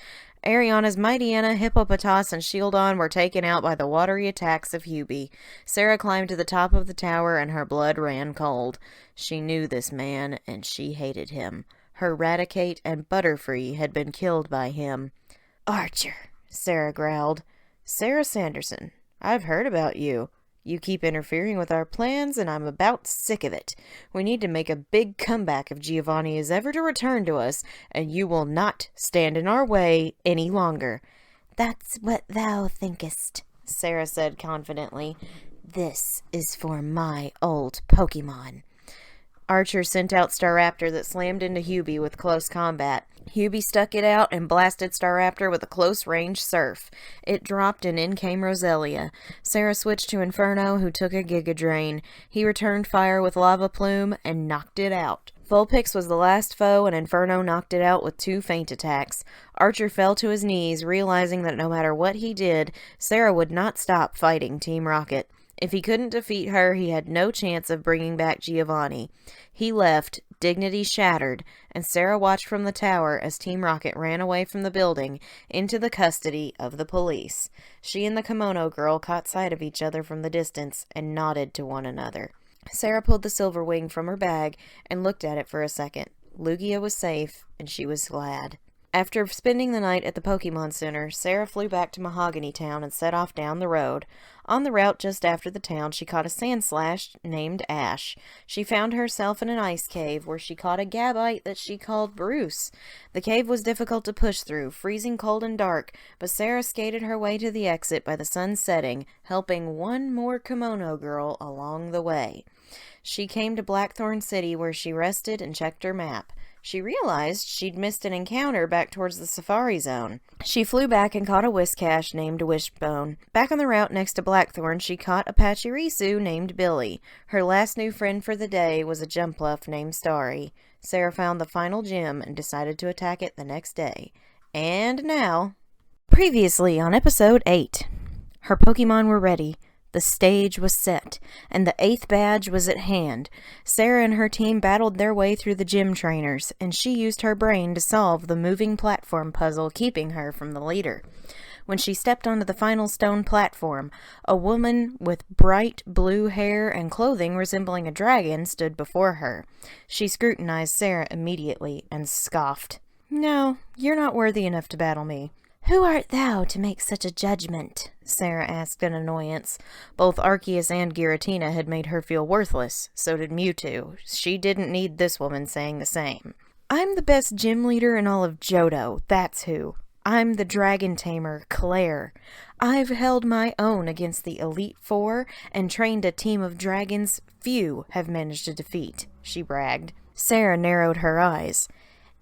Ariana's Mightyena, Hippopotas, and Shieldon were taken out by the watery attacks of Hubie. Sarah climbed to the top of the tower, and her blood ran cold. She knew this man, and she hated him. Her Raticate and Butterfree had been killed by him. Archer, Sarah growled. Sarah Sanderson, I've heard about you. You keep interfering with our plans, and I'm about sick of it. We need to make a big comeback if Giovanni is ever to return to us, and you will not stand in our way any longer. That's what thou thinkest, Sarah said confidently. This is for my old Pokemon. Archer sent out Staraptor that slammed into Hubie with close combat. Hubie stuck it out and blasted Staraptor with a close-range Surf. It dropped and in came Roselia. Sarah switched to Inferno, who took a Giga Drain. He returned fire with Lava Plume and knocked it out. Vulpix was the last foe, and Inferno knocked it out with 2 feint attacks. Archer fell to his knees, realizing that no matter what he did, Sarah would not stop fighting Team Rocket. If he couldn't defeat her, he had no chance of bringing back Giovanni. He left, dignity shattered, and Sarah watched from the tower as Team Rocket ran away from the building into the custody of the police. She and the kimono girl caught sight of each other from the distance and nodded to one another. Sarah pulled the silver wing from her bag and looked at it for a second. Lugia was safe, and she was glad. After spending the night at the Pokemon Center, Sarah flew back to Mahogany Town and set off down the road. On the route just after the town, she caught a Sandslash named Ash. She found herself in an ice cave where she caught a Gabite that she called Bruce. The cave was difficult to push through, freezing cold and dark, but Sarah skated her way to the exit by the sun setting, helping one more kimono girl along the way. She came to Blackthorn City where she rested and checked her map. She realized she'd missed an encounter back towards the Safari Zone. She flew back and caught a Whiscash named Wishbone. Back on the route next to Blackthorn, she caught a Pachirisu named Billy. Her last new friend for the day was a Jumpluff named Starry. Sarah found the final gym and decided to attack it the next day. And now... Previously on Episode 8. Her Pokemon were ready. The stage was set, and the 8th badge was at hand. Sarah and her team battled their way through the gym trainers, and she used her brain to solve the moving platform puzzle keeping her from the leader. When she stepped onto the final stone platform, a woman with bright blue hair and clothing resembling a dragon stood before her. She scrutinized Sarah immediately and scoffed. "No, you're not worthy enough to battle me." "Who art thou to make such a judgment?" Sarah asked in annoyance. Both Arceus and Giratina had made her feel worthless. So did Mewtwo. She didn't need this woman saying the same. "I'm the best gym leader in all of Johto, that's who. I'm the dragon tamer, Claire. I've held my own against the Elite Four and trained a team of dragons few have managed to defeat," she bragged. Sarah narrowed her eyes.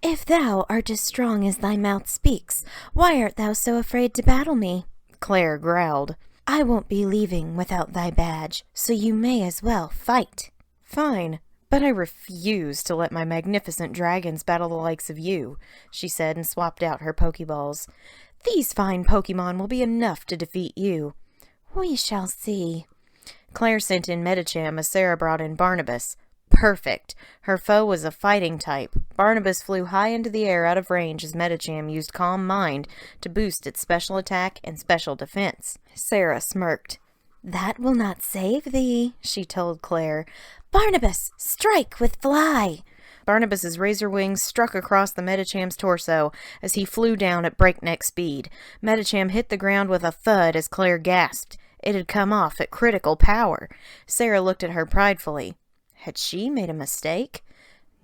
"If thou art as strong as thy mouth speaks, why art thou so afraid to battle me?" Claire growled. "I won't be leaving without thy badge, so you may as well fight." "Fine, but I refuse to let my magnificent dragons battle the likes of you," she said and swapped out her Pokeballs. "These fine Pokemon will be enough to defeat you." "We shall see." Claire sent in Medicham as Sarah brought in Barnabas. Perfect. Her foe was a fighting type. Barnabas flew high into the air out of range as Medicham used Calm Mind to boost its special attack and special defense. Sarah smirked. "That will not save thee," she told Claire. "Barnabas, strike with Fly!" Barnabas's razor wings struck across the Medicham's torso as he flew down at breakneck speed. Medicham hit the ground with a thud as Claire gasped. It had come off at critical power. Sarah looked at her pridefully. Had she made a mistake?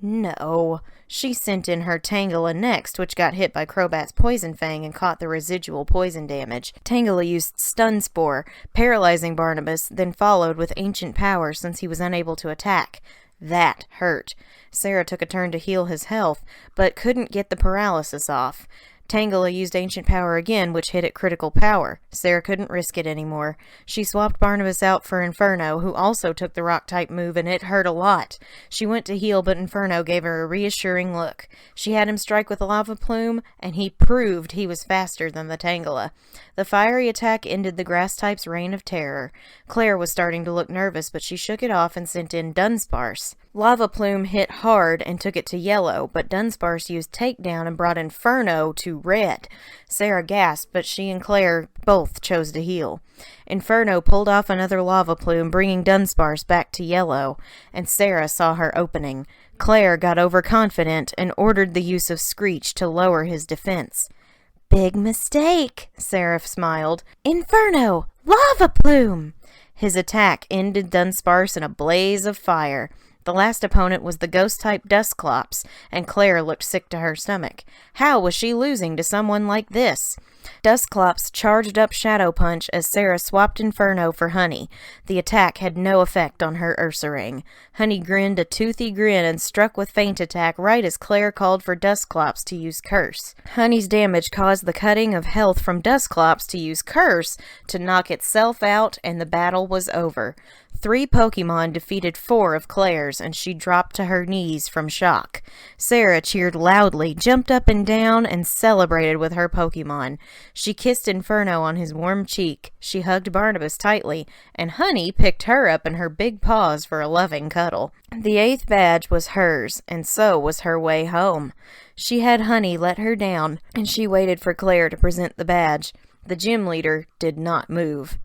No. She sent in her Tangela next, which got hit by Crobat's Poison Fang and caught the residual poison damage. Tangela used Stun Spore, paralyzing Barnabas, then followed with Ancient Power since he was unable to attack. That hurt. Sarah took a turn to heal his health, but couldn't get the paralysis off. Tangela used Ancient Power again, which hit at critical power. Sarah couldn't risk it anymore. She swapped Barnabas out for Inferno, who also took the Rock-type move, and it hurt a lot. She went to heal, but Inferno gave her a reassuring look. She had him strike with a Lava Plume, and he proved he was faster than the Tangela. The fiery attack ended the Grass-type's reign of terror. Claire was starting to look nervous, but she shook it off and sent in Dunsparce. Lava Plume hit hard and took it to yellow, but Dunsparce used Takedown and brought Inferno to red. Sarah gasped, but she and Claire both chose to heal. Inferno pulled off another Lava Plume, bringing Dunsparce back to yellow, and Sarah saw her opening. Claire got overconfident and ordered the use of Screech to lower his defense. "Big mistake," Sarah smiled. "Inferno! Lava Plume!" His attack ended Dunsparce in a blaze of fire. The last opponent was the Ghost-type Dusclops, and Claire looked sick to her stomach. How was she losing to someone like this? Dusclops charged up Shadow Punch as Sarah swapped Inferno for Honey. The attack had no effect on her Ursaring. Honey grinned a toothy grin and struck with Feint Attack right as Claire called for Dusclops to use Curse. Honey's damage caused the cutting of health from Dusclops to use Curse to knock itself out, and the battle was over. 3 Pokemon defeated 4 of Claire's, and she dropped to her knees from shock. Sarah cheered loudly, jumped up and down, and celebrated with her Pokemon. She kissed Inferno on his warm cheek. She hugged Barnabas tightly, and Honey picked her up in her big paws for a loving cuddle. The 8th badge was hers, and so was her way home. She had Honey let her down, and she waited for Claire to present the badge. The gym leader did not move.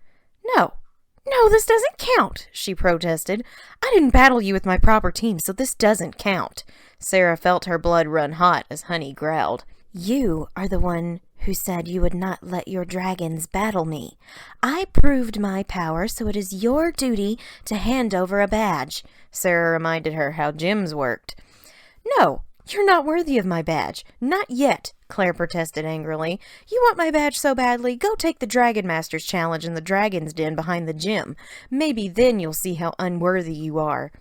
No, this doesn't count," she protested. "I didn't battle you with my proper team, so this doesn't count." Sarah felt her blood run hot as Honey growled. "You are the one who said you would not let your dragons battle me. I proved my power, so it is your duty to hand over a badge." Sarah reminded her how gyms worked. "No, you're not worthy of my badge. Not yet," Claire protested angrily. "You want my badge so badly? Go take the Dragon Master's challenge in the Dragon's Den behind the gym. Maybe then you'll see how unworthy you are."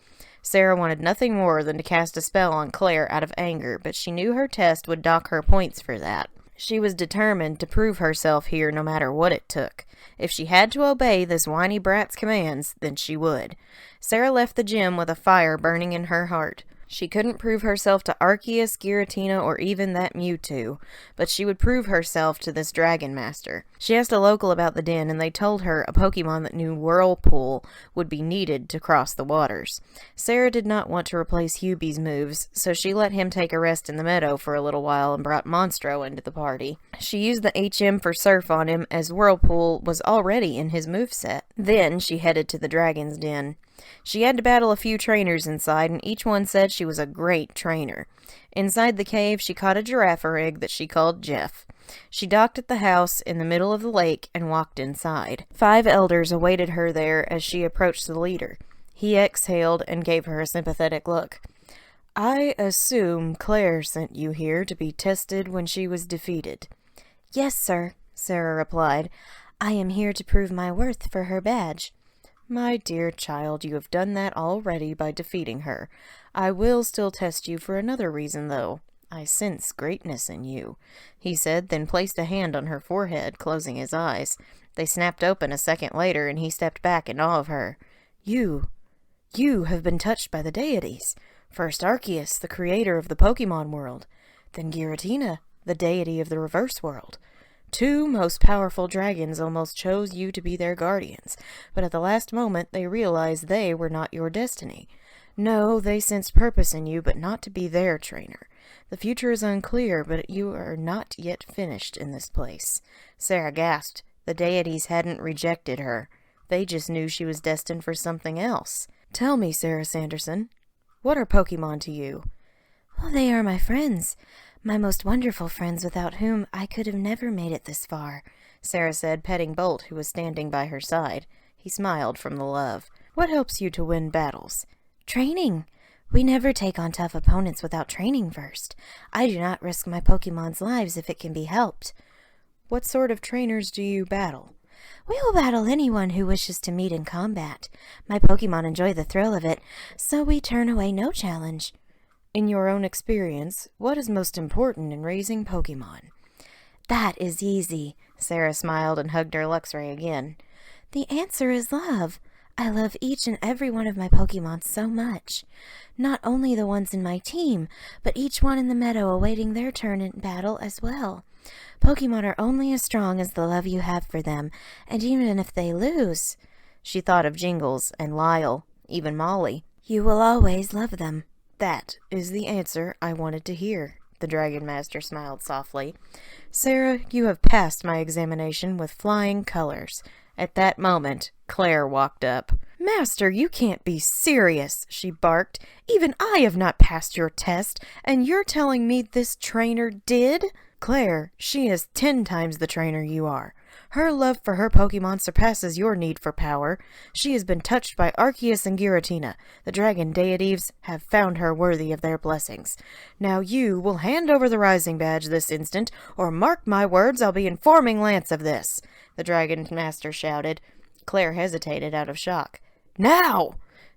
Sarah wanted nothing more than to cast a spell on Claire out of anger, but she knew her test would dock her points for that. She was determined to prove herself here no matter what it took. If she had to obey this whiny brat's commands, then she would. Sarah left the gym with a fire burning in her heart. She couldn't prove herself to Arceus, Giratina, or even that Mewtwo, but she would prove herself to this Dragon Master. She asked a local about the den, and they told her a Pokemon that knew Whirlpool would be needed to cross the waters. Sarah did not want to replace Hubie's moves, so she let him take a rest in the meadow for a little while and brought Monstro into the party. She used the HM for Surf on him, as Whirlpool was already in his moveset. Then she headed to the Dragon's Den. She had to battle a few trainers inside, and each one said she was a great trainer. Inside the cave, she caught a Girafarig that she called Jeff. She docked at the house in the middle of the lake and walked inside. 5 elders awaited her there as she approached the leader. He exhaled and gave her a sympathetic look. "I assume Claire sent you here to be tested when she was defeated." "Yes, sir," Sarah replied. "I am here to prove my worth for her badge." "My dear child, you have done that already by defeating her. I will still test you for another reason, though. I sense greatness in you," he said, then placed a hand on her forehead, closing his eyes. They snapped open a second later, and he stepped back in awe of her. You have been touched by the deities. First Arceus, the creator of the Pokemon world. Then Giratina, the deity of the reverse world. 2 most powerful dragons almost chose you to be their guardians, but at the last moment they realized they were not your destiny. No, they sensed purpose in you, but not to be their trainer. The future is unclear, but you are not yet finished in this place." Sarah gasped. The deities hadn't rejected her. They just knew she was destined for something else. "Tell me, Sarah Sanderson, what are Pokemon to you?" "Well, they are my friends. My most wonderful friends without whom I could have never made it this far," Sarah said, petting Bolt, who was standing by her side. He smiled from the love. "What helps you to win battles?" "Training. We never take on tough opponents without training first. I do not risk my Pokemon's lives if it can be helped." "What sort of trainers do you battle?" "We will battle anyone who wishes to meet in combat. My Pokemon enjoy the thrill of it, so we turn away no challenge." "In your own experience, what is most important in raising Pokemon?" "That is easy." Sarah smiled and hugged her Luxray again. "The answer is love. I love each and every one of my Pokemon so much. Not only the ones in my team, but each one in the meadow awaiting their turn in battle as well. Pokemon are only as strong as the love you have for them, and even if they lose," she thought of Jingles and Lyle, even Molly, "you will always love them." "That is the answer I wanted to hear." The Dragon Master smiled softly. "Sarah, you have passed my examination with flying colors." At that moment, Claire walked up. "Master, you can't be serious," she barked. "Even I have not passed your test, and you're telling me this trainer did?" "Claire, she is 10 times the trainer you are. Her love for her Pokemon surpasses your need for power. She has been touched by Arceus and Giratina. The dragon deities have found her worthy of their blessings. Now you will hand over the Rising Badge this instant, or mark my words, I'll be informing Lance of this," the Dragon Master shouted. Claire hesitated out of shock. "Now!"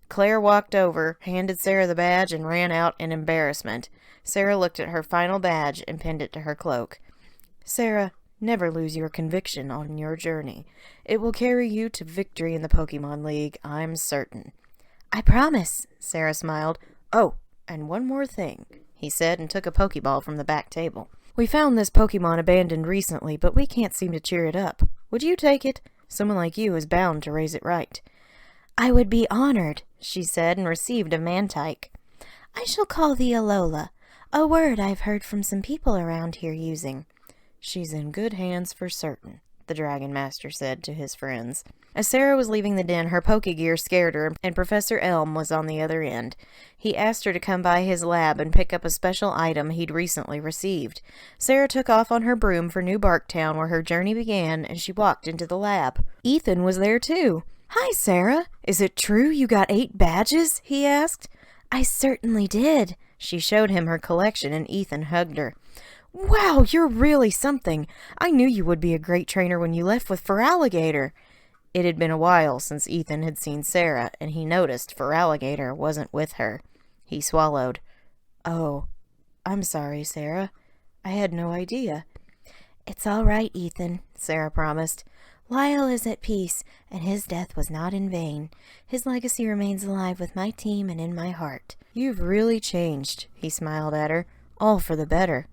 Claire walked over, handed Sarah the badge, and ran out in embarrassment. Sarah looked at her final badge and pinned it to her cloak. "Sarah, never lose your conviction on your journey. It will carry you to victory in the Pokemon League, I'm certain." "I promise," Sarah smiled. "Oh, and one more thing," he said, and took a Pokeball from the back table. "We found this Pokemon abandoned recently, but we can't seem to cheer it up. Would you take it? Someone like you is bound to raise it right." "I would be honored," she said, and received a Mantike. "I shall call thee Alola, a word I've heard from some people around here using." "She's in good hands for certain," the Dragon Master said to his friends. As Sarah was leaving the den, her Pokegear scared her, and Professor Elm was on the other end. He asked her to come by his lab and pick up a special item he'd recently received. Sarah took off on her broom for New Barktown, where her journey began, and she walked into the lab. Ethan was there too. "Hi, Sarah. Is it true you got 8 badges?" he asked. "I certainly did." She showed him her collection, and Ethan hugged her. "Wow, you're really something. I knew you would be a great trainer when you left with Feraligatr." It had been a while since Ethan had seen Sarah, and he noticed Feraligatr wasn't with her. He swallowed. "Oh, I'm sorry, Sarah. I had no idea." "It's all right, Ethan," Sarah promised. Lyle is at peace, and his death was not in vain. His legacy remains alive with my team and in my heart. You've really changed, he smiled at her. All for the better.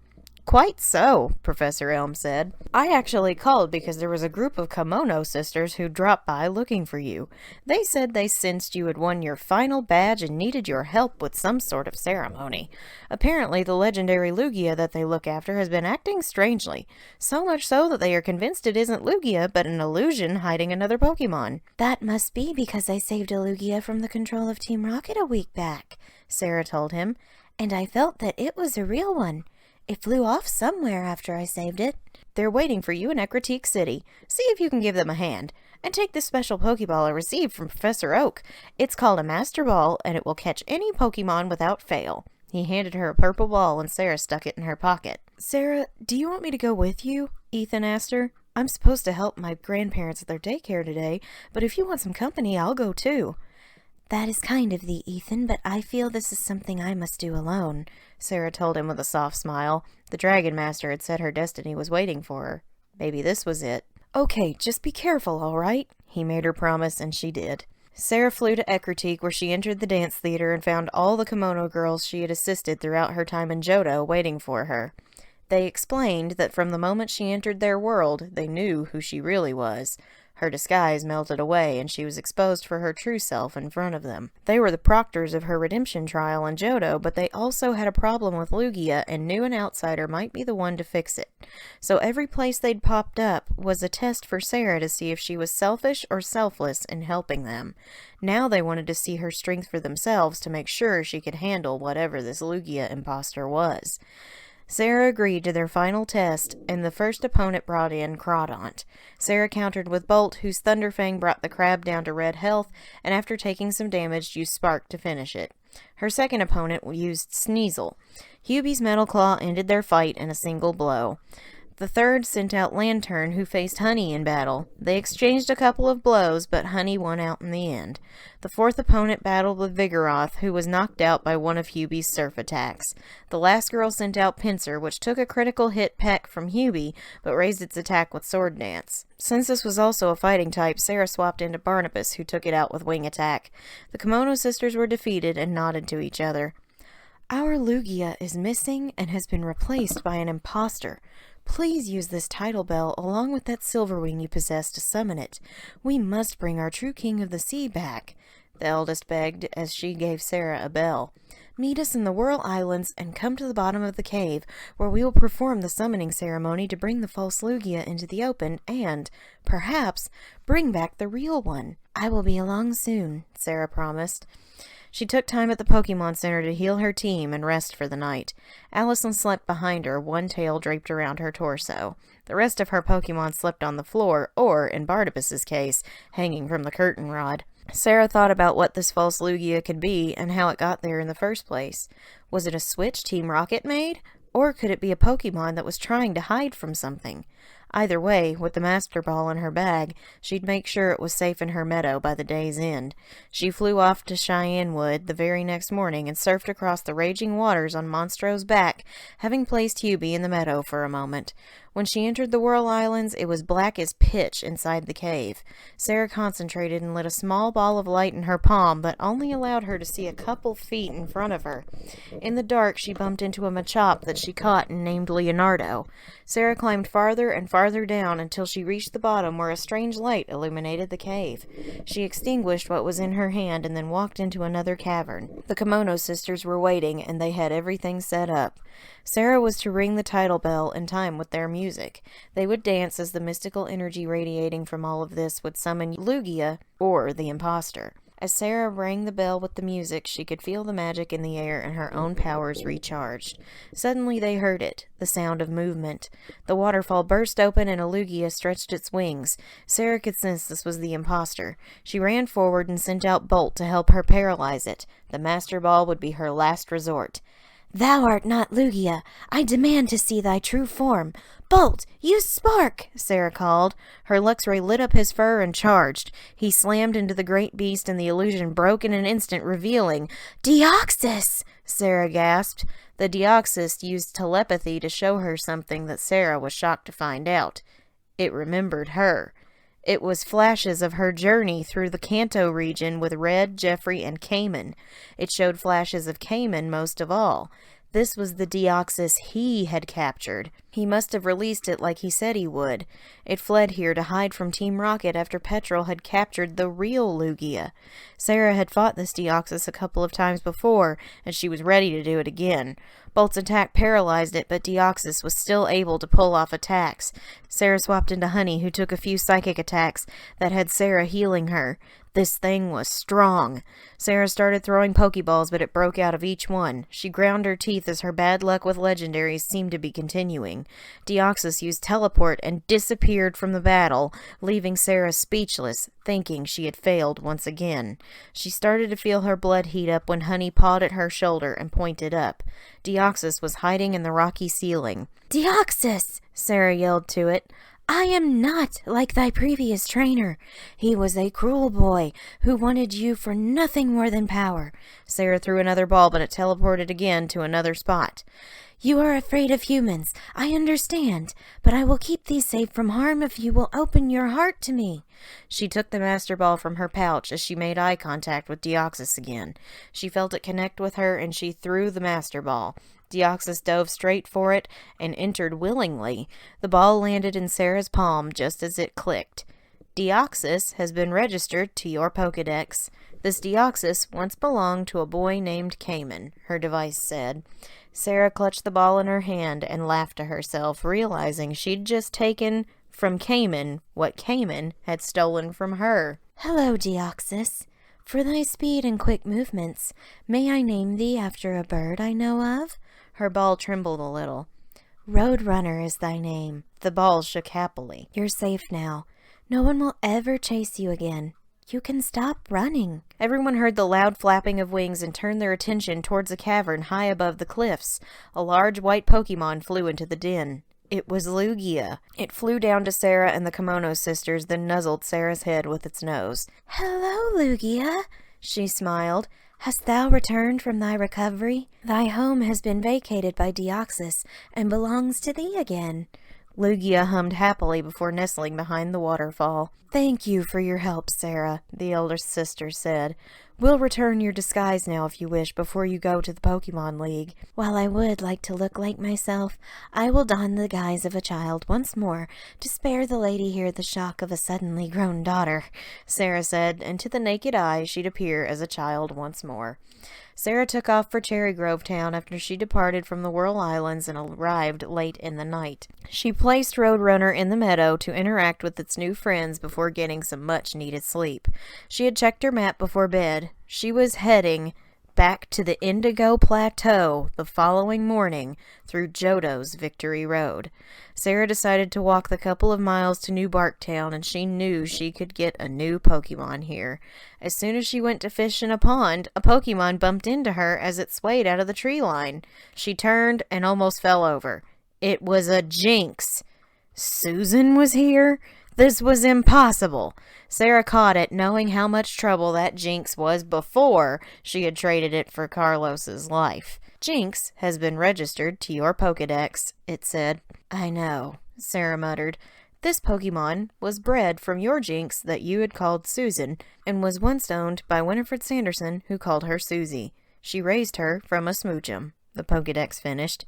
Quite so, Professor Elm said. I actually called because there was a group of Kimono sisters who dropped by looking for you. They said they sensed you had won your final badge and needed your help with some sort of ceremony. Apparently, the legendary Lugia that they look after has been acting strangely, so much so that they are convinced it isn't Lugia, but an illusion hiding another Pokemon. That must be because I saved a Lugia from the control of Team Rocket a week back, Sarah told him, and I felt that it was a real one. It flew off somewhere after I saved it. They're waiting for you in Ecruteak City. See if you can give them a hand. And take this special Pokeball I received from Professor Oak. It's called a Master Ball, and it will catch any Pokemon without fail. He handed her a purple ball, and Sarah stuck it in her pocket. Sarah, do you want me to go with you? Ethan asked her. I'm supposed to help my grandparents at their daycare today, but if you want some company, I'll go too. That is kind of thee, Ethan, but I feel this is something I must do alone, Sarah told him with a soft smile. The Dragon Master had said her destiny was waiting for her. Maybe this was it. Okay, just be careful, all right? He made her promise, and she did. Sarah flew to Ecruteak, where she entered the dance theater and found all the kimono girls she had assisted throughout her time in Johto waiting for her. They explained that from the moment she entered their world, they knew who she really was. Her disguise melted away, and she was exposed for her true self in front of them. They were the proctors of her redemption trial in Johto, but they also had a problem with Lugia and knew an outsider might be the one to fix it. So every place they'd popped up was a test for Sarah to see if she was selfish or selfless in helping them. Now they wanted to see her strength for themselves to make sure she could handle whatever this Lugia imposter was. Sarah agreed to their final test, and the first opponent brought in Crawdaunt. Sarah countered with Bolt, whose Thunderfang brought the crab down to red health, and after taking some damage, used Spark to finish it. Her second opponent used Sneasel. Hubie's Metal Claw ended their fight in a single blow. The third sent out Lantern, who faced Honey in battle. They exchanged a couple of blows, but Honey won out in the end. The fourth opponent battled with Vigoroth, who was knocked out by one of Hubie's surf attacks. The last girl sent out Pinsir, which took a critical hit peck from Hubie, but raised its attack with Sword Dance. Since this was also a fighting type, Sarah swapped into Barnabas, who took it out with Wing Attack. The Kimono sisters were defeated and nodded to each other. Our Lugia is missing and has been replaced by an imposter. Please use this title bell along with that Silverwing you possess to summon it. We must bring our true king of the sea back, the eldest begged as she gave Sarah a bell. Meet us in the Whirl Islands and come to the bottom of the cave, where we will perform the summoning ceremony to bring the false Lugia into the open and, perhaps, bring back the real one. I will be along soon, Sarah promised. She took time at the Pokemon Center to heal her team and rest for the night. Allison slept behind her, one tail draped around her torso. The rest of her Pokemon slept on the floor, or, in Barnabas's case, hanging from the curtain rod. Sarah thought about what this false Lugia could be and how it got there in the first place. Was it a switch Team Rocket made? Or could it be a Pokemon that was trying to hide from something? Either way, with the Master Ball in her bag, she'd make sure it was safe in her meadow by the day's end. She flew off to Cheyenne Wood the very next morning and surfed across the raging waters on Monstro's back, having placed Hubie in the meadow for a moment. When she entered the Whirl Islands, it was black as pitch inside the cave. Sarah concentrated and lit a small ball of light in her palm, but only allowed her to see a couple feet in front of her. In the dark, she bumped into a Machop that she caught and named Leonardo. Sarah climbed farther and farther down until she reached the bottom where a strange light illuminated the cave. She extinguished what was in her hand and then walked into another cavern. The Kimono sisters were waiting, and they had everything set up. Sarah was to ring the title bell in time with their music. They would dance as the mystical energy radiating from all of this would summon Lugia, or the imposter. As Sarah rang the bell with the music, she could feel the magic in the air and her own powers recharged. Suddenly they heard it, the sound of movement. The waterfall burst open and a Lugia stretched its wings. Sarah could sense this was the imposter. She ran forward and sent out Bolt to help her paralyze it. The Master Ball would be her last resort. Thou art not Lugia. I demand to see thy true form. Bolt, use Spark, Sarah called. Her Luxray lit up his fur and charged. He slammed into the great beast and the illusion broke in an instant, revealing Deoxys! Sarah gasped. The Deoxys used telepathy to show her something that Sarah was shocked to find out. It remembered her. It was flashes of her journey through the Kanto region with Red, Jeffrey, and Cayman. It showed flashes of Cayman most of all. This was the Deoxys he had captured. He must have released it like he said he would. It fled here to hide from Team Rocket after Petrel had captured the real Lugia. Sarah had fought this Deoxys a couple of times before, and she was ready to do it again. Bolt's attack paralyzed it, but Deoxys was still able to pull off attacks. Sarah swapped into Honey, who took a few psychic attacks that had Sarah healing her. This thing was strong. Sarah started throwing Pokeballs, but it broke out of each one. She ground her teeth as her bad luck with legendaries seemed to be continuing. Deoxys used Teleport and disappeared from the battle, leaving Sarah speechless, thinking she had failed once again. She started to feel her blood heat up when Honey pawed at her shoulder and pointed up. Deoxys was hiding in the rocky ceiling. Deoxys! Sarah yelled to it. I am not like thy previous trainer. He was a cruel boy who wanted you for nothing more than power. Sarah threw another ball, but it teleported again to another spot. You are afraid of humans, I understand, but I will keep thee safe from harm if you will open your heart to me. She took the Master Ball from her pouch as she made eye contact with Deoxys again. She felt it connect with her, and she threw the Master Ball. Deoxys dove straight for it and entered willingly. The ball landed in Sarah's palm just as it clicked. Deoxys has been registered to your Pokedex. This Deoxys once belonged to a boy named Cayman, her device said. Sarah clutched the ball in her hand and laughed to herself, realizing she'd just taken from Cayman what Cayman had stolen from her. Hello, Deoxys. For thy speed and quick movements, may I name thee after a bird I know of? Her ball trembled a little. Roadrunner is thy name. The ball shook happily. You're safe now. No one will ever chase you again. You can stop running. Everyone heard the loud flapping of wings and turned their attention towards a cavern high above the cliffs. A large white Pokemon flew into the den. It was Lugia. It flew down to Sarah and the Kimono sisters, then nuzzled Sarah's head with its nose. Hello, Lugia, she smiled. Hast thou returned from thy recovery? Thy home has been vacated by Deoxys and belongs to thee again. Lugia hummed happily before nestling behind the waterfall. Thank you for your help, Sarah, the elder sister said. We'll return your disguise now if you wish before you go to the Pokemon League. While I would like to look like myself, I will don the guise of a child once more to spare the lady here the shock of a suddenly grown daughter, Sarah said, and to the naked eye she'd appear as a child once more. Sarah took off for Cherry Grove Town after she departed from the Whirl Islands and arrived late in the night. She placed Roadrunner in the meadow to interact with its new friends before getting some much-needed sleep. She had checked her map before bed. She was heading back to the Indigo Plateau the following morning through Johto's Victory Road. Sarah decided to walk the couple of miles to New Barktown, and she knew she could get a new Pokemon here. As soon as she went to fish in a pond, a Pokemon bumped into her as it swayed out of the tree line. She turned and almost fell over. It was a Jinx. Susan was here? This was impossible. Sarah caught it, knowing how much trouble that Jinx was before she had traded it for Carlos's life. Jinx has been registered to your Pokedex, it said. I know, Sarah muttered. This Pokemon was bred from your Jinx that you had called Susan, and was once owned by Winifred Sanderson, who called her Susie. She raised her from a smoochum, the Pokedex finished.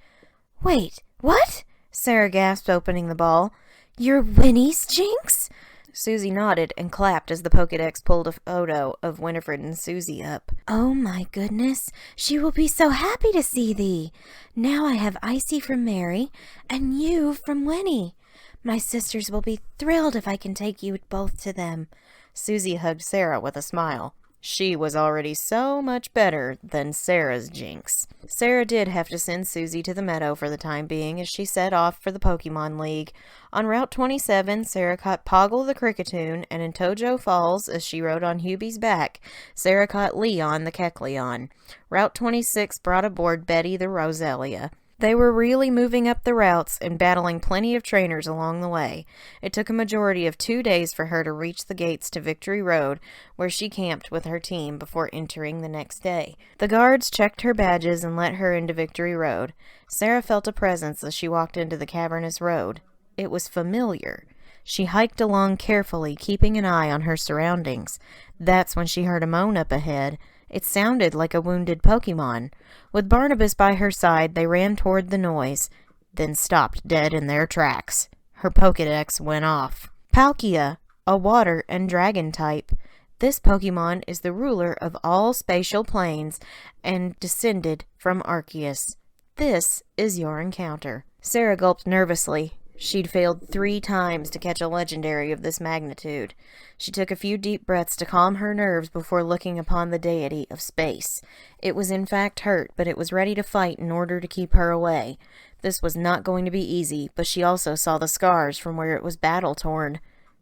Wait, what? Sarah gasped, opening the ball. You're Winnie's Jinx? Susie nodded and clapped as the Pokedex pulled a photo of Winifred and Susie up. Oh my goodness, she will be so happy to see thee. Now I have Icy from Mary, and you from Winnie. My sisters will be thrilled if I can take you both to them. Susie hugged Sarah with a smile. She was already so much better than Sarah's Jinx. Sarah did have to send Susie to the meadow for the time being as she set off for the Pokemon League. On Route 27, Sarah caught Poggle the Kricketune, and in Tojo Falls, as she rode on Hubie's back, Sarah caught Leon the Kecleon. Route 26 brought aboard Betty the Roselia. They were really moving up the routes and battling plenty of trainers along the way. It took a majority of 2 days for her to reach the gates to Victory Road, where she camped with her team before entering the next day. The guards checked her badges and let her into Victory Road. Sarah felt a presence as she walked into the cavernous road. It was familiar. She hiked along carefully, keeping an eye on her surroundings. That's when she heard a moan up ahead. It sounded like a wounded Pokemon. With Barnabas by her side, they ran toward the noise, then stopped dead in their tracks. Her Pokedex went off. Palkia, a water and dragon type. This Pokemon is the ruler of all spatial planes and descended from Arceus. This is your encounter. Sarah gulped nervously. She'd failed 3 times to catch a legendary of this magnitude. She took a few deep breaths to calm her nerves before looking upon the deity of space. It was in fact hurt, but it was ready to fight in order to keep her away. This was not going to be easy, but she also saw the scars from where it was battle-torn.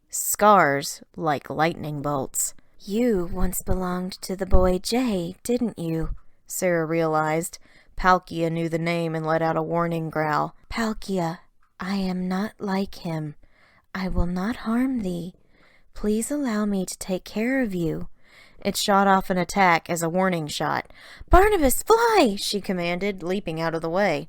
Scars like lightning bolts. You once belonged to the boy Jay, didn't you? Sarah realized. Palkia knew the name and let out a warning growl. Palkia, I am not like him. I will not harm thee. Please allow me to take care of you. It shot off an attack as a warning shot. Barnabas, fly! She commanded, leaping out of the way.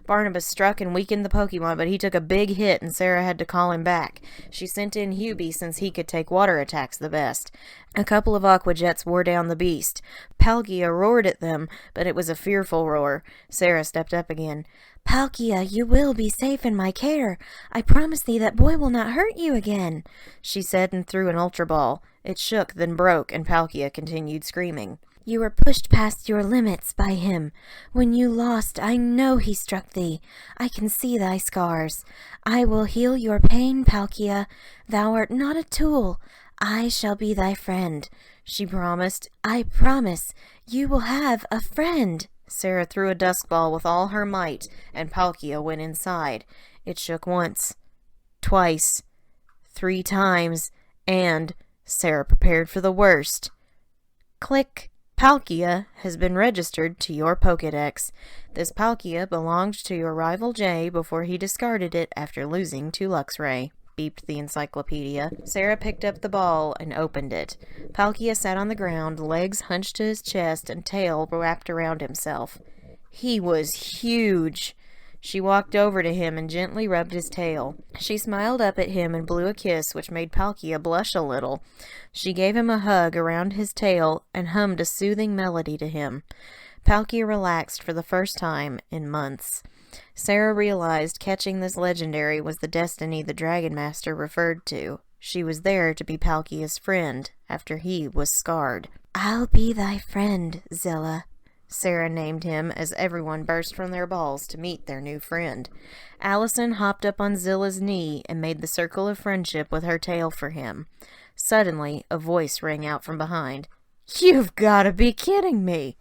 Barnabas struck and weakened the Pokemon, but he took a big hit and Sarah had to call him back. She sent in Hubie since he could take water attacks the best. A couple of Aqua Jets wore down the beast. Palkia roared at them, but it was a fearful roar. Sarah stepped up again. Palkia, you will be safe in my care. I promise thee that boy will not hurt you again, she said and threw an Ultra Ball. It shook, then broke, and Palkia continued screaming. You were pushed past your limits by him. When you lost, I know he struck thee. I can see thy scars. I will heal your pain, Palkia. Thou art not a tool. I shall be thy friend, she promised. I promise you will have a friend. Sarah threw a dusk ball with all her might, and Palkia went inside. It shook once, twice, 3 times, and Sarah prepared for the worst. Click! Palkia has been registered to your Pokedex. This Palkia belonged to your rival Jay before he discarded it after losing to Luxray, beeped the encyclopedia. Sarah picked up the ball and opened it. Palkia sat on the ground, legs hunched to his chest and tail wrapped around himself. He was huge. She walked over to him and gently rubbed his tail. She smiled up at him and blew a kiss, which made Palkia blush a little. She gave him a hug around his tail and hummed a soothing melody to him. Palkia relaxed for the first time in months. Sarah realized catching this legendary was the destiny the Dragon Master referred to. She was there to be Palkia's friend after he was scarred. I'll be thy friend, Zilla, Sarah named him as everyone burst from their balls to meet their new friend. Allison hopped up on Zilla's knee and made the circle of friendship with her tail for him. Suddenly, a voice rang out from behind. "You've got to be kidding me!"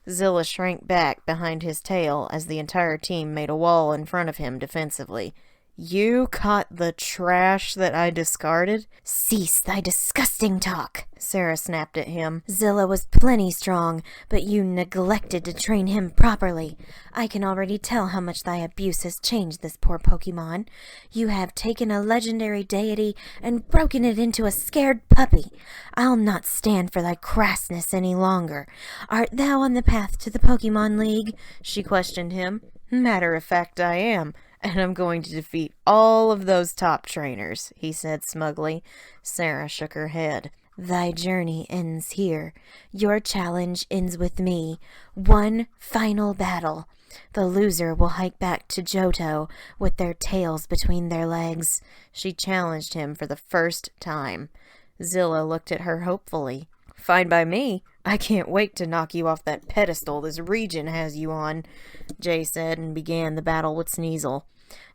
Zilla shrank back behind his tail as the entire team made a wall in front of him defensively. "You caught the trash that I discarded?" "Cease thy disgusting talk," Sarah snapped at him. "Zilla was plenty strong, but you neglected to train him properly. I can already tell how much thy abuse has changed this poor Pokemon. You have taken a legendary deity and broken it into a scared puppy. I'll not stand for thy crassness any longer. Art thou on the path to the Pokemon League?" she questioned him. "Matter of fact, I am. And I'm going to defeat all of those top trainers," he said smugly. Sarah shook her head. "Thy journey ends here. Your challenge ends with me. One final battle. The loser will hike back to Johto with their tails between their legs." She challenged him for the first time. Zilla looked at her hopefully. "Fine by me. I can't wait to knock you off that pedestal this region has you on," Jay said and began the battle with Sneasel.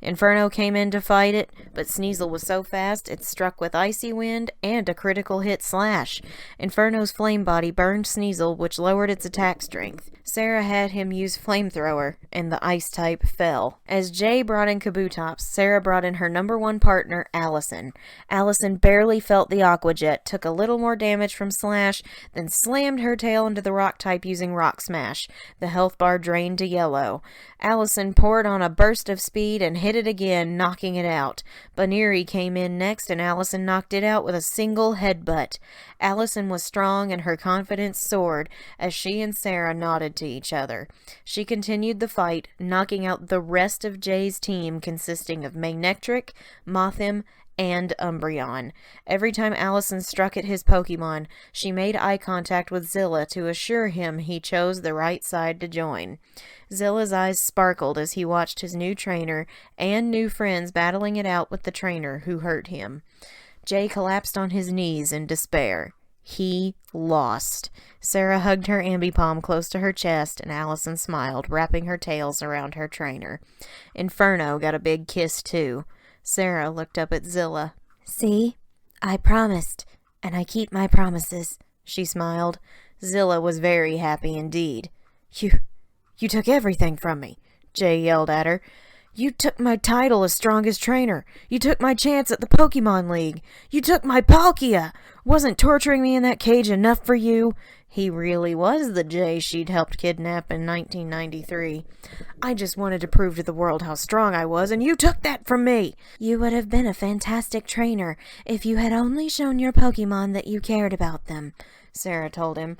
Inferno came in to fight it, but Sneasel was so fast it struck with Icy Wind and a critical hit slash. Inferno's flame body burned Sneasel, which lowered its attack strength. Sarah had him use Flamethrower, and the ice type fell. As Jay brought in Kabutops, Sarah brought in her #1 partner, Allison. Allison barely felt the Aqua Jet, took a little more damage from Slash, then slammed her tail into the rock type using Rock Smash. The health bar drained to yellow. Allison poured on a burst of speed and hit it again, knocking it out. Baneri came in next, and Allison knocked it out with a single headbutt. Allison was strong, and her confidence soared as she and Sarah nodded to each other. She continued the fight, knocking out the rest of Jay's team consisting of Manectric, Mothim, and Umbreon. Every time Allison struck at his Pokemon, she made eye contact with Zilla to assure him he chose the right side to join. Zilla's eyes sparkled as he watched his new trainer and new friends battling it out with the trainer who hurt him. Jay collapsed on his knees in despair. He lost. Sarah hugged her Ambipom close to her chest, and Allison smiled, wrapping her tails around her trainer. Inferno got a big kiss, too. Sarah looked up at Zilla. See? I promised, and I keep my promises. She smiled. Zilla was very happy indeed. You took everything from me, Jay yelled at her. You took my title as strongest trainer. You took my chance at the Pokemon League. You took my Palkia. Wasn't torturing me in that cage enough for you? He really was the Jay she'd helped kidnap in 1993. I just wanted to prove to the world how strong I was, and you took that from me. You would have been a fantastic trainer if you had only shown your Pokemon that you cared about them, Sarah told him.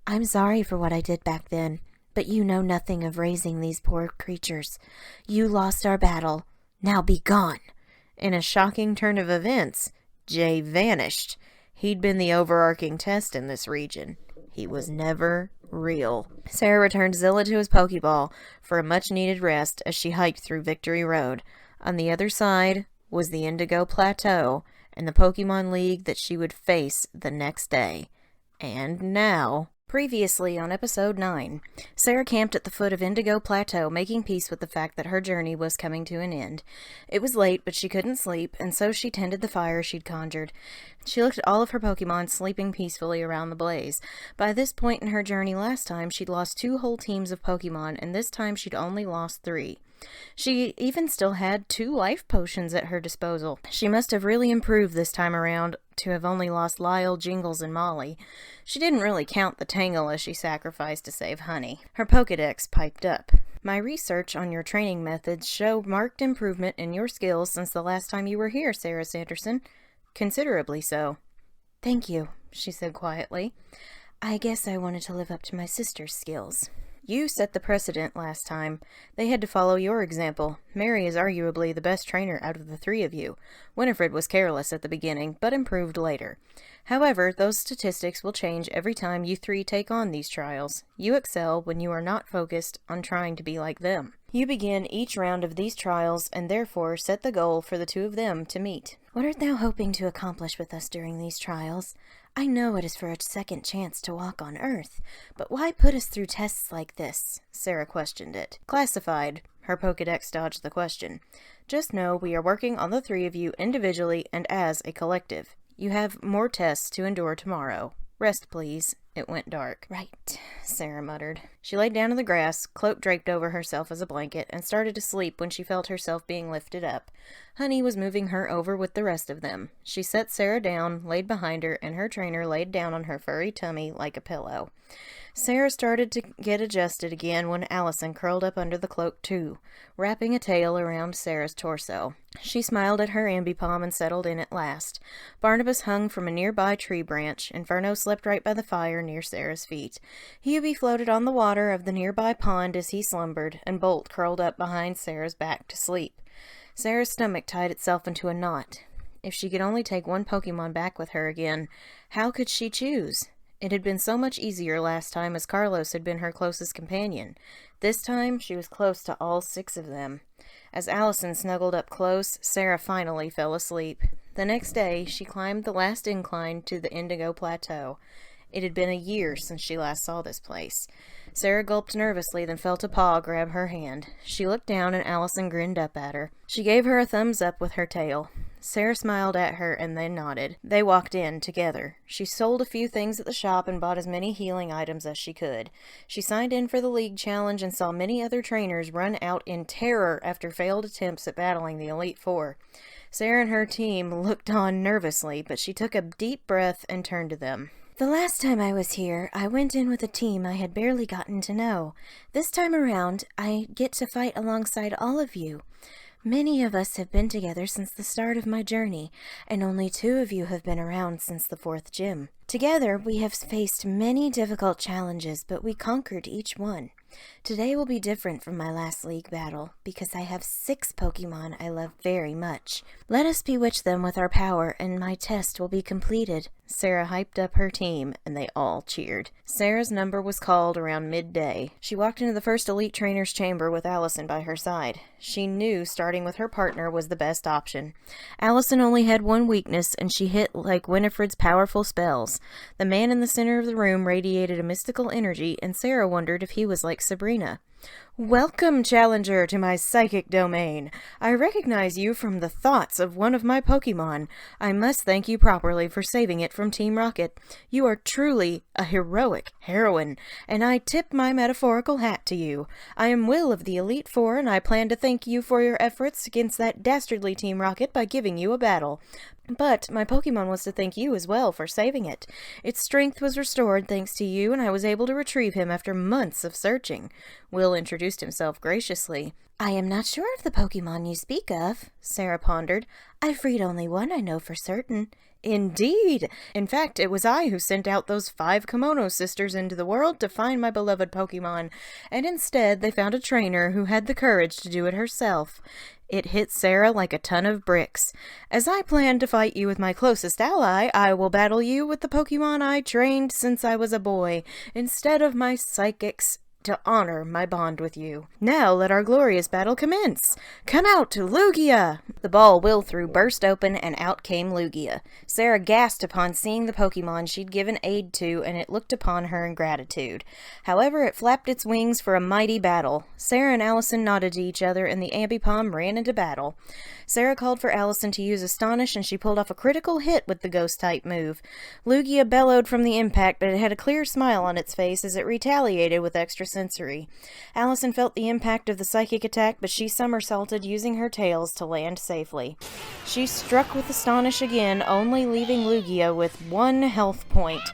I'm sorry for what I did back then. But you know nothing of raising these poor creatures. You lost our battle. Now be gone. In a shocking turn of events, Jay vanished. He'd been the overarching test in this region. He was never real. Sarah returned Zilla to his Pokeball for a much-needed rest as she hiked through Victory Road. On the other side was the Indigo Plateau and the Pokemon League that she would face the next day. And now... Previously on Episode 9, Sarah camped at the foot of Indigo Plateau, making peace with the fact that her journey was coming to an end. It was late, but she couldn't sleep, and so she tended the fire she'd conjured. She looked at all of her Pokemon sleeping peacefully around the blaze. By this point in her journey last time, she'd lost 2 whole teams of Pokemon, and this time she'd only lost 3. She even still had 2 life potions at her disposal. She must have really improved this time around to have only lost Lyle, Jingles, and Molly. She didn't really count the Tangle as she sacrificed to save Honey. Her Pokedex piped up. My research on your training methods show marked improvement in your skills since the last time you were here, Sarah Sanderson. Considerably so. Thank you, she said quietly. I guess I wanted to live up to my sister's skills. You set the precedent last time. They had to follow your example. Mary is arguably the best trainer out of the 3 of you. Winifred was careless at the beginning, but improved later. However, those statistics will change every time you 3 take on these trials. You excel when you are not focused on trying to be like them. You begin each round of these trials and therefore set the goal for the 2 of them to meet. What art thou hoping to accomplish with us during these trials? I know it is for a second chance to walk on Earth, but why put us through tests like this? Sarah questioned it. Classified. Her Pokedex dodged the question. Just know we are working on the 3 of you individually and as a collective. You have more tests to endure tomorrow. Rest, please. It went dark. Right, Sarah muttered. She laid down in the grass, cloak draped over herself as a blanket, and started to sleep when she felt herself being lifted up. Honey was moving her over with the rest of them. She set Sarah down, laid behind her, and her trainer laid down on her furry tummy like a pillow. Sarah started to get adjusted again when Allison curled up under the cloak too, wrapping a tail around Sarah's torso. She smiled at her Ambipom and settled in at last. Barnabas hung from a nearby tree branch. Inferno slept right by the fire near Sarah's feet. Hubie floated on the water of the nearby pond as he slumbered, and Bolt curled up behind Sarah's back to sleep. Sarah's stomach tied itself into a knot. If she could only take one Pokemon back with her again, how could she choose? It had been so much easier last time as Carlos had been her closest companion. This time, she was close to all 6 of them. As Allison snuggled up close, Sarah finally fell asleep. The next day, she climbed the last incline to the Indigo Plateau. It had been a year since she last saw this place. Sarah gulped nervously, then felt a paw grab her hand. She looked down, and Allison grinned up at her. She gave her a thumbs up with her tail. Sarah smiled at her and then nodded. They walked in together. She sold a few things at the shop and bought as many healing items as she could. She signed in for the League Challenge and saw many other trainers run out in terror after failed attempts at battling the Elite Four. Sarah and her team looked on nervously, but she took a deep breath and turned to them. The last time I was here, I went in with a team I had barely gotten to know. This time around, I get to fight alongside all of you. Many of us have been together since the start of my journey, and only 2 of you have been around since the 4th gym. Together, we have faced many difficult challenges, but we conquered each one. Today will be different from my last league battle, because I have 6 Pokemon I love very much. Let us bewitch them with our power, and my test will be completed. Sarah hyped up her team, and they all cheered. Sarah's number was called around midday. She walked into the first elite trainer's chamber with Allison by her side. She knew starting with her partner was the best option. Allison only had one weakness, and she hit like Winifred's powerful spells. The man in the center of the room radiated a mystical energy, and Sarah wondered if he was like Sabrina. "Welcome, challenger, to my psychic domain. I recognize you from the thoughts of one of my Pokemon. I must thank you properly for saving it from Team Rocket. You are truly a heroic heroine, and I tip my metaphorical hat to you. I am Will of the Elite Four, and I plan to thank you for your efforts against that dastardly Team Rocket by giving you a battle. But my Pokemon was to thank you as well for saving it. Its strength was restored thanks to you, and I was able to retrieve him after months of searching." Will introduced himself graciously. I am not sure of the Pokemon you speak of, Sarah pondered. I freed only one, I know for certain. "Indeed! In fact, it was I who sent out those 5 Kimono sisters into the world to find my beloved Pokemon, and instead they found a trainer who had the courage to do it herself." It hit Sarah like a ton of bricks. "As I plan to fight you with my closest ally, I will battle you with the Pokemon I trained since I was a boy, instead of my psychics, to honor my bond with you. Now let our glorious battle commence. Come out, Lugia!" The ball Will threw burst open, and out came Lugia. Sarah gasped upon seeing the Pokemon she'd given aid to, and it looked upon her in gratitude. However, it flapped its wings for a mighty battle. Sarah and Allison nodded to each other, and the Ambipom ran into battle. Sarah called for Allison to use Astonish, and she pulled off a critical hit with the Ghost-type move. Lugia bellowed from the impact, but it had a clear smile on its face as it retaliated with extra sensory. Allison felt the impact of the psychic attack, but she somersaulted using her tails to land safely. She struck with Astonish again, only leaving Lugia with 1 health point.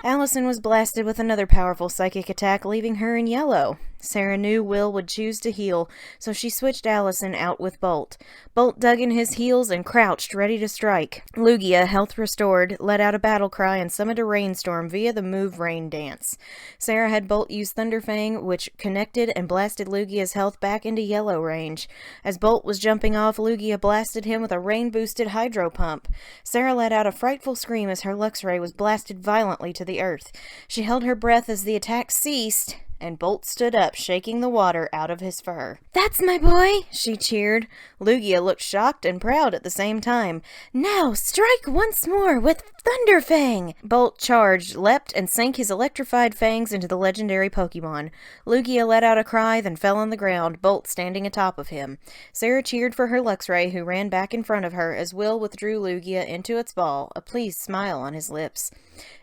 Allison was blasted with another powerful psychic attack, leaving her in yellow. Sarah knew Will would choose to heal, so she switched Allison out with Bolt. Bolt dug in his heels and crouched, ready to strike. Lugia, health restored, let out a battle cry and summoned a rainstorm via the Move Rain dance. Sarah had Bolt use Thunderfang, which connected and blasted Lugia's health back into yellow range. As Bolt was jumping off, Lugia blasted him with a rain-boosted hydro pump. Sarah let out a frightful scream as her Luxray was blasted violently to the earth. She held her breath as the attack ceased, and Bolt stood up, shaking the water out of his fur. "That's my boy!" she cheered. Lugia looked shocked and proud at the same time. "Now strike once more with Thunderfang!" Bolt charged, leapt, and sank his electrified fangs into the legendary Pokemon. Lugia let out a cry, then fell on the ground, Bolt standing atop of him. Sarah cheered for her Luxray, who ran back in front of her as Will withdrew Lugia into its ball, a pleased smile on his lips.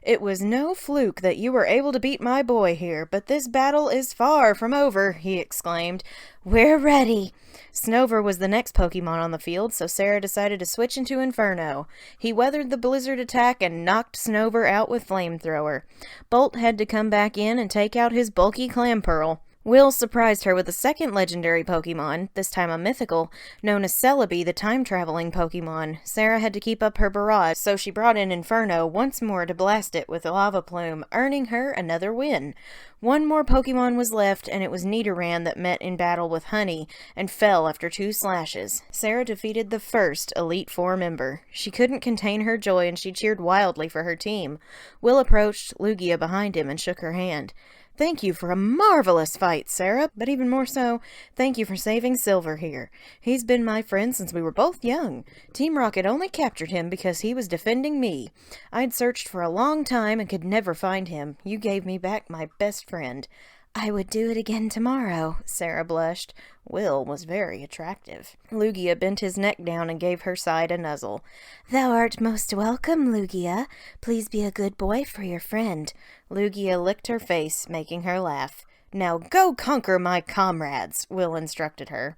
"It was no fluke that you were able to beat my boy here, but this battle is far from over," he exclaimed. "We're ready." Snover was the next Pokemon on the field, so Sarah decided to switch into Inferno. He weathered the blizzard attack and knocked Snover out with Flamethrower. Bolt had to come back in and take out his bulky Clamperl. Will surprised her with a second legendary Pokemon, this time a mythical, known as Celebi, the time-traveling Pokemon. Sarah had to keep up her barrage, so she brought in Inferno once more to blast it with a Lava Plume, earning her another win. One more Pokemon was left, and it was Nidoran that met in battle with Honey, and fell after 2 slashes. Sarah defeated the first Elite Four member. She couldn't contain her joy, and she cheered wildly for her team. Will approached Lugia behind him and shook her hand. "Thank you for a marvelous fight, Sarah, but even more so, thank you for saving Silver here. He's been my friend since we were both young. Team Rocket only captured him because he was defending me. I'd searched for a long time and could never find him. You gave me back my best friend." "I would do it again tomorrow," Sarah blushed. Will was very attractive. Lugia bent his neck down and gave her side a nuzzle. "Thou art most welcome, Lugia. Please be a good boy for your friend." Lugia licked her face, making her laugh. "Now go conquer my comrades," Will instructed her.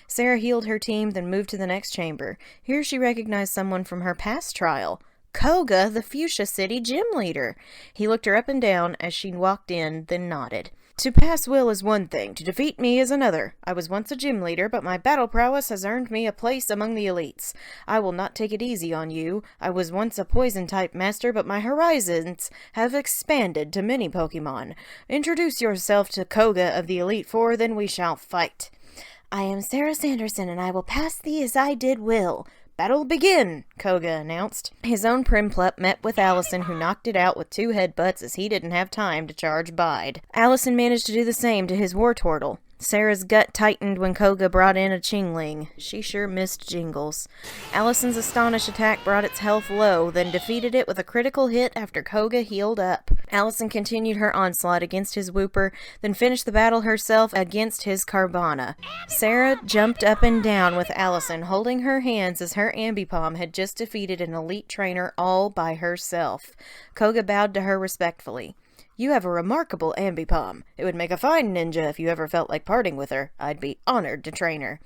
Sarah healed her team, then moved to the next chamber. Here she recognized someone from her past trial. Koga, the Fuchsia City gym leader. He looked her up and down as she walked in, then nodded. To pass Will is one thing, to defeat me is another. I was once a gym leader, but my battle prowess has earned me a place among the elites. I will not take it easy on you. I was once a poison-type master, but my horizons have expanded to many Pokemon. Introduce yourself to Koga of the Elite Four, then we shall fight. I am Sarah Sanderson, and I will pass thee as I did Will. Battle begin, Koga announced. His own Primplup met with Allison, who knocked it out with 2 headbutts as he didn't have time to charge Bide. Allison managed to do the same to his Wartortle. Sarah's gut tightened when Koga brought in a Chingling. She sure missed Jingles. Allison's Astonish attack brought its health low, then defeated it with a critical hit after Koga healed up. Allison continued her onslaught against his Wooper, then finished the battle herself against his Carvana. Sarah jumped up and down with Allison, holding her hands as her Ambipom had just defeated an elite trainer all by herself. Koga bowed to her respectfully. You have a remarkable Ambipom. It would make a fine ninja if you ever felt like parting with her. I'd be honored to train her.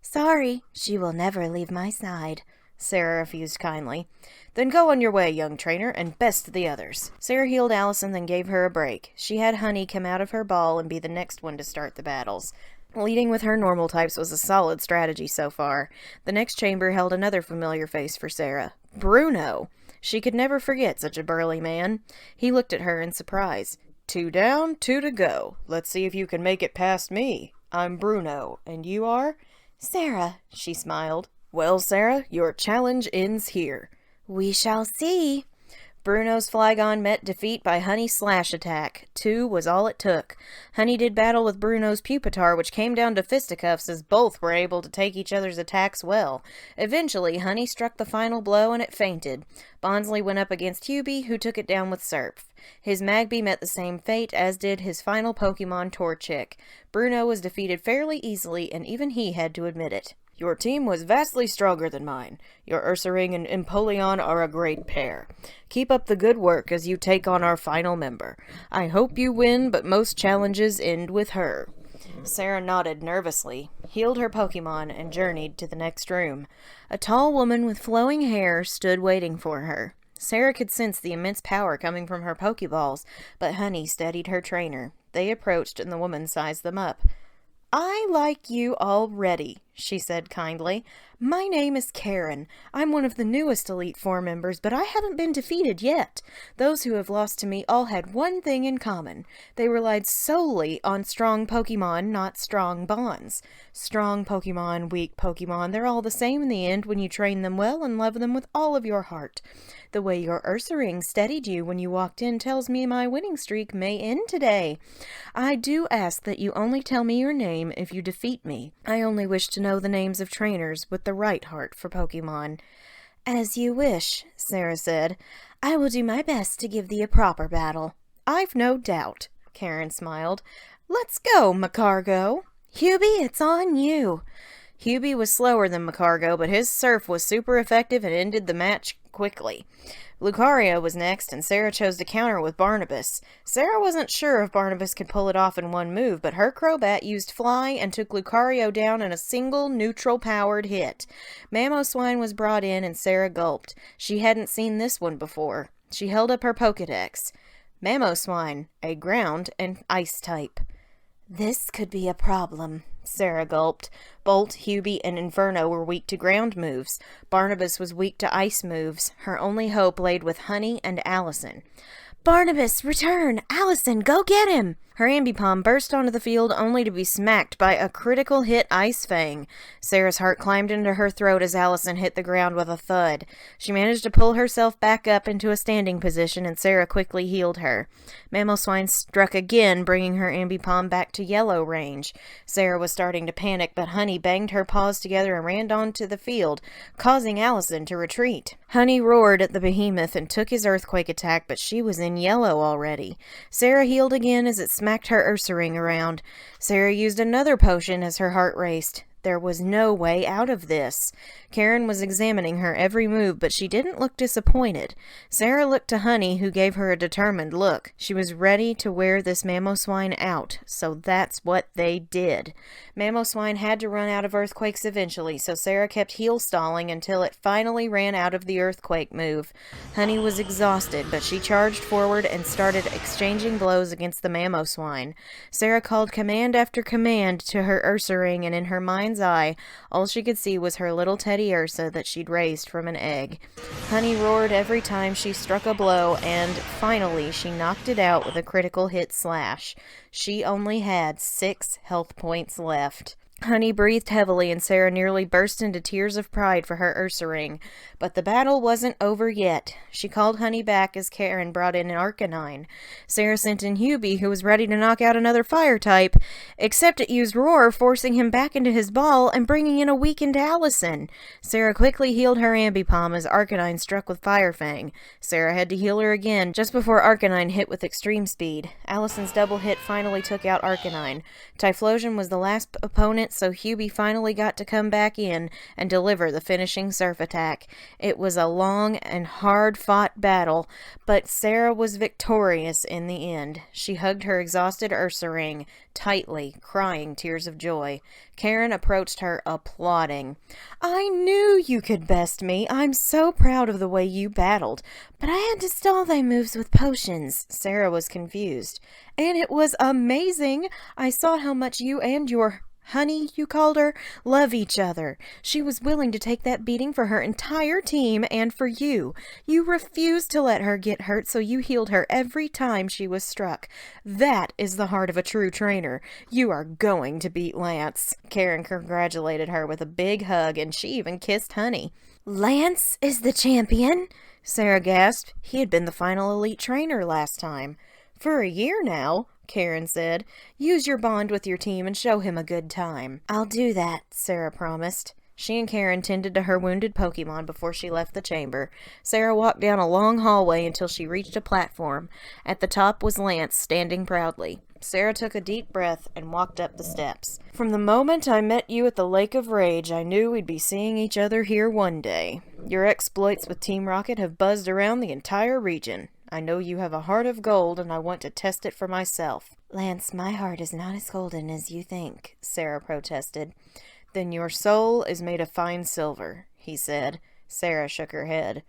Sorry, she will never leave my side, Sarah refused kindly. Then go on your way, young trainer, and best the others. Sarah healed Allison, then gave her a break. She had Honey come out of her ball and be the next one to start the battles. Leading with her normal types was a solid strategy so far. The next chamber held another familiar face for Sarah. Bruno! She could never forget such a burly man. He looked at her in surprise. 2 down, 2 to go. Let's see if you can make it past me. I'm Bruno, and you are? Sarah, she smiled. Well, Sarah, your challenge ends here. We shall see. Bruno's Flygon met defeat by Honey's Slash attack. 2 was all it took. Honey did battle with Bruno's Pupitar, which came down to fisticuffs as both were able to take each other's attacks well. Eventually, Honey struck the final blow and it fainted. Bonsly went up against Hubie, who took it down with Surf. His Magby met the same fate, as did his final Pokemon Torchic. Bruno was defeated fairly easily, and even he had to admit it. Your team was vastly stronger than mine. Your Ursaring and Empoleon are a great pair. Keep up the good work as you take on our final member. I hope you win, but most challenges end with her. Sarah nodded nervously, healed her Pokemon, and journeyed to the next room. A tall woman with flowing hair stood waiting for her. Sarah could sense the immense power coming from her Pokeballs, but Honey steadied her trainer. They approached, and the woman sized them up. I like you already, she said kindly. My name is Karen. I'm one of the newest Elite Four members, but I haven't been defeated yet. Those who have lost to me all had one thing in common. They relied solely on strong Pokemon, not strong bonds. Strong Pokemon, weak Pokemon, they're all the same in the end when you train them well and love them with all of your heart. The way your Ursaring steadied you when you walked in tells me my winning streak may end today. I do ask that you only tell me your name if you defeat me. I only wish to know the names of trainers with the right heart for Pokemon. As you wish, Sarah said. I will do my best to give thee a proper battle. I've no doubt, Karen smiled. Let's go, Macargo. Hubie, it's on you. Hubie was slower than Macargo, but his Surf was super effective and ended the match quickly. Lucario was next, and Sarah chose to counter with Barnabas. Sarah wasn't sure if Barnabas could pull it off in one move, but her Crobat used Fly and took Lucario down in a single neutral-powered hit. Mamoswine was brought in, and Sarah gulped. She hadn't seen this one before. She held up her Pokedex. Mamoswine, a ground and ice type. This could be a problem, Sarah gulped. Bolt, Hubie, and Inferno were weak to ground moves. Barnabas was weak to ice moves. Her only hope laid with Honey and Allison. Barnabas, return! Allison, go get him! Her Ambipom burst onto the field only to be smacked by a critical hit Ice Fang. Sarah's heart climbed into her throat as Allison hit the ground with a thud. She managed to pull herself back up into a standing position, and Sarah quickly healed her. Mamoswine struck again, bringing her Ambipom back to yellow range. Sarah was starting to panic, but Honey banged her paws together and ran onto the field, causing Allison to retreat. Honey roared at the behemoth and took his earthquake attack, but she was in yellow already. Sarah healed again as it smacked her Ursaring around. Sarah used another potion as her heart raced. There was no way out of this. Karen was examining her every move, but she didn't look disappointed. Sarah looked to Honey, who gave her a determined look. She was ready to wear this Mamoswine out, so that's what they did. Mamoswine had to run out of earthquakes eventually, so Sarah kept heel stalling until it finally ran out of the earthquake move. Honey was exhausted, but she charged forward and started exchanging blows against the Mamoswine. Sarah called command after command to her Ursaring, and in her mind's eye, all she could see was her little teddy Ursa that she'd raised from an egg. Honey roared every time she struck a blow, and finally she knocked it out with a critical hit slash. She only had 6 health points left. Honey breathed heavily, and Sarah nearly burst into tears of pride for her Ursaring. But the battle wasn't over yet. She called Honey back as Karen brought in an Arcanine. Sarah sent in Hubie, who was ready to knock out another fire type, except it used Roar, forcing him back into his ball and bringing in a weakened Allison. Sarah quickly healed her Ambipom as Arcanine struck with Fire Fang. Sarah had to heal her again just before Arcanine hit with extreme speed. Allison's double hit finally took out Arcanine. Typhlosion was the last opponent, so Hubie finally got to come back in and deliver the finishing surf attack. It was a long and hard-fought battle, but Sarah was victorious in the end. She hugged her exhausted Ursaring tightly, crying tears of joy. Karen approached her, applauding. "I knew you could best me. I'm so proud of the way you battled. But I had to stall thy moves with potions." Sarah was confused. "And it was amazing. I saw how much you and your Honey, you called her, love each other. She was willing to take that beating for her entire team and for you. You refused to let her get hurt, so you healed her every time she was struck. That is the heart of a true trainer. You are going to beat Lance." Karen congratulated her with a big hug, and she even kissed Honey. "Lance is the champion?" Sarah gasped. He had been the final elite trainer last time. "For a year now," Karen said. "Use your bond with your team and show him a good time." "I'll do that," Sarah promised. She and Karen tended to her wounded Pokemon before she left the chamber. Sarah walked down a long hallway until she reached a platform. At the top was Lance, standing proudly. Sarah took a deep breath and walked up the steps. "From the moment I met you at the Lake of Rage, I knew we'd be seeing each other here one day. Your exploits with Team Rocket have buzzed around the entire region. I know you have a heart of gold, and I want to test it for myself." "Lance, my heart is not as golden as you think," Sarah protested. "Then your soul is made of fine silver," he said. Sarah shook her head.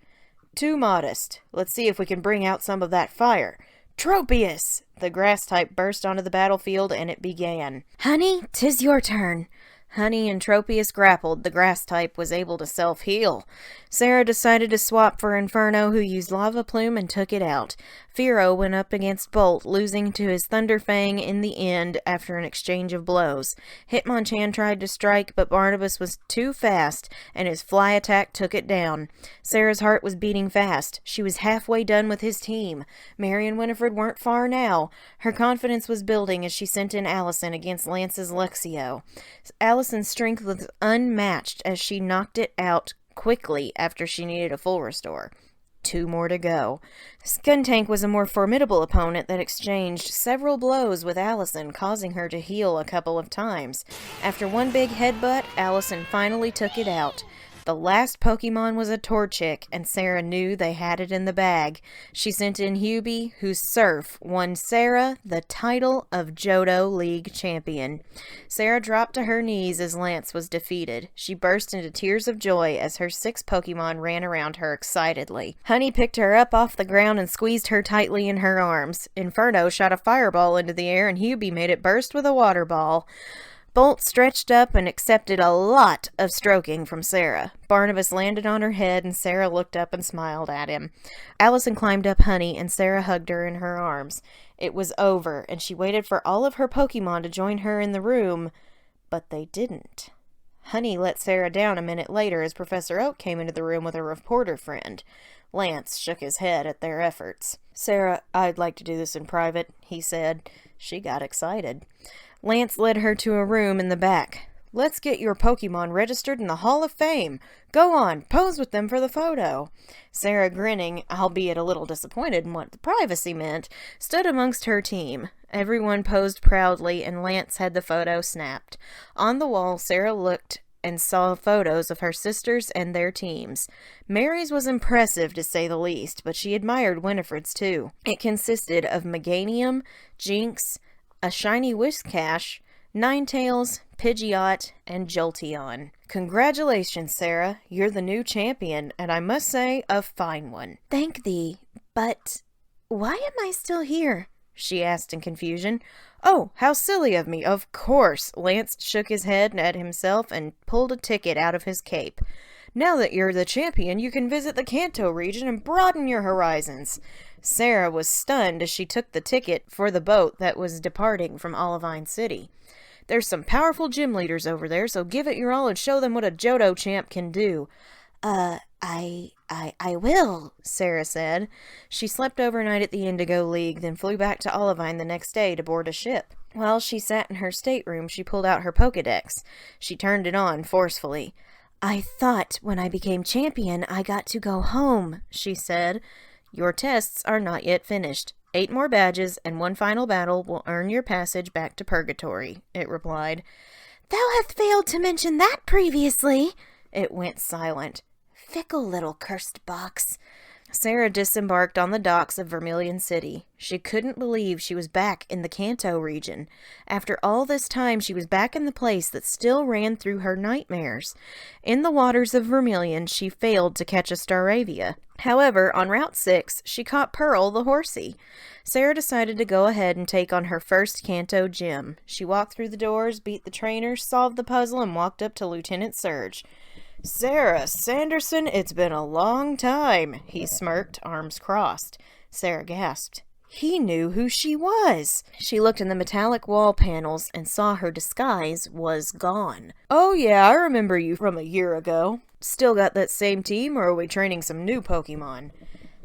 "Too modest. Let's see if we can bring out some of that fire. Tropius!" The grass type burst onto the battlefield, and it began. "Honey, 'tis your turn." Honey and Tropius grappled. The grass type was able to self-heal. Sarah decided to swap for Inferno, who used Lava Plume and took it out. Firo went up against Bolt, losing to his Thunder Fang in the end after an exchange of blows. Hitmonchan tried to strike, but Barnabas was too fast, and his fly attack took it down. Sarah's heart was beating fast. She was halfway done with his team. Mary and Winifred weren't far now. Her confidence was building as she sent in Allison against Lance's Luxio. Allison's strength was unmatched as she knocked it out quickly after she needed a full restore. 2 more to go. Skuntank was a more formidable opponent that exchanged several blows with Allison, causing her to heal a couple of times. After one big headbutt, Allison finally took it out. The last Pokemon was a Torchic, and Sarah knew they had it in the bag. She sent in Hubie, whose Surf won Sarah the title of Johto League champion. Sarah dropped to her knees as Lance was defeated. She burst into tears of joy as her 6 Pokemon ran around her excitedly. Honey picked her up off the ground and squeezed her tightly in her arms. Inferno shot a fireball into the air, and Hubie made it burst with a water ball. Bolt stretched up and accepted a lot of stroking from Sarah. Barnabas landed on her head, and Sarah looked up and smiled at him. Allison climbed up Honey, and Sarah hugged her in her arms. It was over, and she waited for all of her Pokemon to join her in the room, but they didn't. Honey let Sarah down a minute later as Professor Oak came into the room with a reporter friend. Lance shook his head at their efforts. "Sarah, I'd like to do this in private," he said. She got excited. Lance led her to a room in the back. Let's get your Pokemon registered in the Hall of Fame. Go on, pose with them for the photo. Sarah, grinning, albeit a little disappointed in what the privacy meant, stood amongst her team. Everyone posed proudly, and Lance had the photo snapped. On the wall, Sarah looked and saw photos of her sisters and their teams. Mary's was impressive, to say the least, but she admired Winifred's too. It consisted of Meganium, Jinx, a shiny Whiscash, Ninetales, Pidgeot, and Jolteon. Congratulations, Sarah. You're the new champion, and I must say, a fine one. Thank thee, but why am I still here? She asked in confusion. Oh, how silly of me, of course. Lance shook his head at himself and pulled a ticket out of his cape. Now that you're the champion, you can visit the Kanto region and broaden your horizons. Sarah was stunned as she took the ticket for the boat that was departing from Olivine City. There's some powerful gym leaders over there, so give it your all and show them what a Johto champ can do. I will, Sarah said. She slept overnight at the Indigo League, then flew back to Olivine the next day to board a ship. While she sat in her stateroom, she pulled out her Pokedex. She turned it on forcefully. I thought when I became champion I got to go home, she said. Your tests are not yet finished. 8 more badges and 1 final battle will earn your passage back to Purgatory, it replied. Thou hast failed to mention that previously. It went silent. Fickle little cursed box. Sarah disembarked on the docks of Vermilion City. She couldn't believe she was back in the Kanto region. After all this time, she was back in the place that still ran through her nightmares. In the waters of Vermilion, she failed to catch a Staravia. However, on Route 6, she caught Pearl the horsey. Sarah decided to go ahead and take on her first Kanto gym. She walked through the doors, beat the trainer, solved the puzzle, and walked up to Lieutenant Surge. Sarah, Sanderson, it's been a long time, he smirked, arms crossed. Sarah gasped. He knew who she was. She looked in the metallic wall panels and saw her disguise was gone. Oh yeah, I remember you from a year ago. Still got that same team, or are we training some new Pokemon?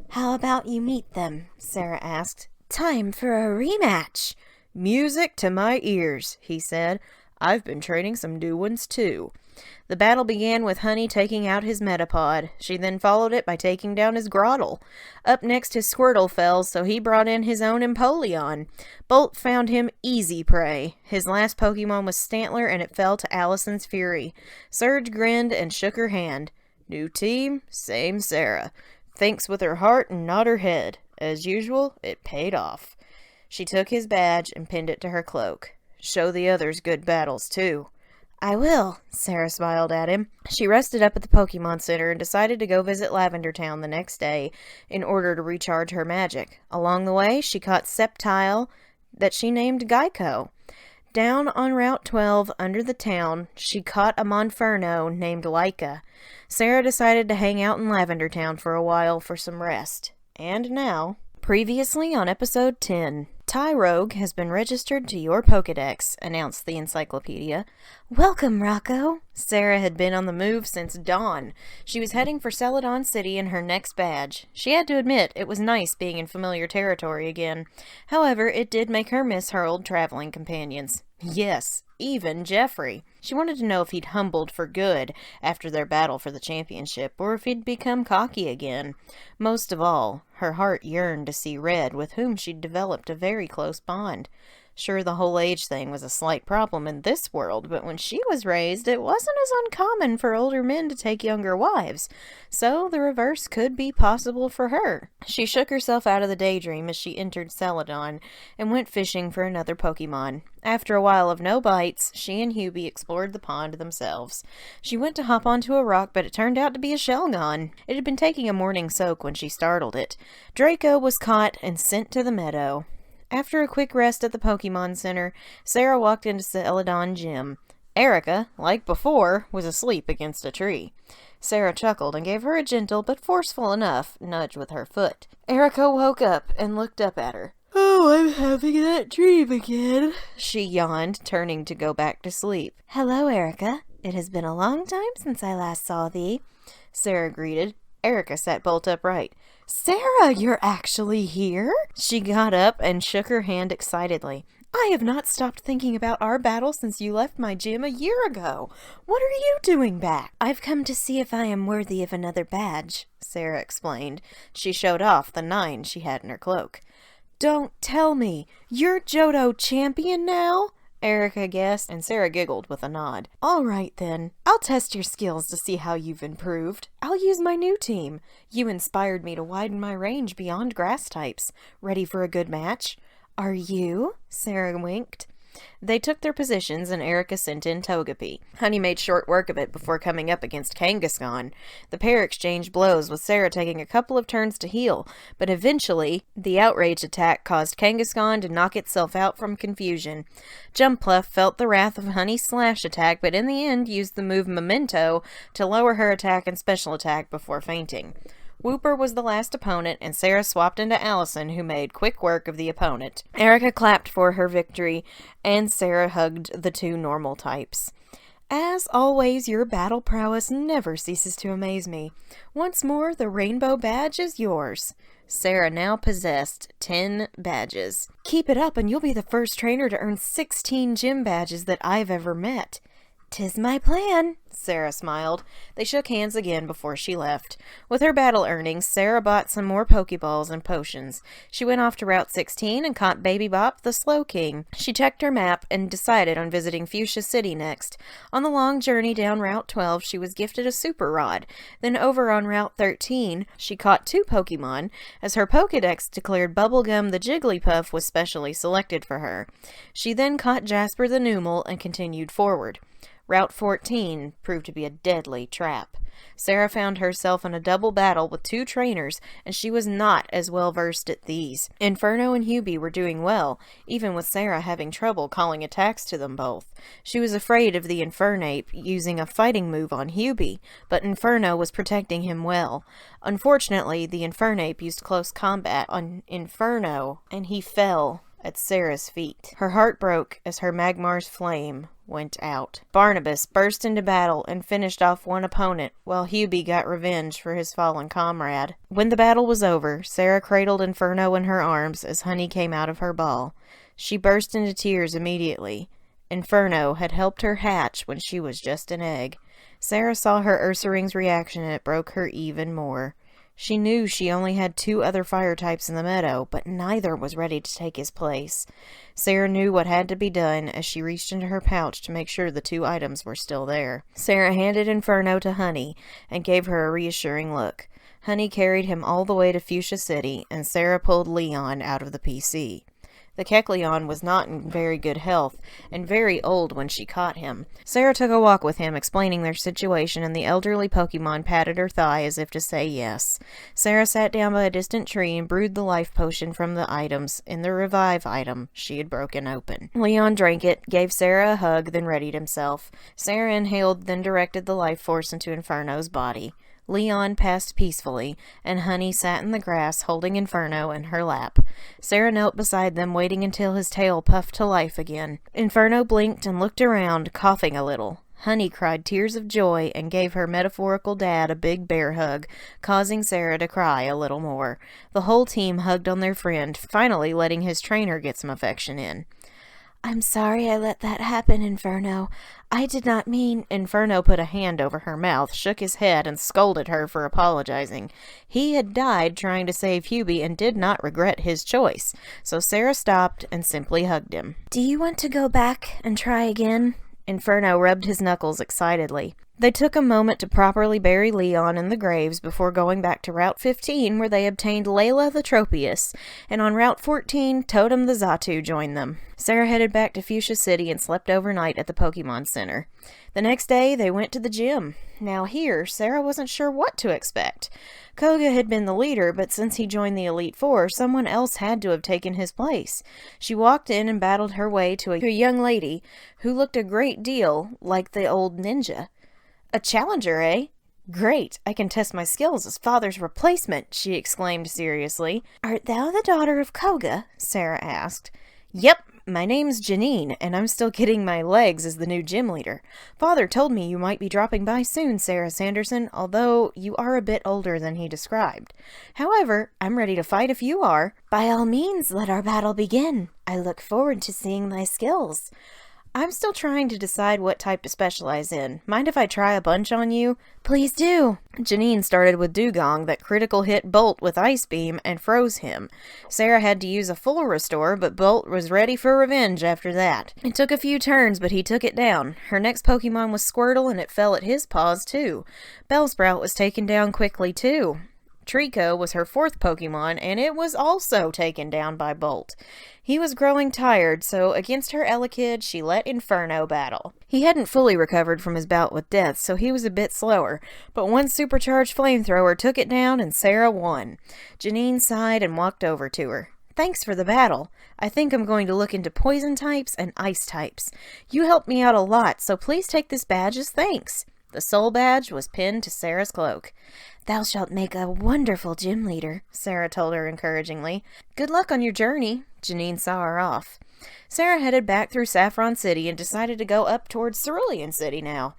How about you meet them? Sarah asked. Time for a rematch. Music to my ears, he said. I've been training some new ones too. The battle began with Honey taking out his Metapod. She then followed it by taking down his Grottle. Up next, his Squirtle fell, so he brought in his own Empoleon. Bolt found him easy prey. His last Pokemon was Stantler, and it fell to Allison's Fury. Surge grinned and shook her hand. New team, same Sarah. Thinks with her heart and not her head. As usual, it paid off. She took his badge and pinned it to her cloak. Show the others good battles, too. I will, Sarah smiled at him. She rested up at the Pokemon Center and decided to go visit Lavender Town the next day in order to recharge her magic. Along the way, she caught Sceptile that she named Geico. Down on Route 12, under the town, she caught a Monferno named Laika. Sarah decided to hang out in Lavender Town for a while for some rest. And now, previously on Episode 10, Tyrogue has been registered to your Pokedex, announced the encyclopedia. Welcome, Rocco. Sarah had been on the move since dawn. She was heading for Celadon City in her next badge. She had to admit it was nice being in familiar territory again. However, it did make her miss her old traveling companions. Yes, even Jeffrey. She wanted to know if he'd humbled for good after their battle for the championship, or if he'd become cocky again. Most of all, her heart yearned to see Red, with whom she'd developed a very close bond. Sure, the whole age thing was a slight problem in this world, but when she was raised, it wasn't as uncommon for older men to take younger wives, so the reverse could be possible for her. She shook herself out of the daydream as she entered Celadon and went fishing for another Pokemon. After a while of no bites, she and Hubie explored the pond themselves. She went to hop onto a rock, but it turned out to be a Shelgon. It had been taking a morning soak when she startled it. Draco was caught and sent to the meadow. After a quick rest at the Pokemon Center, Sarah walked into Celadon Gym. Erica, like before, was asleep against a tree. Sarah chuckled and gave her a gentle but forceful enough nudge with her foot. Erica woke up and looked up at her. Oh, I'm having that dream again, she yawned, turning to go back to sleep. Hello, Erica. It has been a long time since I last saw thee, Sarah greeted. Erica sat bolt upright. Sarah, you're actually here? She got up and shook her hand excitedly. I have not stopped thinking about our battle since you left my gym a year ago. What are you doing back? I've come to see if I am worthy of another badge, Sarah explained. She showed off the 9 she had in her cloak. Don't tell me. You're Johto champion now? Erica guessed, and Sarah giggled with a nod. All right, then. I'll test your skills to see how you've improved. I'll use my new team. You inspired me to widen my range beyond grass types. Ready for a good match? Are you? Sarah winked. They took their positions, and Erica sent in Togepi. Honey made short work of it before coming up against Kangaskhan. The pair exchanged blows, with Sarah taking a couple of turns to heal, but eventually, the outrage attack caused Kangaskhan to knock itself out from confusion. Jumpluff felt the wrath of Honey's slash attack, but in the end used the move Memento to lower her attack and special attack before fainting. Wooper was the last opponent, and Sarah swapped into Allison, who made quick work of the opponent. Erica clapped for her victory, and Sarah hugged the 2 normal types. As always, your battle prowess never ceases to amaze me. Once more, the rainbow badge is yours. Sarah now possessed 10 badges. Keep it up, and you'll be the first trainer to earn 16 gym badges that I've ever met. 'Tis my plan, Sarah smiled. They shook hands again before she left. With her battle earnings, Sarah bought some more Pokeballs and potions. She went off to Route 16 and caught Baby Bop, the Slow King. She checked her map and decided on visiting Fuchsia City next. On the long journey down Route 12, she was gifted a Super Rod. Then over on Route 13, she caught 2 Pokemon, as her Pokedex declared Bubblegum the Jigglypuff was specially selected for her. She then caught Jasper the Numel and continued forward. Route 14 proved to be a deadly trap. Sarah found herself in a double battle with 2 trainers, and she was not as well versed at these. Inferno and Hubie were doing well, even with Sarah having trouble calling attacks to them both. She was afraid of the Infernape using a fighting move on Hubie, but Inferno was protecting him well. Unfortunately, the Infernape used close combat on Inferno, and he fell at Sarah's feet. Her heart broke as her Magmar's flame went out. Barnabas burst into battle and finished off one opponent, while Hubie got revenge for his fallen comrade. When the battle was over, Sarah cradled Inferno in her arms as Honey came out of her ball. She burst into tears immediately. Inferno had helped her hatch when she was just an egg. Sarah saw her Ursaring's reaction, and it broke her even more. She knew she only had 2 other fire types in the meadow, but neither was ready to take his place. Sarah knew what had to be done as she reached into her pouch to make sure the 2 items were still there. Sarah handed Inferno to Honey and gave her a reassuring look. Honey carried him all the way to Fuchsia City, and Sarah pulled Leon out of the PC. The Kecleon was not in very good health, and very old when she caught him. Sarah took a walk with him, explaining their situation, and the elderly Pokemon patted her thigh as if to say yes. Sarah sat down by a distant tree and brewed the life potion from the items in the revive item she had broken open. Leon drank it, gave Sarah a hug, then readied himself. Sarah inhaled, then directed the life force into Inferno's body. Leon passed peacefully, and Honey sat in the grass holding Inferno in her lap. Sarah knelt beside them, waiting until his tail puffed to life again. Inferno blinked and looked around, coughing a little. Honey cried tears of joy and gave her metaphorical dad a big bear hug, causing Sarah to cry a little more. The whole team hugged on their friend, finally letting his trainer get some affection in. I'm sorry I let that happen, Inferno. I did not mean... Inferno put a hand over her mouth, shook his head, and scolded her for apologizing. He had died trying to save Hubie and did not regret his choice, so Sarah stopped and simply hugged him. Do you want to go back and try again? Inferno rubbed his knuckles excitedly. They took a moment to properly bury Leon in the graves before going back to Route 15, where they obtained Layla the Tropius, and on Route 14, Totem the Xatu joined them. Sarah headed back to Fuchsia City and slept overnight at the Pokemon Center. The next day, they went to the gym. Now here, Sarah wasn't sure what to expect. Koga had been the leader, but since he joined the Elite Four, someone else had to have taken his place. She walked in and battled her way to a young lady who looked a great deal like the old ninja. A challenger, eh? Great, I can test my skills as father's replacement, she exclaimed seriously. Art thou the daughter of Koga? Sarah asked. Yep, My name's Janine, and I'm still getting my legs as the new gym leader. Father told me you might be dropping by soon, Sarah Sanderson, although you are a bit older than he described. However, I'm ready to fight if you are. By all means, let our battle begin. I look forward to seeing thy skills. I'm still trying to decide what type to specialize in. Mind if I try a bunch on you? Please do. Janine started with Dugong that critical hit Bolt with Ice Beam and froze him. Sarah had to use a full restore, but Bolt was ready for revenge after that. It took a few turns, but he took it down. Her next Pokemon was Squirtle, and it fell at his paws too. Bellsprout was taken down quickly too. Trico was her fourth Pokemon, and it was also taken down by Bolt. He was growing tired, so against her Elekid, she let Inferno battle. He hadn't fully recovered from his bout with death, so he was a bit slower, but one supercharged flamethrower took it down, and Sarah won. Janine sighed and walked over to her. Thanks for the battle. I think I'm going to look into poison types and ice types. You helped me out a lot, so please take this badge as thanks. The soul badge was pinned to Sarah's cloak. Thou shalt make a wonderful gym leader, Sarah told her encouragingly. Good luck on your journey. Janine saw her off. Sarah headed back through Saffron City and decided to go up towards Cerulean City now.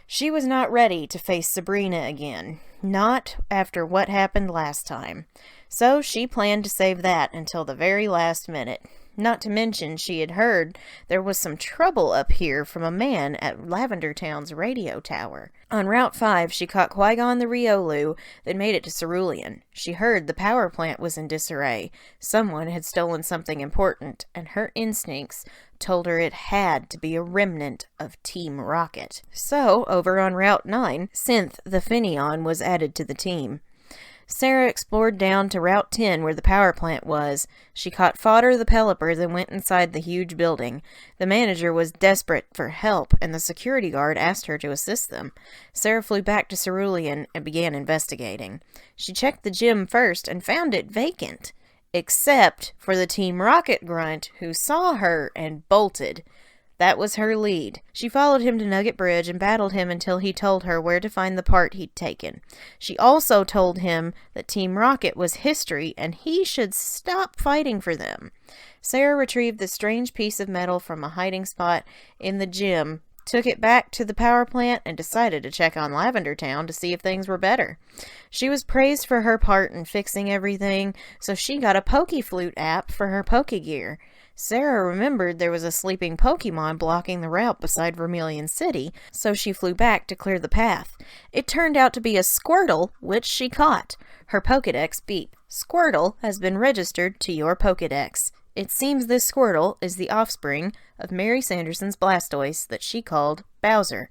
She was not ready to face Sabrina again. Not after what happened last time. So she planned to save that until the very last minute. Not to mention she had heard there was some trouble up here from a man at Lavender Town's radio tower. On Route 5, she caught Qui-Gon the Riolu that made it to Cerulean. She heard the power plant was in disarray. Someone had stolen something important, and her instincts told her it had to be a remnant of Team Rocket. So, over on Route 9, Synth the Finneon was added to the team. Sarah explored down to Route 10 where the power plant was. She caught Fodder the Pelipper, then went inside the huge building. The manager was desperate for help, and the security guard asked her to assist them. Sarah flew back to Cerulean and began investigating. She checked the gym first and found it vacant, except for the Team Rocket grunt who saw her and bolted. That was her lead. She followed him to Nugget Bridge and battled him until he told her where to find the part he'd taken. She also told him that Team Rocket was history and he should stop fighting for them. Sarah retrieved the strange piece of metal from a hiding spot in the gym, took it back to the power plant, and decided to check on Lavender Town to see if things were better. She was praised for her part in fixing everything, so she got a Pokeflute app for her Pokegear. Sarah remembered there was a sleeping Pokemon blocking the route beside Vermilion City, so she flew back to clear the path. It turned out to be a Squirtle, which she caught. Her Pokedex beeped. Squirtle has been registered to your Pokedex. It seems this Squirtle is the offspring of Mary Sanderson's Blastoise that she called Bowser.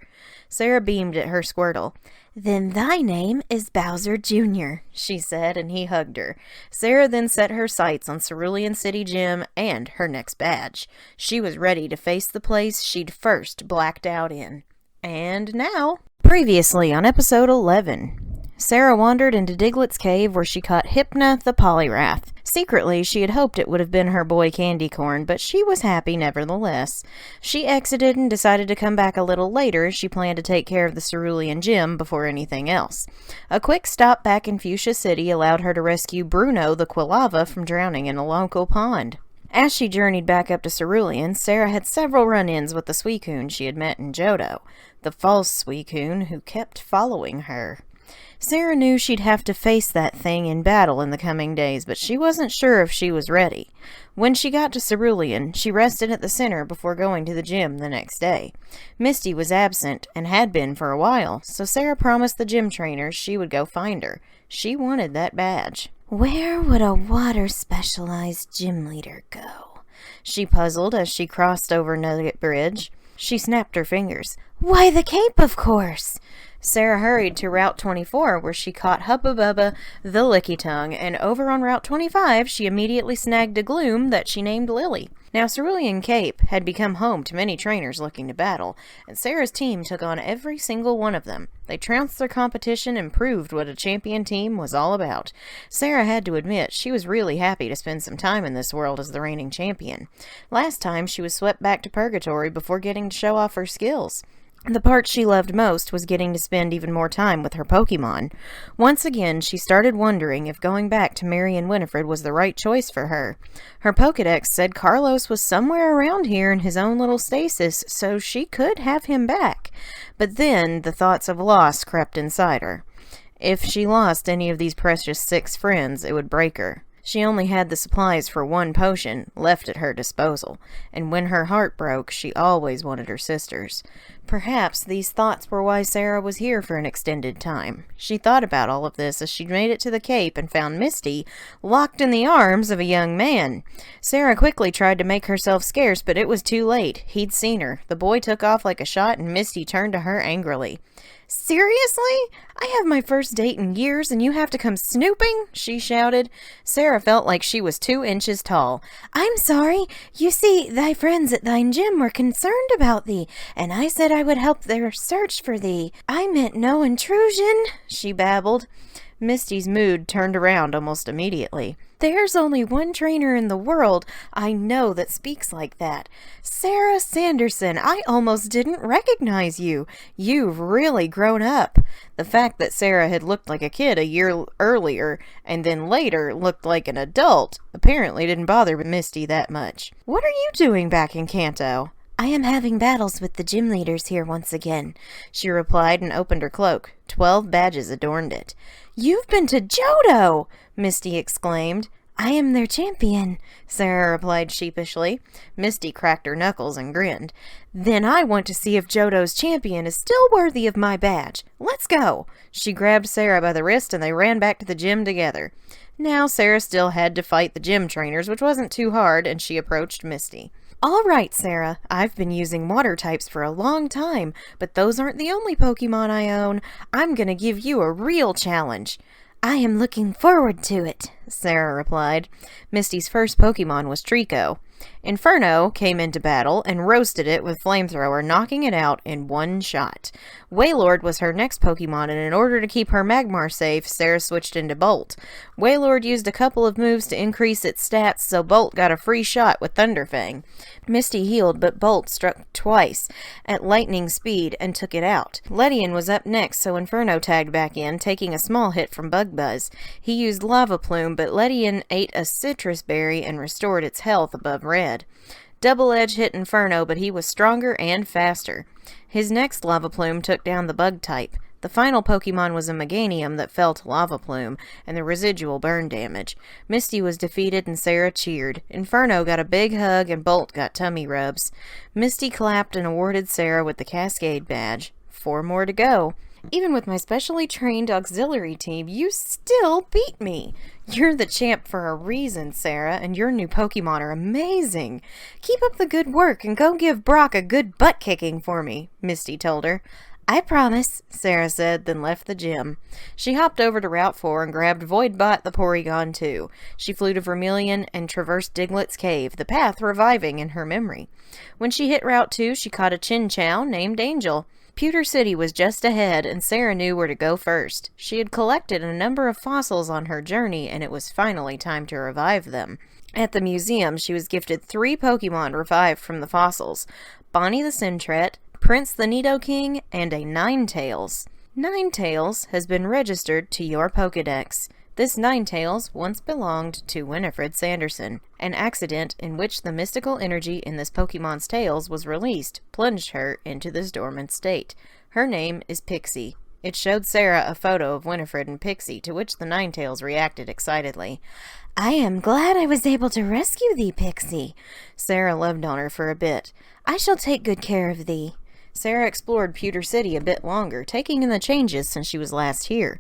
Sarah beamed at her Squirtle. Then thy name is Bowser Jr., she said, and he hugged her. Sarah then set her sights on Cerulean City Gym and her next badge. She was ready to face the place she'd first blacked out in. And now, previously on episode 11. Sarah wandered into Diglett's cave where she caught Hypna the Polyrath. Secretly, she had hoped it would have been her boy Candy Corn, but she was happy nevertheless. She exited and decided to come back a little later as she planned to take care of the Cerulean Gym before anything else. A quick stop back in Fuchsia City allowed her to rescue Bruno the Quilava from drowning in a local pond. As she journeyed back up to Cerulean, Sarah had several run-ins with the Suicune she had met in Johto, the false Suicune who kept following her. Sarah knew she'd have to face that thing in battle in the coming days, but she wasn't sure if she was ready. When she got to Cerulean, she rested at the center before going to the gym the next day. Misty was absent, and had been for a while, so Sarah promised the gym trainers she would go find her. She wanted that badge. Where would a water-specialized gym leader go? She puzzled as she crossed over Nugget Bridge. She snapped her fingers. Why, the Cape, of course! Sarah hurried to Route 24, where she caught Hubba Bubba the Licky Tongue, and over on Route 25, she immediately snagged a Gloom that she named Lily. Now, Cerulean Cape had become home to many trainers looking to battle, and Sarah's team took on every single one of them. They trounced their competition and proved what a champion team was all about. Sarah had to admit she was really happy to spend some time in this world as the reigning champion. Last time, she was swept back to Purgatory before getting to show off her skills. The part she loved most was getting to spend even more time with her Pokemon. Once again, she started wondering if going back to Mary and Winifred was the right choice for her. Her Pokedex said Carlos was somewhere around here in his own little stasis, so she could have him back. But then the thoughts of loss crept inside her. If she lost any of these precious 6 friends, it would break her. She only had the supplies for 1 potion left at her disposal, and when her heart broke, she always wanted her sisters. Perhaps these thoughts were why Sarah was here for an extended time. She thought about all of this as she made it to the Cape and found Misty locked in the arms of a young man. Sarah quickly tried to make herself scarce, but it was too late. He'd seen her. The boy took off like a shot, and Misty turned to her angrily. "Seriously? I have my first date in years and you have to come snooping?" she shouted. Sarah felt like she was 2 inches tall. "I'm sorry. You see, thy friends at thine gym were concerned about thee, and I said I would help their search for thee. I meant no intrusion," she babbled. Misty's mood turned around almost immediately. "There's only one trainer in the world I know that speaks like that. Sarah Sanderson, I almost didn't recognize you. You've really grown up." The fact that Sarah had looked like a kid a year earlier and then later looked like an adult apparently didn't bother Misty that much. "What are you doing back in Kanto?" "I am having battles with the gym leaders here once again," she replied and opened her cloak. 12 badges adorned it. "You've been to Johto!" Misty exclaimed. "I am their champion," Sarah replied sheepishly. Misty cracked her knuckles and grinned. "Then I want to see if Johto's champion is still worthy of my badge. Let's go!" She grabbed Sarah by the wrist and they ran back to the gym together. Now Sarah still had to fight the gym trainers, which wasn't too hard, and she approached Misty. "All right, Sarah, I've been using water types for a long time, but those aren't the only Pokemon I own. I'm gonna give you a real challenge." "I am looking forward to it," Sarah replied. Misty's first Pokemon was Trico. Inferno came into battle and roasted it with Flamethrower, knocking it out in 1 shot. Wailord was her next Pokemon, and in order to keep her Magmar safe, Sarah switched into Bolt. Wailord used a couple of moves to increase its stats, so Bolt got a free shot with Thunderfang. Misty healed, but Bolt struck twice at lightning speed and took it out. Ledian was up next, so Inferno tagged back in, taking a small hit from Bug Buzz. He used Lava Plume, but Ledian ate a citrus berry and restored its health above red. Double Edge hit Inferno, but he was stronger and faster. His next Lava Plume took down the bug type. The final Pokemon was a Meganium that fell to Lava Plume, and the residual burn damage. Misty was defeated and Sarah cheered. Inferno got a big hug and Bolt got tummy rubs. Misty clapped and awarded Sarah with the Cascade badge. 4 more to go. "Even with my specially trained auxiliary team, you still beat me. You're the champ for a reason, Sarah, and your new Pokemon are amazing. Keep up the good work and go give Brock a good butt-kicking for me," Misty told her. "I promise," Sarah said, then left the gym. She hopped over to Route 4 and grabbed Voidbot the Porygon 2. She flew to Vermilion and traversed Diglett's cave, the path reviving in her memory. When she hit Route 2, she caught a Chinchou named Angel. Pewter City was just ahead, and Sarah knew where to go first. She had collected a number of fossils on her journey, and it was finally time to revive them. At the museum, she was gifted 3 Pokemon revived from the fossils: Bonnie the Sentret, Prince the Nidoking, and a Ninetales. Ninetales has been registered to your Pokedex. This Ninetales once belonged to Winifred Sanderson. An accident in which the mystical energy in this Pokemon's tails was released plunged her into this dormant state. Her name is Pixie. It showed Sarah a photo of Winifred and Pixie, to which the Ninetales reacted excitedly. "I am glad I was able to rescue thee, Pixie." Sarah loved on her for a bit. "I shall take good care of thee." Sarah explored Pewter City a bit longer, taking in the changes since she was last here.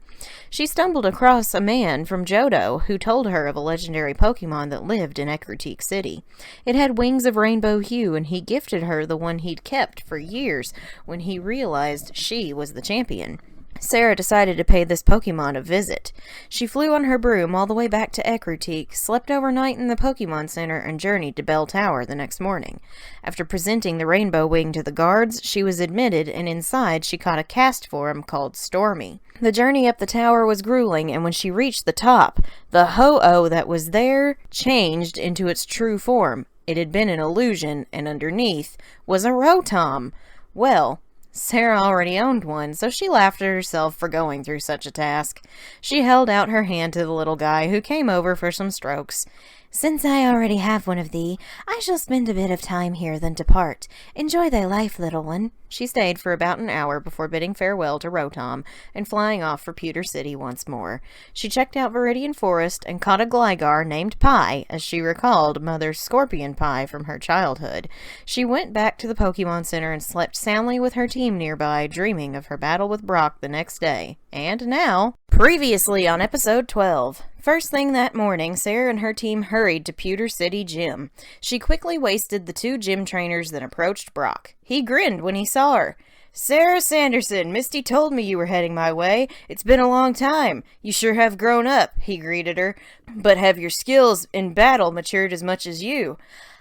She stumbled across a man from Johto who told her of a legendary Pokemon that lived in Ecruteak City. It had wings of rainbow hue, and he gifted her the one he'd kept for years when he realized she was the champion. Sarah decided to pay this Pokemon a visit. She flew on her broom all the way back to Ecruteak, slept overnight in the Pokemon Center, and journeyed to Bell Tower the next morning. After presenting the rainbow wing to the guards, she was admitted, and inside she caught a cast form called Stormy. The journey up the tower was grueling, and when she reached the top, the Ho-Oh that was there changed into its true form. It had been an illusion, and underneath was a Rotom. Well, Sarah already owned one, so she laughed at herself for going through such a task. She held out her hand to the little guy, who came over for some strokes. Since I already have one of thee, I shall spend a bit of time here, then depart. Enjoy thy life, little one. She stayed for about an hour before bidding farewell to Rotom and flying off for Pewter City once more. She checked out Viridian Forest and caught a Gligar named Pie, as she recalled Mother's Scorpion Pie from her childhood. She went back to the Pokemon Center and slept soundly with her team nearby, dreaming of her battle with Brock the next day. And now, previously on episode 12. First thing that morning, Sarah and her team hurried to Pewter City Gym. She quickly wasted the 2 gym trainers, then approached Brock. He grinned when he saw her. "Sarah Sanderson, Misty told me you were heading my way. It's been a long time. You sure have grown up," he greeted her. "But have your skills in battle matured as much as you?"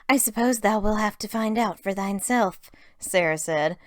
"I suppose thou wilt have to find out for thyself," Sarah said.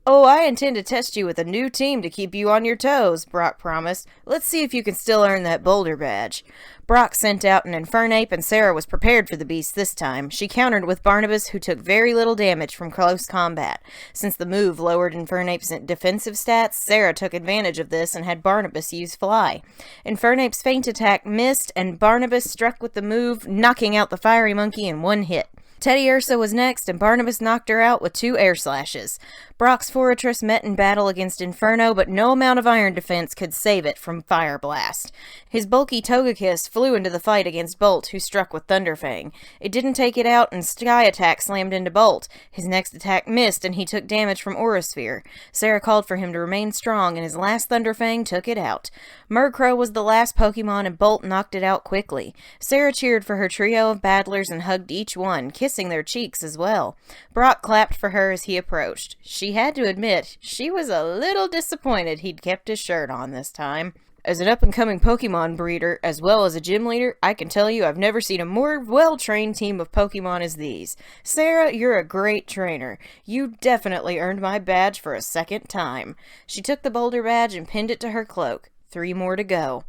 "Oh, I intend to test you with a new team to keep you on your toes," Brock promised. "Let's see if you can still earn that boulder badge." Brock sent out an Infernape, and Sarah was prepared for the beast this time. She countered with Barnabas, who took very little damage from close combat. Since the move lowered Infernape's defensive stats, Sarah took advantage of this and had Barnabas use Fly. Infernape's feint attack missed, and Barnabas struck with the move, knocking out the fiery monkey in one hit. Teddy Ursa was next, and Barnabas knocked her out with 2 air slashes. Brock's Fortress met in battle against Inferno, but no amount of iron defense could save it from Fire Blast. His bulky Togekiss flew into the fight against Bolt, who struck with Thunderfang. It didn't take it out, and Sky Attack slammed into Bolt. His next attack missed, and he took damage from Aura Sphere. Sarah called for him to remain strong, and his last Thunderfang took it out. Murkrow was the last Pokemon, and Bolt knocked it out quickly. Sarah cheered for her trio of battlers and hugged each one, kissing their cheeks as well. Brock clapped for her as he approached. She had to admit, she was a little disappointed he'd kept his shirt on this time. "As an up-and-coming Pokemon breeder, as well as a gym leader, I can tell you I've never seen a more well-trained team of Pokemon as these. Sarah, you're a great trainer. You definitely earned my badge for a second time." She took the boulder badge and pinned it to her cloak. 3 more to go.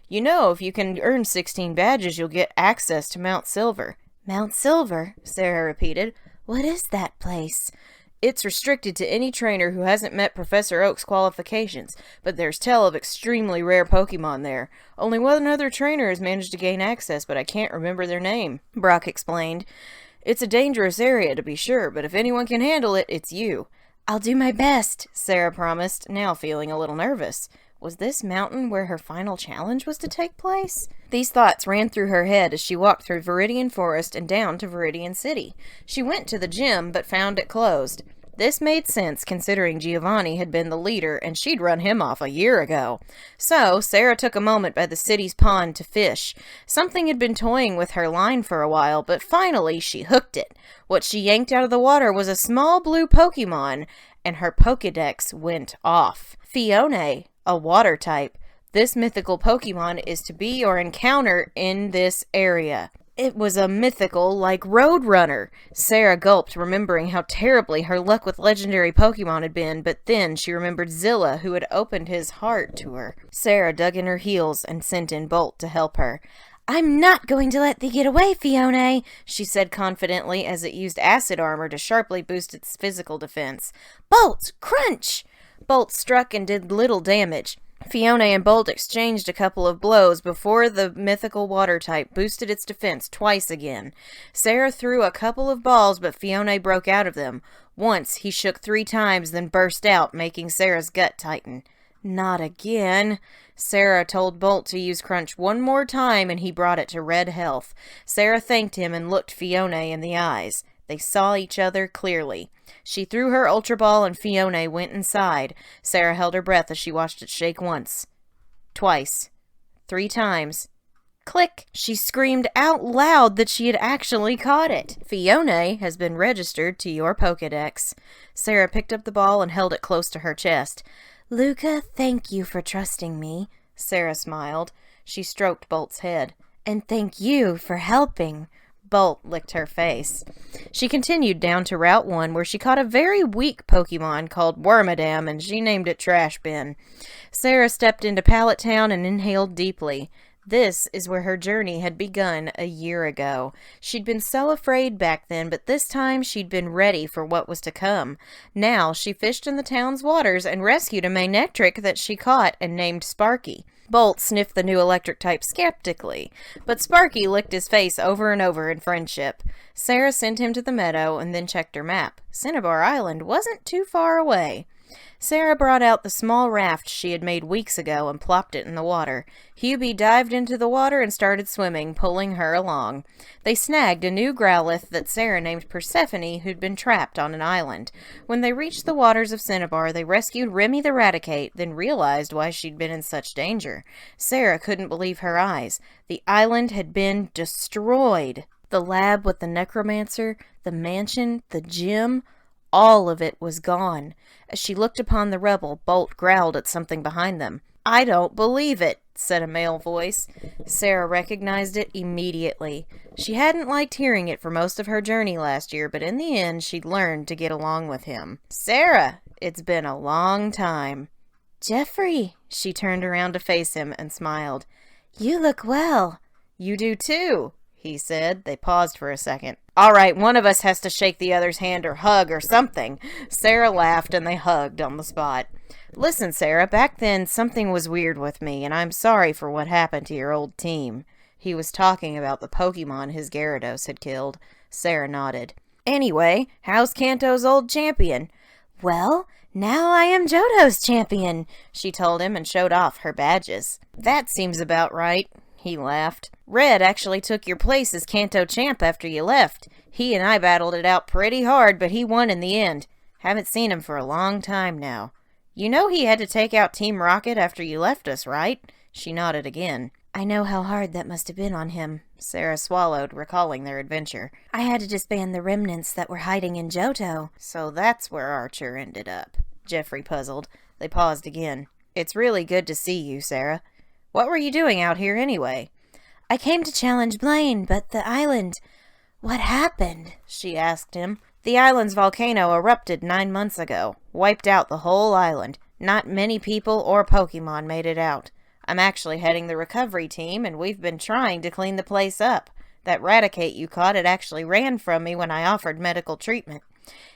"You know, if you can earn 16 badges, you'll get access to Mount Silver." "Mount Silver?" Sarah repeated. "What is that place?" "It's restricted to any trainer who hasn't met Professor Oak's qualifications, but there's tell of extremely rare Pokemon there. Only one other trainer has managed to gain access, but I can't remember their name," Brock explained. "It's a dangerous area, to be sure, but if anyone can handle it, it's you." "I'll do my best," Sarah promised, now feeling a little nervous. Was this mountain where her final challenge was to take place? These thoughts ran through her head as she walked through Viridian Forest and down to Viridian City. She went to the gym, but found it closed. This made sense considering Giovanni had been the leader and she'd run him off a year ago. So, Sarah took a moment by the city's pond to fish. Something had been toying with her line for a while, but finally she hooked it. What she yanked out of the water was a small blue Pokemon, and her Pokedex went off. Fione, a water type. This mythical Pokemon is to be or encounter in this area. It was a mythical, like Roadrunner. Sarah gulped, remembering how terribly her luck with legendary Pokemon had been, but then she remembered Zilla, who had opened his heart to her. Sarah dug in her heels and sent in Bolt to help her. "I'm not going to let thee get away, Fione," she said confidently as it used acid armor to sharply boost its physical defense. "Bolt, crunch!" Bolt struck and did little damage. Fiona and Bolt exchanged a couple of blows before the mythical water type boosted its defense twice again. Sarah threw a couple of balls, but Fiona broke out of them. Once, he shook 3 times, then burst out, making Sarah's gut tighten. Not again. Sarah told Bolt to use Crunch one more time, and he brought it to red health. Sarah thanked him and looked Fiona in the eyes. They saw each other clearly. She threw her Ultra Ball and Fiona went inside. Sarah held her breath as she watched it shake once. Twice. 3 times. Click! She screamed out loud that she had actually caught it. Fiona has been registered to your Pokedex. Sarah picked up the ball and held it close to her chest. "Luca, thank you for trusting me," Sarah smiled. She stroked Bolt's head. "And thank you for helping." Bolt licked her face. She continued down to Route 1, where she caught a very weak Pokemon called Wormadam, and she named it Trash Bin. Sarah stepped into Pallet Town and inhaled deeply. This is where her journey had begun a year ago. She'd been so afraid back then, but this time she'd been ready for what was to come. Now she fished in the town's waters and rescued a Manectric that she caught and named Sparky. Bolt sniffed the new electric type skeptically, but Sparky licked his face over and over in friendship. Sarah sent him to the meadow and then checked her map. Cinnabar Island wasn't too far away. Sarah brought out the small raft she had made weeks ago and plopped it in the water. Hubie dived into the water and started swimming, pulling her along. They snagged a new growlithe that Sarah named Persephone, who'd been trapped on an island. When they reached the waters of Cinnabar, they rescued Remy the Raticate, then realized why she'd been in such danger. Sarah couldn't believe her eyes. The island had been destroyed. The lab with the necromancer, the mansion, the gym, all of it was gone. As she looked upon the rubble, Bolt growled at something behind them. "I don't believe it," said a male voice. Sarah recognized it immediately. She hadn't liked hearing it for most of her journey last year, but in the end she'd learned to get along with him. "Sarah, it's been a long time." "Jeffrey," she turned around to face him and smiled. "You look well." "You do too," he said. They paused for a second. "All right, one of us has to shake the other's hand or hug or something." Sarah laughed and they hugged on the spot. "Listen, Sarah, back then something was weird with me, and I'm sorry for what happened to your old team." He was talking about the Pokemon his Gyarados had killed. Sarah nodded. "Anyway, how's Kanto's old champion?" "Well, now I am Johto's champion," she told him and showed off her badges. "That seems about right." He laughed. "Red actually took your place as Kanto champ after you left. He and I battled it out pretty hard, but he won in the end. Haven't seen him for a long time now. You know he had to take out Team Rocket after you left us, right?" She nodded again. "I know how hard that must have been on him." Sarah swallowed, recalling their adventure. "I had to disband the remnants that were hiding in Johto." "So that's where Archer ended up," Jeffrey puzzled. They paused again. "It's really good to see you, Sarah. What were you doing out here anyway?" "I came to challenge Blaine, but the island... What happened?" she asked him. "The island's volcano erupted 9 months ago. Wiped out the whole island. Not many people or Pokemon made it out. I'm actually heading the recovery team, and we've been trying to clean the place up. That Raticate you caught had actually ran from me when I offered medical treatment.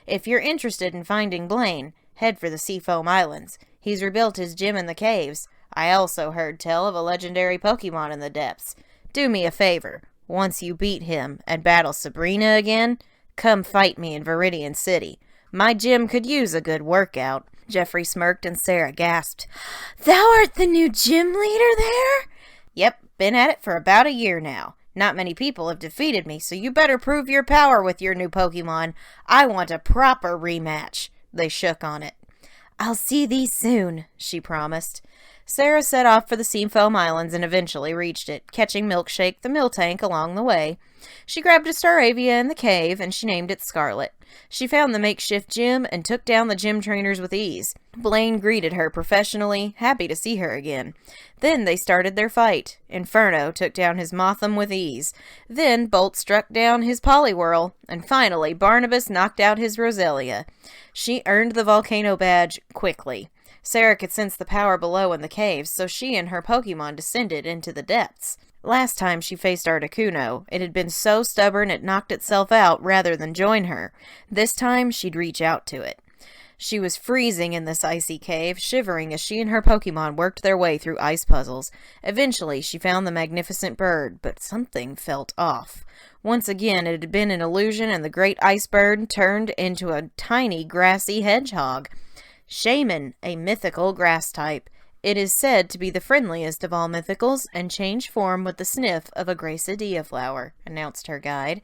If you're interested in finding Blaine, head for the Seafoam Islands. He's rebuilt his gym in the caves. I also heard tell of a legendary Pokemon in the depths. Do me a favor. Once you beat him and battle Sabrina again, come fight me in Viridian City. My gym could use a good workout." Jeffrey smirked and Sarah gasped. "Thou art the new gym leader there?" "Yep, been at it for about a year now. Not many people have defeated me, so you better prove your power with your new Pokemon. I want a proper rematch." They shook on it. "I'll see thee soon," she promised. Sarah set off for the Seafoam Islands and eventually reached it, catching Milkshake the Miltank along the way. She grabbed a Staravia in the cave, and she named it Scarlet. She found the makeshift gym and took down the gym trainers with ease. Blaine greeted her professionally, happy to see her again. Then they started their fight. Inferno took down his Mothim with ease. Then Bolt struck down his Poliwhirl, and finally Barnabas knocked out his Roselia. She earned the Volcano badge quickly. Sarah could sense the power below in the caves, so she and her Pokemon descended into the depths. Last time she faced Articuno, it had been so stubborn it knocked itself out rather than join her. This time, she'd reach out to it. She was freezing in this icy cave, shivering as she and her Pokemon worked their way through ice puzzles. Eventually, she found the magnificent bird, but something felt off. Once again, it had been an illusion, and the great ice bird turned into a tiny grassy hedgehog. Shaman, a mythical grass type. It is said to be the friendliest of all mythicals and change form with the sniff of a Gracidea flower, announced her guide.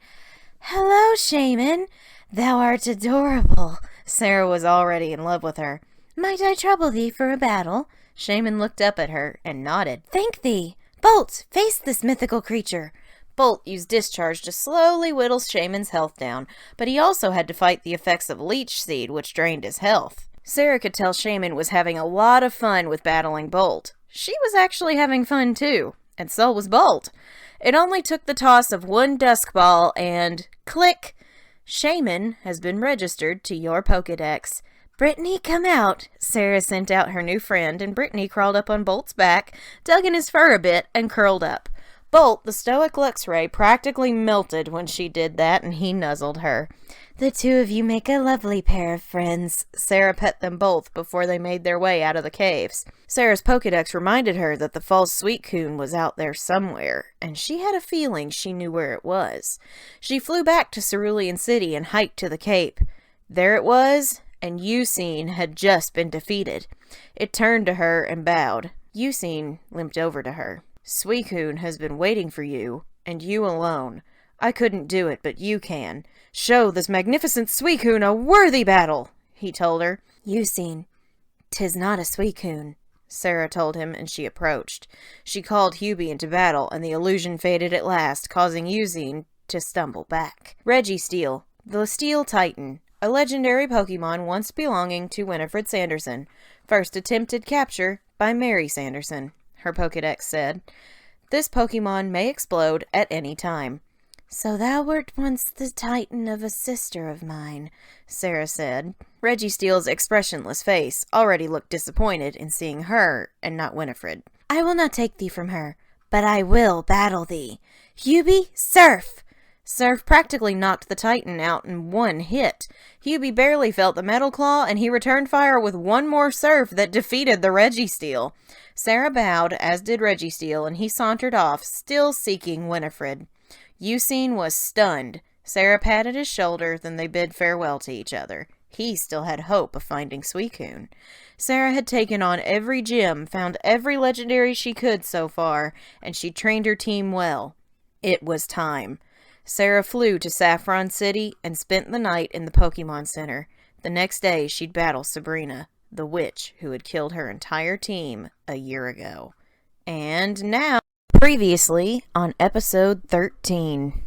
"Hello, Shaman. Thou art adorable." Sarah was already in love with her. "Might I trouble thee for a battle?" Shaman looked up at her and nodded. "Thank thee. Bolt, face this mythical creature." Bolt used Discharge to slowly whittle Shaman's health down, but he also had to fight the effects of Leech Seed, which drained his health. Sarah could tell Shaman was having a lot of fun with battling Bolt. She was actually having fun too, and so was Bolt. It only took the toss of one Dusk Ball and click! Shaman has been registered to your Pokedex. Brittany, come out. Sarah sent out her new friend, and Brittany crawled up on Bolt's back, dug in his fur a bit, and curled up. Bolt, the stoic Luxray, practically melted when she did that, and he nuzzled her. The two of you make a lovely pair of friends. Sarah pet them both before they made their way out of the caves. Sarah's Pokedex reminded her that the false Suicune was out there somewhere, and she had a feeling she knew where it was. She flew back to Cerulean City and hiked to the Cape. There it was, and Eusine had just been defeated. It turned to her and bowed. Eusine limped over to her. Suicune has been waiting for you, and you alone. I couldn't do it, but you can. Show this magnificent Suicune a worthy battle, he told her. Eusine, 'tis not a Suicune, Sarah told him, and she approached. She called Hubie into battle, and the illusion faded at last, causing Eusine to stumble back. Registeel, the Steel Titan, a legendary Pokemon once belonging to Winifred Sanderson. First attempted capture by Mary Sanderson, her Pokedex said. This Pokemon may explode at any time. So thou wert once the Titan of a sister of mine, Sarah said. Registeel's expressionless face already looked disappointed in seeing her and not Winifred. I will not take thee from her, but I will battle thee. Hubie, surf! Surf practically knocked the Titan out in one hit. Hubie barely felt the Metal Claw, and he returned fire with one more surf that defeated the Registeel. Sarah bowed, as did Registeel, and he sauntered off, still seeking Winifred. Eusine was stunned. Sarah patted his shoulder, then they bid farewell to each other. He still had hope of finding Suicune. Sarah had taken on every gym, found every legendary she could so far, and she trained her team well. It was time. Sarah flew to Saffron City and spent the night in the Pokemon Center. The next day, she'd battle Sabrina, the witch who had killed her entire team a year ago. And now, previously on episode 13.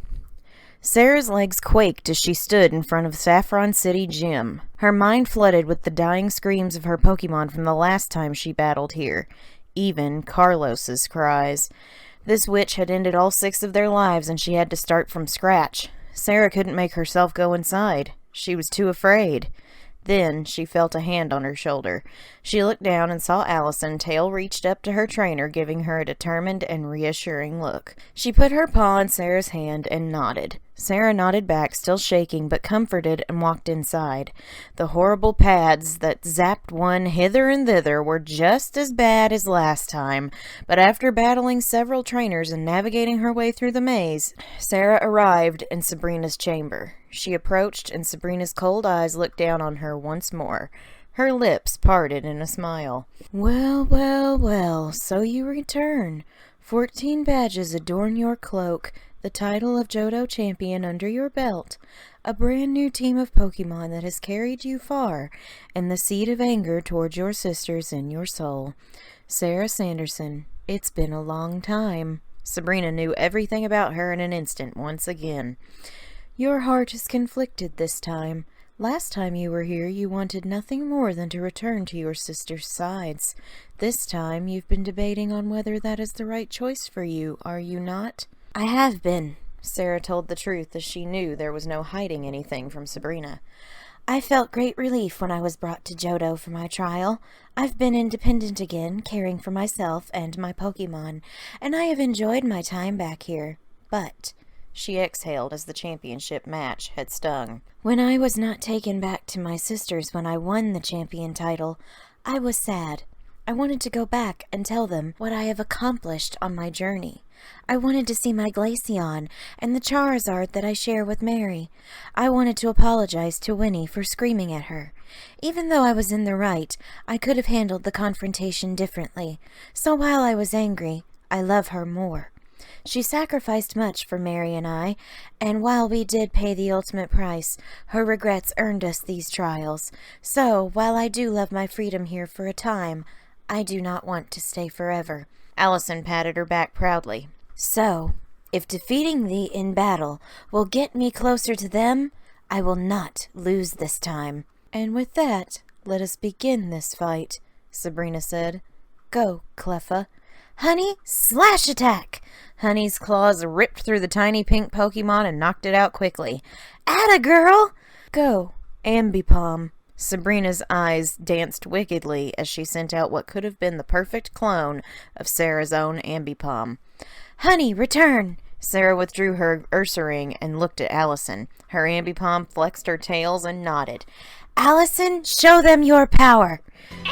Sarah's legs quaked as she stood in front of Saffron City Gym. Her mind flooded with the dying screams of her Pokemon from the last time she battled here. Even Carlos's cries. This witch had ended all 6 of their lives, and she had to start from scratch. Sarah couldn't make herself go inside. She was too afraid. Then she felt a hand on her shoulder. She looked down and saw Allison, tail reached up to her trainer, giving her a determined and reassuring look. She put her paw on Sarah's hand and nodded. Sarah nodded back, still shaking, but comforted, and walked inside. The horrible pads that zapped one hither and thither were just as bad as last time, but after battling several trainers and navigating her way through the maze, Sarah arrived in Sabrina's chamber. She approached, and Sabrina's cold eyes looked down on her once more. Her lips parted in a smile. Well, well, well, so you return. 14 badges adorn your cloak, the title of Johto champion under your belt, a brand new team of Pokemon that has carried you far, and the seed of anger towards your sisters in your soul. Sarah Sanderson, it's been a long time. Sabrina knew everything about her in an instant once again. Your heart is conflicted this time. Last time you were here, you wanted nothing more than to return to your sister's sides. This time, you've been debating on whether that is the right choice for you, are you not? I have been. Sarah told the truth, as she knew there was no hiding anything from Sabrina. I felt great relief when I was brought to Johto for my trial. I've been independent again, caring for myself and my Pokemon, and I have enjoyed my time back here. But she exhaled as the championship match had stung. When I was not taken back to my sisters when I won the champion title, I was sad. I wanted to go back and tell them what I have accomplished on my journey. I wanted to see my Glaceon and the Charizard that I share with Mary. I wanted to apologize to Winnie for screaming at her. Even though I was in the right, I could have handled the confrontation differently. So while I was angry, I love her more. She sacrificed much for Mary and I, and while we did pay the ultimate price, her regrets earned us these trials. So, while I do love my freedom here for a time, I do not want to stay forever. Allison patted her back proudly. So, if defeating thee in battle will get me closer to them, I will not lose this time. And with that, let us begin this fight, Sabrina said. Go, Cleffa. Honey, slash attack! Honey's claws ripped through the tiny pink Pokemon and knocked it out quickly. Atta girl! Go, Ambipom. Sabrina's eyes danced wickedly as she sent out what could have been the perfect clone of Sarah's own ambipom. Honey, return! Sarah withdrew her Ursaring and looked at Allison. Her ambipom flexed her tails and nodded. Allison, show them your power!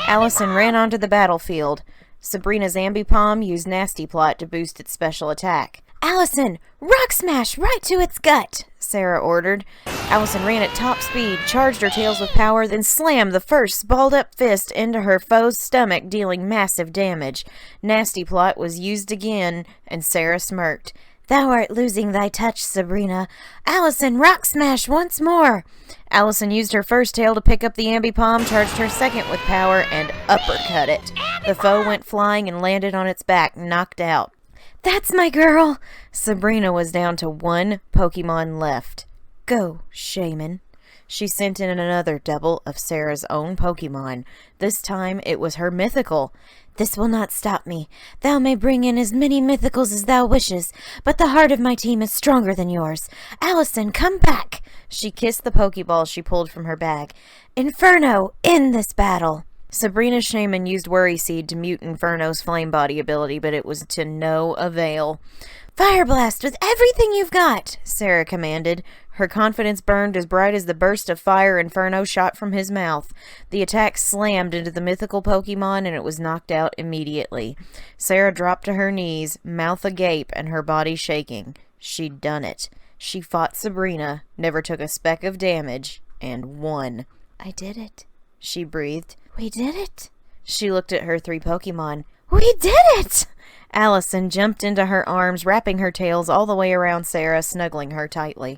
Allison ran onto the battlefield. Sabrina's ambipom used Nasty Plot to boost its special attack. Allison, rock smash right to its gut, Sarah ordered. Allison ran at top speed, charged her tails with power, then slammed the first balled-up fist into her foe's stomach, dealing massive damage. Nasty Plot was used again, and Sarah smirked. Thou art losing thy touch, Sabrina. Allison, rock smash once more! Allison used her first tail to pick up the ambipom, charged her second with power, and uppercut it. The foe went flying and landed on its back, knocked out. That's my girl! Sabrina was down to one Pokemon left. Go, Shaman. She sent in another double of Sarah's own Pokemon. This time it was her mythical. This will not stop me. Thou may bring in as many mythicals as thou wishes, but the heart of my team is stronger than yours. Allison, come back! She kissed the Pokeball she pulled from her bag. Inferno, end this battle! Sabrina's shaman used Worry Seed to mute Inferno's flame body ability, but it was to no avail. Fire blast with everything you've got, Sarah commanded. Her confidence burned as bright as the burst of fire Inferno shot from his mouth. The attack slammed into the mythical Pokemon, and it was knocked out immediately. Sarah dropped to her knees, mouth agape and her body shaking. She'd done it. She fought Sabrina, never took a speck of damage, and won. I did it, she breathed. We did it. She looked at her 3 Pokemon. We did it! Allison jumped into her arms, wrapping her tails all the way around Sarah, snuggling her tightly.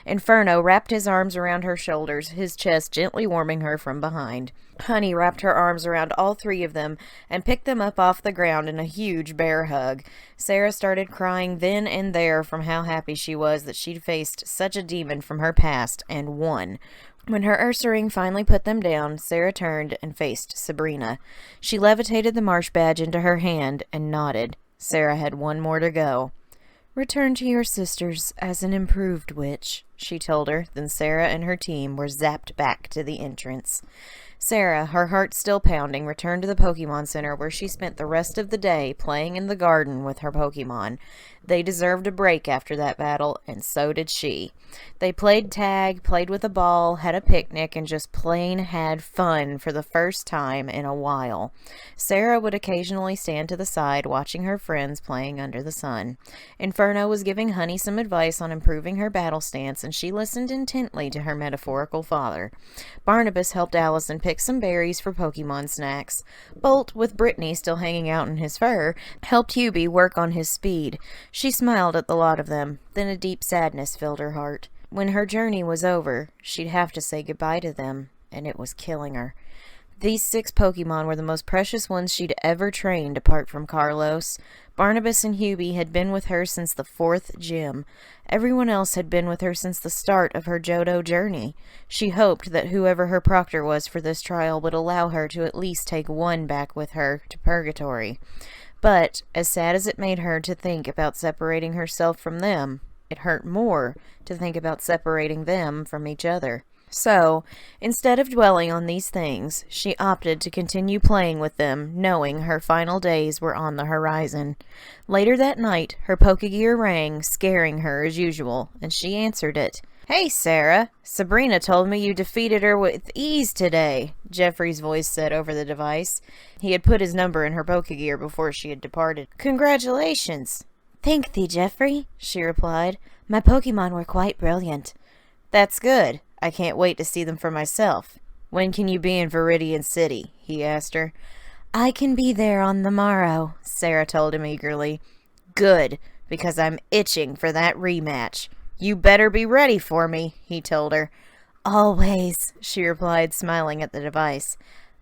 Inferno wrapped his arms around her shoulders, his chest gently warming her from behind. Honey wrapped her arms around all 3 of them and picked them up off the ground in a huge bear hug. Sarah started crying then and there from how happy she was that she'd faced such a demon from her past and won. When her Ursaring finally put them down, Sarah turned and faced Sabrina. She levitated the marsh badge into her hand and nodded. Sarah had 1 more to go. Return to your sisters as an improved witch, she told her. Then Sarah and her team were zapped back to the entrance. Sarah, her heart still pounding, returned to the Pokemon Center where she spent the rest of the day playing in the garden with her Pokemon. They deserved a break after that battle, and so did she. They played tag, played with a ball, had a picnic, and just plain had fun for the first time in a while. Sarah would occasionally stand to the side watching her friends playing under the sun. Inferno was giving Honey some advice on improving her battle stance, and she listened intently to her metaphorical father. Barnabas helped Allison pick some berries for Pokemon snacks. Bolt, with Brittany still hanging out in his fur, helped Hubie work on his speed. She smiled at the lot of them, then a deep sadness filled her heart. When her journey was over, she'd have to say goodbye to them, and it was killing her. These 6 Pokemon were the most precious ones she'd ever trained apart from Carlos. Barnabas and Hubie had been with her since the 4th gym. Everyone else had been with her since the start of her Johto journey. She hoped that whoever her proctor was for this trial would allow her to at least take 1 back with her to Purgatory. But, as sad as it made her to think about separating herself from them, it hurt more to think about separating them from each other. So, instead of dwelling on these things, she opted to continue playing with them, knowing her final days were on the horizon. Later that night, her Pokegear rang, scaring her as usual, and she answered it. "Hey, Sarah. Sabrina told me you defeated her with ease today," Jeffrey's voice said over the device. He had put his number in her Pokegear before she had departed. "Congratulations." "Thank thee, Jeffrey," she replied. "My Pokemon were quite brilliant." "That's good. I can't wait to see them for myself." "When can you be in Viridian City?" he asked her. "I can be there on the morrow," Sarah told him eagerly. "Good, because I'm itching for that rematch. You better be ready for me," he told her. "Always," she replied, smiling at the device.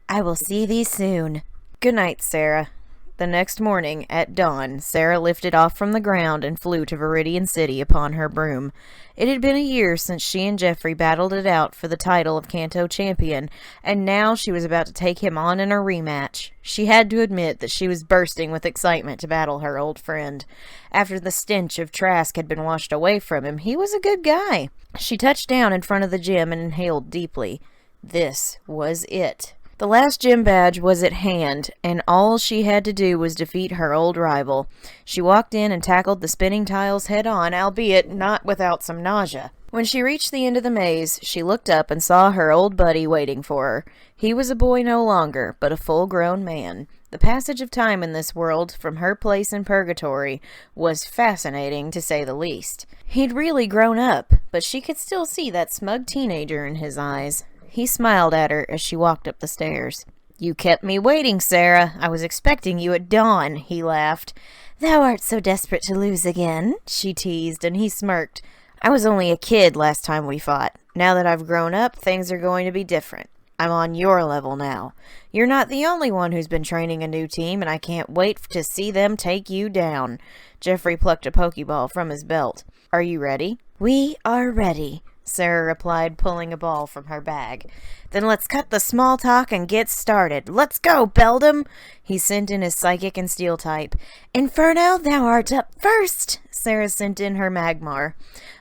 "I will see thee soon." "Good night, Sarah." The next morning, at dawn, Sarah lifted off from the ground and flew to Viridian City upon her broom. It had been a year since she and Jeffrey battled it out for the title of Kanto champion, and now she was about to take him on in a rematch. She had to admit that she was bursting with excitement to battle her old friend. After the stench of Trask had been washed away from him, he was a good guy. She touched down in front of the gym and inhaled deeply. This was it. The last gym badge was at hand, and all she had to do was defeat her old rival. She walked in and tackled the spinning tiles head-on, albeit not without some nausea. When she reached the end of the maze, she looked up and saw her old buddy waiting for her. He was a boy no longer, but a full-grown man. The passage of time in this world from her place in purgatory was fascinating, to say the least. He'd really grown up, but she could still see that smug teenager in his eyes. He smiled at her as she walked up the stairs. "You kept me waiting, Sarah. I was expecting you at dawn," he laughed. "Thou art so desperate to lose again," she teased, and he smirked. "I was only a kid last time we fought. Now that I've grown up, things are going to be different. I'm on your level now. You're not the only one who's been training a new team, and I can't wait to see them take you down." Jeffrey plucked a Pokeball from his belt. "Are you ready?" "We are ready," Sarah replied, pulling a ball from her bag. "Then let's cut the small talk and get started. Let's go, Beldum!" He sent in his Psychic and Steel type. "Inferno, thou art up first!" Sarah sent in her Magmar.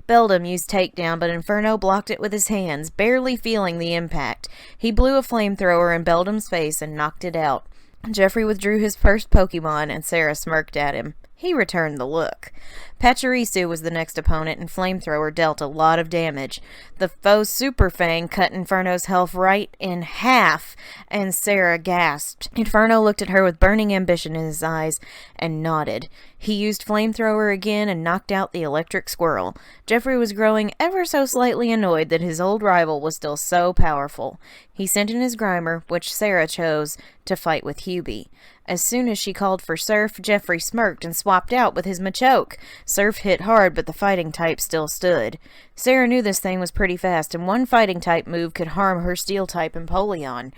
Beldum used Takedown, but Inferno blocked it with his hands, barely feeling the impact. He blew a flamethrower in Beldum's face and knocked it out. Jeffrey withdrew his first Pokemon, and Sarah smirked at him. He returned the look. Pachirisu was the next opponent, and Flamethrower dealt a lot of damage. The foe's Super Fang cut Inferno's health right in half, and Sarah gasped. Inferno looked at her with burning ambition in his eyes and nodded. He used Flamethrower again and knocked out the electric squirrel. Jeffrey was growing ever so slightly annoyed that his old rival was still so powerful. He sent in his Grimer, which Sarah chose to fight with Hubie. As soon as she called for Surf, Jeffrey smirked and swapped out with his Machoke. Surf hit hard, but the fighting type still stood. Sarah knew this thing was pretty fast, and one fighting type move could harm her Steel type Empoleon.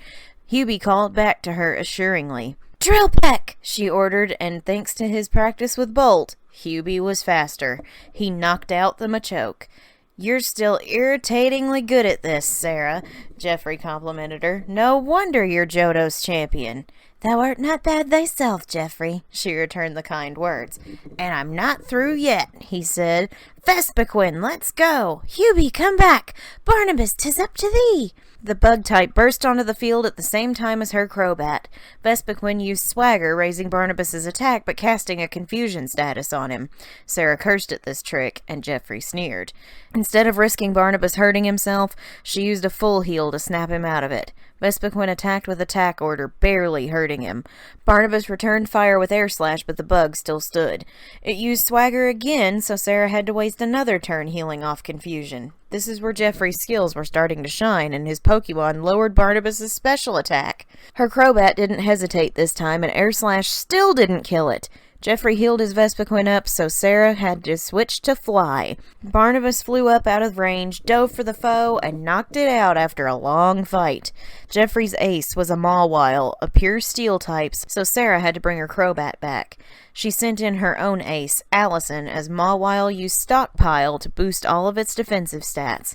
Hubie called back to her assuringly. "Drill Peck!" she ordered, and thanks to his practice with Bolt, Hubie was faster. He knocked out the Machoke. "You're still irritatingly good at this, Sarah," Jeffrey complimented her. "No wonder you're Johto's champion." "Thou art not bad thyself, Jeffrey," she returned the kind words. "And I'm not through yet," he said. "Vespiquen, let's go!" "Hubie, come back! Barnabas, 'tis up to thee!" The bug type burst onto the field at the same time as her Crobat. Vespiquen used Swagger, raising Barnabas's attack but casting a confusion status on him. Sarah cursed at this trick, and Jeffrey sneered. Instead of risking Barnabas hurting himself, she used a full heal to snap him out of it. Vespiquen attacked with attack order, barely hurting him. Barnabas returned fire with Air Slash, but the bug still stood. It used Swagger again, so Sarah had to waste another turn healing off confusion. This is where Jeffrey's skills were starting to shine, and his Pokemon lowered Barnabas' special attack. Her Crobat didn't hesitate this time, and Air Slash still didn't kill it. Jeffrey healed his Vespiquen up, so Sarah had to switch to Fly. Barnabas flew up out of range, dove for the foe, and knocked it out after a long fight. Jeffrey's ace was a Mawile, a pure Steel type, so Sarah had to bring her Crobat back. She sent in her own ace, Allison, as Mawile used Stockpile to boost all of its defensive stats.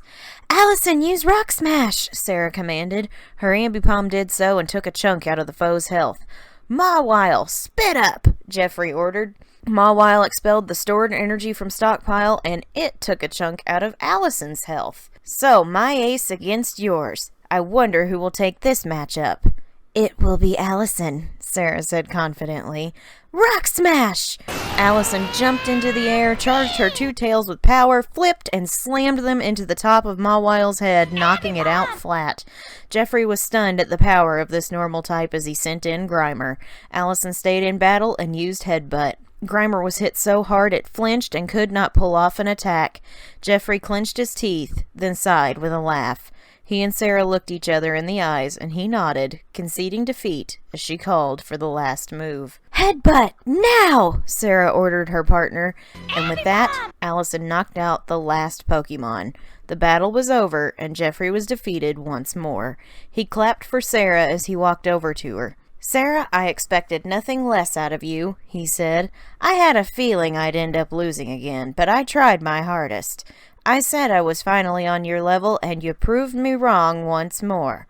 "Allison, use Rock Smash!" Sarah commanded. Her Ambipom did so and took a chunk out of the foe's health. "Mawile, spit up!" Jeffrey ordered. Mawile expelled the stored energy from Stockpile, and it took a chunk out of Allison's health. "So, my ace against yours. I wonder who will take this matchup." "It will be Allison," Sarah said confidently. "Rock Smash!" Allison jumped into the air, charged her two tails with power, flipped, and slammed them into the top of Mawile's head, knocking it out flat. Jeffrey was stunned at the power of this normal type as he sent in Grimer. Allison stayed in battle and used Headbutt. Grimer was hit so hard it flinched and could not pull off an attack. Jeffrey clenched his teeth, then sighed with a laugh. He and Sarah looked each other in the eyes, and he nodded, conceding defeat as she called for the last move. "Headbutt, now!" Sarah ordered her partner, and with that, Allison knocked out the last Pokemon. The battle was over, and Jeffrey was defeated once more. He clapped for Sarah as he walked over to her. "Sarah, I expected nothing less out of you," he said. "I had a feeling I'd end up losing again, but I tried my hardest. I said I was finally on your level, and you proved me wrong once more.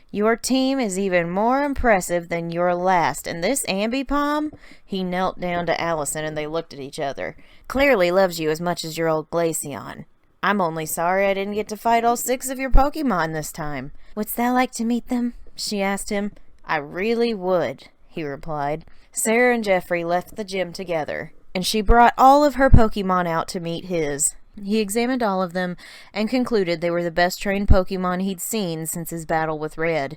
Your team is even more impressive than your last, and this Ambipom," he knelt down to Allison and they looked at each other, "clearly loves you as much as your old Glaceon. I'm only sorry I didn't get to fight all 6 of your Pokemon this time. Wouldst thou like to meet them? She asked him. I really would, he replied. Sarah and Jeffrey left the gym together, and she brought all of her Pokemon out to meet his. He examined all of them and concluded they were the best trained Pokemon he'd seen since his battle with Red.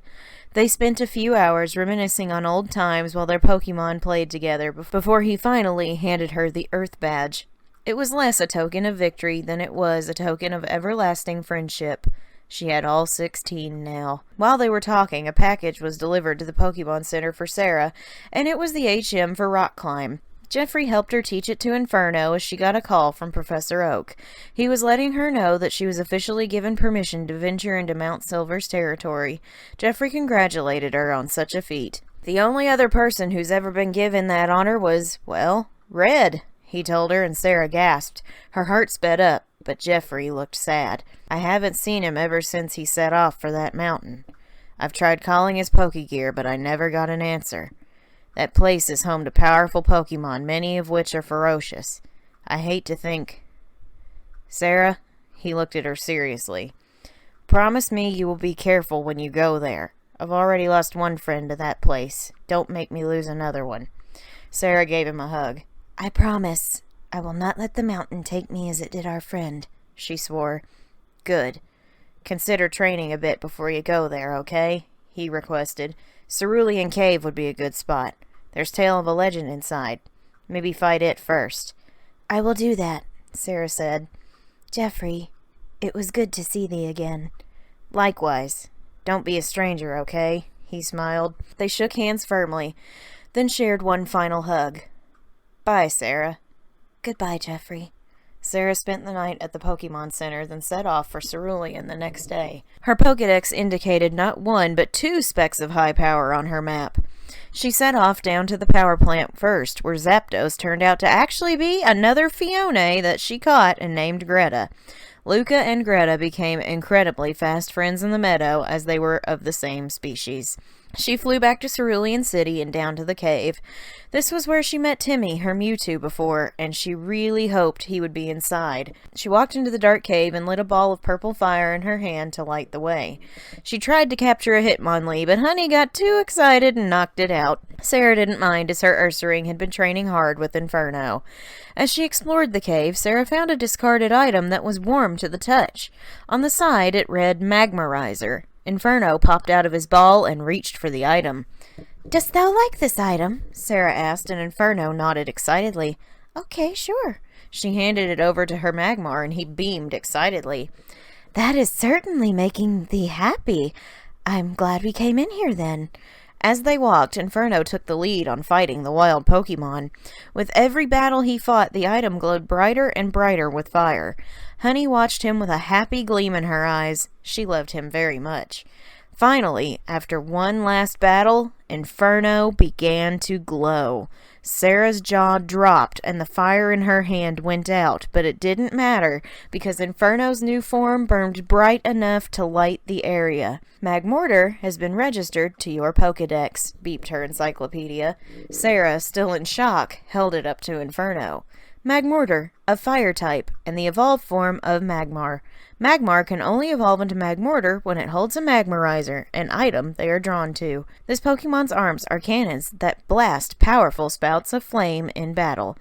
They spent a few hours reminiscing on old times while their Pokemon played together before he finally handed her the Earth Badge. It was less a token of victory than it was a token of everlasting friendship. She had all 16 now. While they were talking, a package was delivered to the Pokemon Center for Sarah, and it was the HM for Rock Climb. Jeffrey helped her teach it to Inferno as she got a call from Professor Oak. He was letting her know that she was officially given permission to venture into Mount Silver's territory. Jeffrey congratulated her on such a feat. The only other person who's ever been given that honor was, well, Red, he told her, and Sarah gasped. Her heart sped up, but Jeffrey looked sad. I haven't seen him ever since he set off for that mountain. I've tried calling his Pokegear, but I never got an answer. That place is home to powerful Pokemon, many of which are ferocious. I hate to think... Sarah, he looked at her seriously. Promise me you will be careful when you go there. I've already lost one friend to that place. Don't make me lose another one. Sarah gave him a hug. I promise. I will not let the mountain take me as it did our friend, she swore. Good. Consider training a bit before you go there, okay? He requested. Cerulean Cave would be a good spot. There's Tale of a Legend inside. Maybe fight it first. I will do that, Sarah said. Jeffrey, it was good to see thee again. Likewise. Don't be a stranger, okay? He smiled. They shook hands firmly, then shared one final hug. Bye, Sarah. Goodbye, Jeffrey. Sarah spent the night at the Pokemon Center, then set off for Cerulean the next day. Her Pokedex indicated not 1, but 2 specks of high power on her map. She set off down to the power plant first, where Zapdos turned out to actually be another Fione that she caught and named Greta. Luca and Greta became incredibly fast friends in the meadow, as they were of the same species. She flew back to Cerulean City and down to the cave. This was where she met Timmy, her Mewtwo, before, and she really hoped he would be inside. She walked into the dark cave and lit a ball of purple fire in her hand to light the way. She tried to capture a Hitmonlee, but Honey got too excited and knocked it out. Sarah didn't mind, as her Ursaring had been training hard with Inferno. As she explored the cave, Sarah found a discarded item that was warm to the touch. On the side, it read Magmarizer. Inferno popped out of his ball and reached for the item. Dost thou like this item? Sarah asked, and Inferno nodded excitedly. Okay, sure. She handed it over to her Magmar, and he beamed excitedly. That is certainly making thee happy. I'm glad we came in here then. As they walked, Inferno took the lead on fighting the wild Pokemon. With every battle he fought, the item glowed brighter and brighter with fire. Honey watched him with a happy gleam in her eyes. She loved him very much. Finally, after one last battle, Inferno began to glow. Sarah's jaw dropped and the fire in her hand went out, but it didn't matter because Inferno's new form burned bright enough to light the area. Magmortar has been registered to your Pokedex, beeped her encyclopedia. Sarah, still in shock, held it up to Inferno. Magmortar, a fire type, and the evolved form of Magmar. Magmar can only evolve into Magmortar when it holds a Magmarizer, an item they are drawn to. This Pokemon's arms are cannons that blast powerful spouts of flame in battle.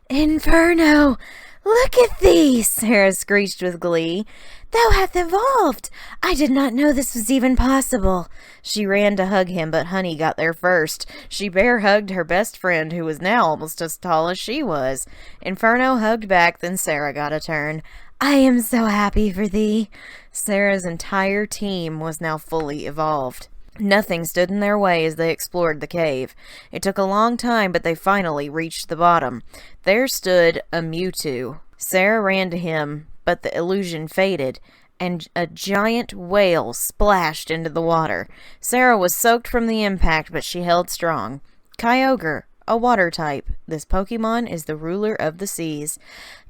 Inferno! Look at thee! Sarah screeched with glee. Thou hast evolved! I did not know this was even possible. She ran to hug him, but Honey got there first. She bear hugged her best friend, who was now almost as tall as she was. Inferno hugged back, then Sarah got a turn. I am so happy for thee. Sarah's entire team was now fully evolved. Nothing stood in their way as they explored the cave. It took a long time, but they finally reached the bottom. There stood a Mewtwo. Sarah ran to him, but the illusion faded, and a giant whale splashed into the water. Sarah was soaked from the impact, but she held strong. Kyogre, a water type. This Pokemon is the ruler of the seas.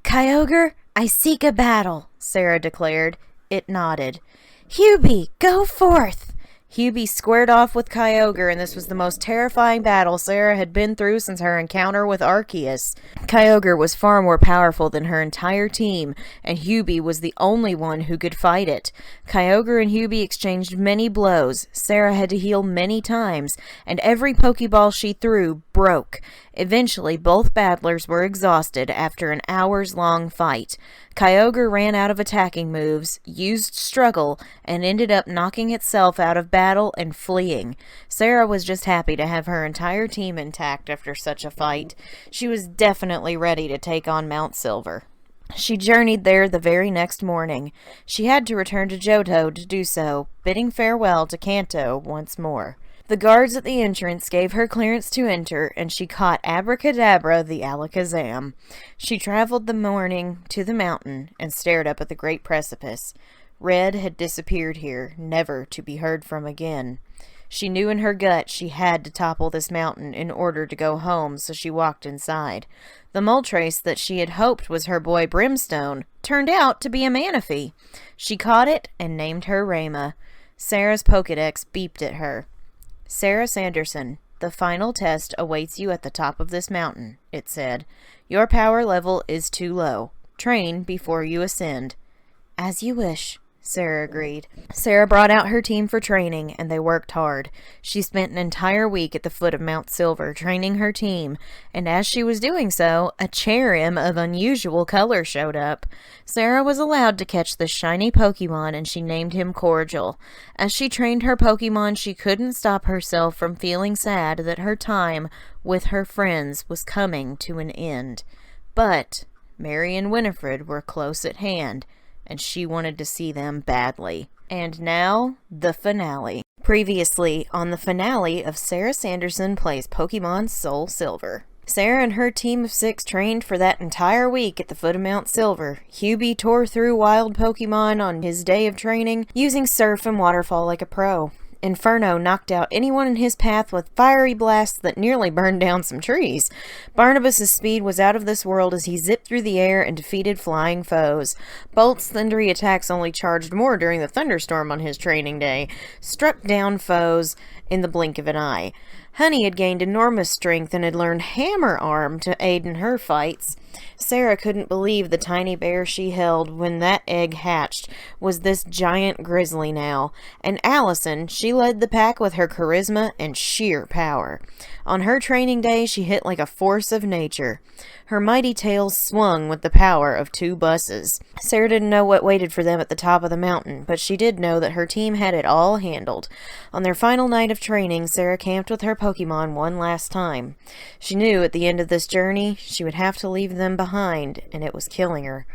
Kyogre, I seek a battle, Sarah declared. It nodded. Hubie, go forth! Hubie squared off with Kyogre, and this was the most terrifying battle Sarah had been through since her encounter with Arceus. Kyogre was far more powerful than her entire team, and Hubie was the only one who could fight it. Kyogre and Hubie exchanged many blows. Sarah had to heal many times, and every Pokeball she threw broke. Eventually, both battlers were exhausted after an hours-long fight. Kyogre ran out of attacking moves, used Struggle, and ended up knocking itself out of battle and fleeing. Sarah was just happy to have her entire team intact after such a fight. She was definitely ready to take on Mount Silver. She journeyed there the very next morning. She had to return to Johto to do so, bidding farewell to Kanto once more. The guards at the entrance gave her clearance to enter, and she caught Abracadabra the Alakazam. She traveled the morning to the mountain and stared up at the great precipice. Red had disappeared here, never to be heard from again. She knew in her gut she had to topple this mountain in order to go home, so she walked inside. The Moltres that she had hoped was her boy Brimstone turned out to be a Manaphy. She caught it and named her Rayma. Sarah's Pokedex beeped at her. "Sarah Sanderson, the final test awaits you at the top of this mountain," it said. "Your power level is too low. Train before you ascend." "As you wish," Sarah agreed. Sarah brought out her team for training, and they worked hard. She spent an entire week at the foot of Mount Silver training her team, and as she was doing so, a Cherim of unusual color showed up. Sarah was allowed to catch this shiny Pokemon, and she named him Cordial. As she trained her Pokemon, she couldn't stop herself from feeling sad that her time with her friends was coming to an end. But Mary and Winifred were close at hand, and she wanted to see them badly. And now, the finale. Previously, on the finale of Sarah Sanderson Plays Pokemon Soul Silver. Sarah and her team of 6 trained for that entire week at the foot of Mount Silver. Hubie tore through wild Pokemon on his day of training, using Surf and Waterfall like a pro. Inferno knocked out anyone in his path with fiery blasts that nearly burned down some trees. Barnabas's speed was out of this world as he zipped through the air and defeated flying foes. Bolt's thundery attacks only charged more during the thunderstorm on his training day, struck down foes in the blink of an eye. Honey had gained enormous strength and had learned Hammer Arm to aid in her fights. Sarah couldn't believe the tiny bear she held when that egg hatched was this giant grizzly now. And Allison, she led the pack with her charisma and sheer power. On her training day, she hit like a force of nature. Her mighty tail swung with the power of 2 buses. Sarah didn't know what waited for them at the top of the mountain, but she did know that her team had it all handled. On their final night of training, Sarah camped with her Pokemon one last time. She knew at the end of this journey, she would have to leave them behind, and it was killing her.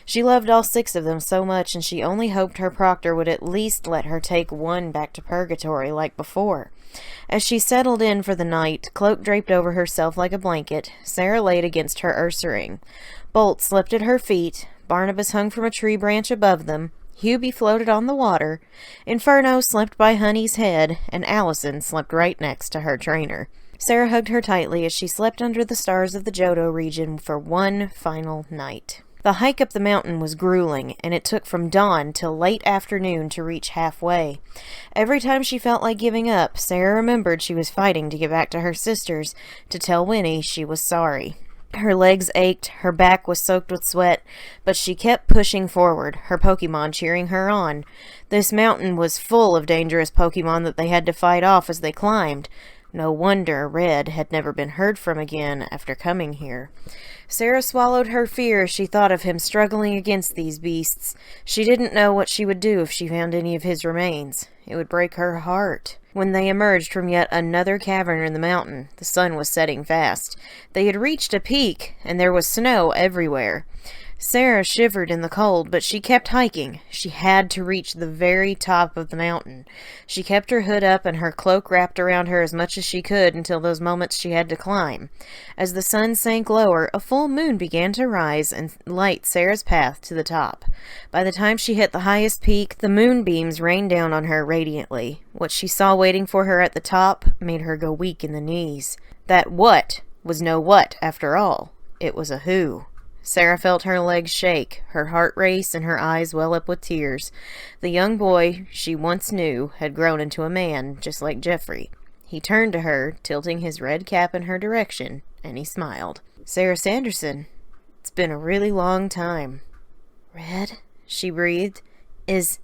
She loved all 6 of them so much, and she only hoped her proctor would at least let her take one back to Purgatory like before. As she settled in for the night, cloak draped over herself like a blanket, Sarah laid against her Ursaring. Bolt slept at her feet, Barnabas hung from a tree branch above them, Hubie floated on the water, Inferno slept by Honey's head, and Allison slept right next to her trainer. Sarah hugged her tightly as she slept under the stars of the Johto region for one final night. The hike up the mountain was grueling, and it took from dawn till late afternoon to reach halfway. Every time she felt like giving up, Sarah remembered she was fighting to get back to her sisters, to tell Winnie she was sorry. Her legs ached, her back was soaked with sweat, but she kept pushing forward, her Pokemon cheering her on. This mountain was full of dangerous Pokemon that they had to fight off as they climbed. No wonder Red had never been heard from again after coming here. Sarah swallowed her fear as she thought of him struggling against these beasts. She didn't know what she would do if she found any of his remains. It would break her heart. When they emerged from yet another cavern in the mountain, the sun was setting fast. They had reached a peak, and there was snow everywhere. Sarah shivered in the cold, but she kept hiking. She had to reach the very top of the mountain. She kept her hood up and her cloak wrapped around her as much as she could until those moments she had to climb. As the sun sank lower, a full moon began to rise and light Sarah's path to the top. By the time she hit the highest peak, the moonbeams rained down on her radiantly. What she saw waiting for her at the top made her go weak in the knees. That what was no what, after all. It was a who. Sarah felt her legs shake, her heart race, and her eyes well up with tears. The young boy she once knew had grown into a man, just like Jeffrey. He turned to her, tilting his red cap in her direction, and he smiled. "Sarah Sanderson, it's been a really long time." "Red," she breathed. Is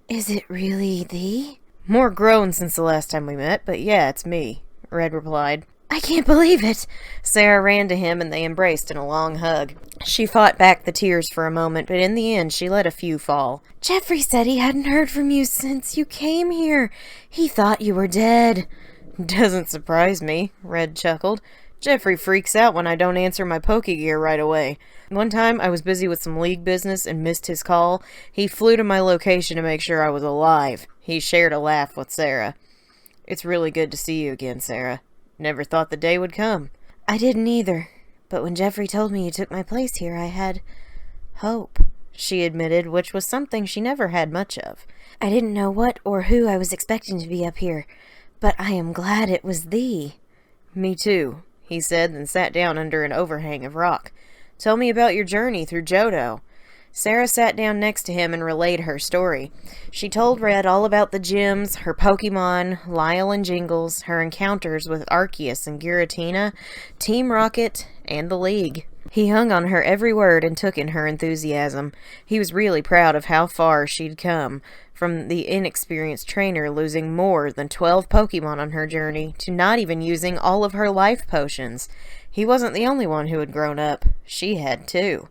it really thee?" "More grown since the last time we met, but yeah, it's me," Red replied. "I can't believe it!" Sarah ran to him and they embraced in a long hug. She fought back the tears for a moment, but in the end she let a few fall. "Jeffrey said he hadn't heard from you since you came here. He thought you were dead." "Doesn't surprise me," Red chuckled. "Jeffrey freaks out when I don't answer my Pokegear right away. One time I was busy with some league business and missed his call. He flew to my location to make sure I was alive." He shared a laugh with Sarah. "It's really good to see you again, Sarah. Never thought the day would come." "I didn't either. But when Jeffrey told me you took my place here, I had hope," she admitted, which was something she never had much of. "I didn't know what or who I was expecting to be up here, but I am glad it was thee." "Me too," he said, then sat down under an overhang of rock. "Tell me about your journey through Johto." Sarah sat down next to him and relayed her story. She told Red all about the gyms, her Pokemon, Lyle and Jingles, her encounters with Arceus and Giratina, Team Rocket, and the League. He hung on her every word and took in her enthusiasm. He was really proud of how far she'd come, from the inexperienced trainer losing more than 12 Pokemon on her journey to not even using all of her life potions. He wasn't the only one who had grown up. She had too.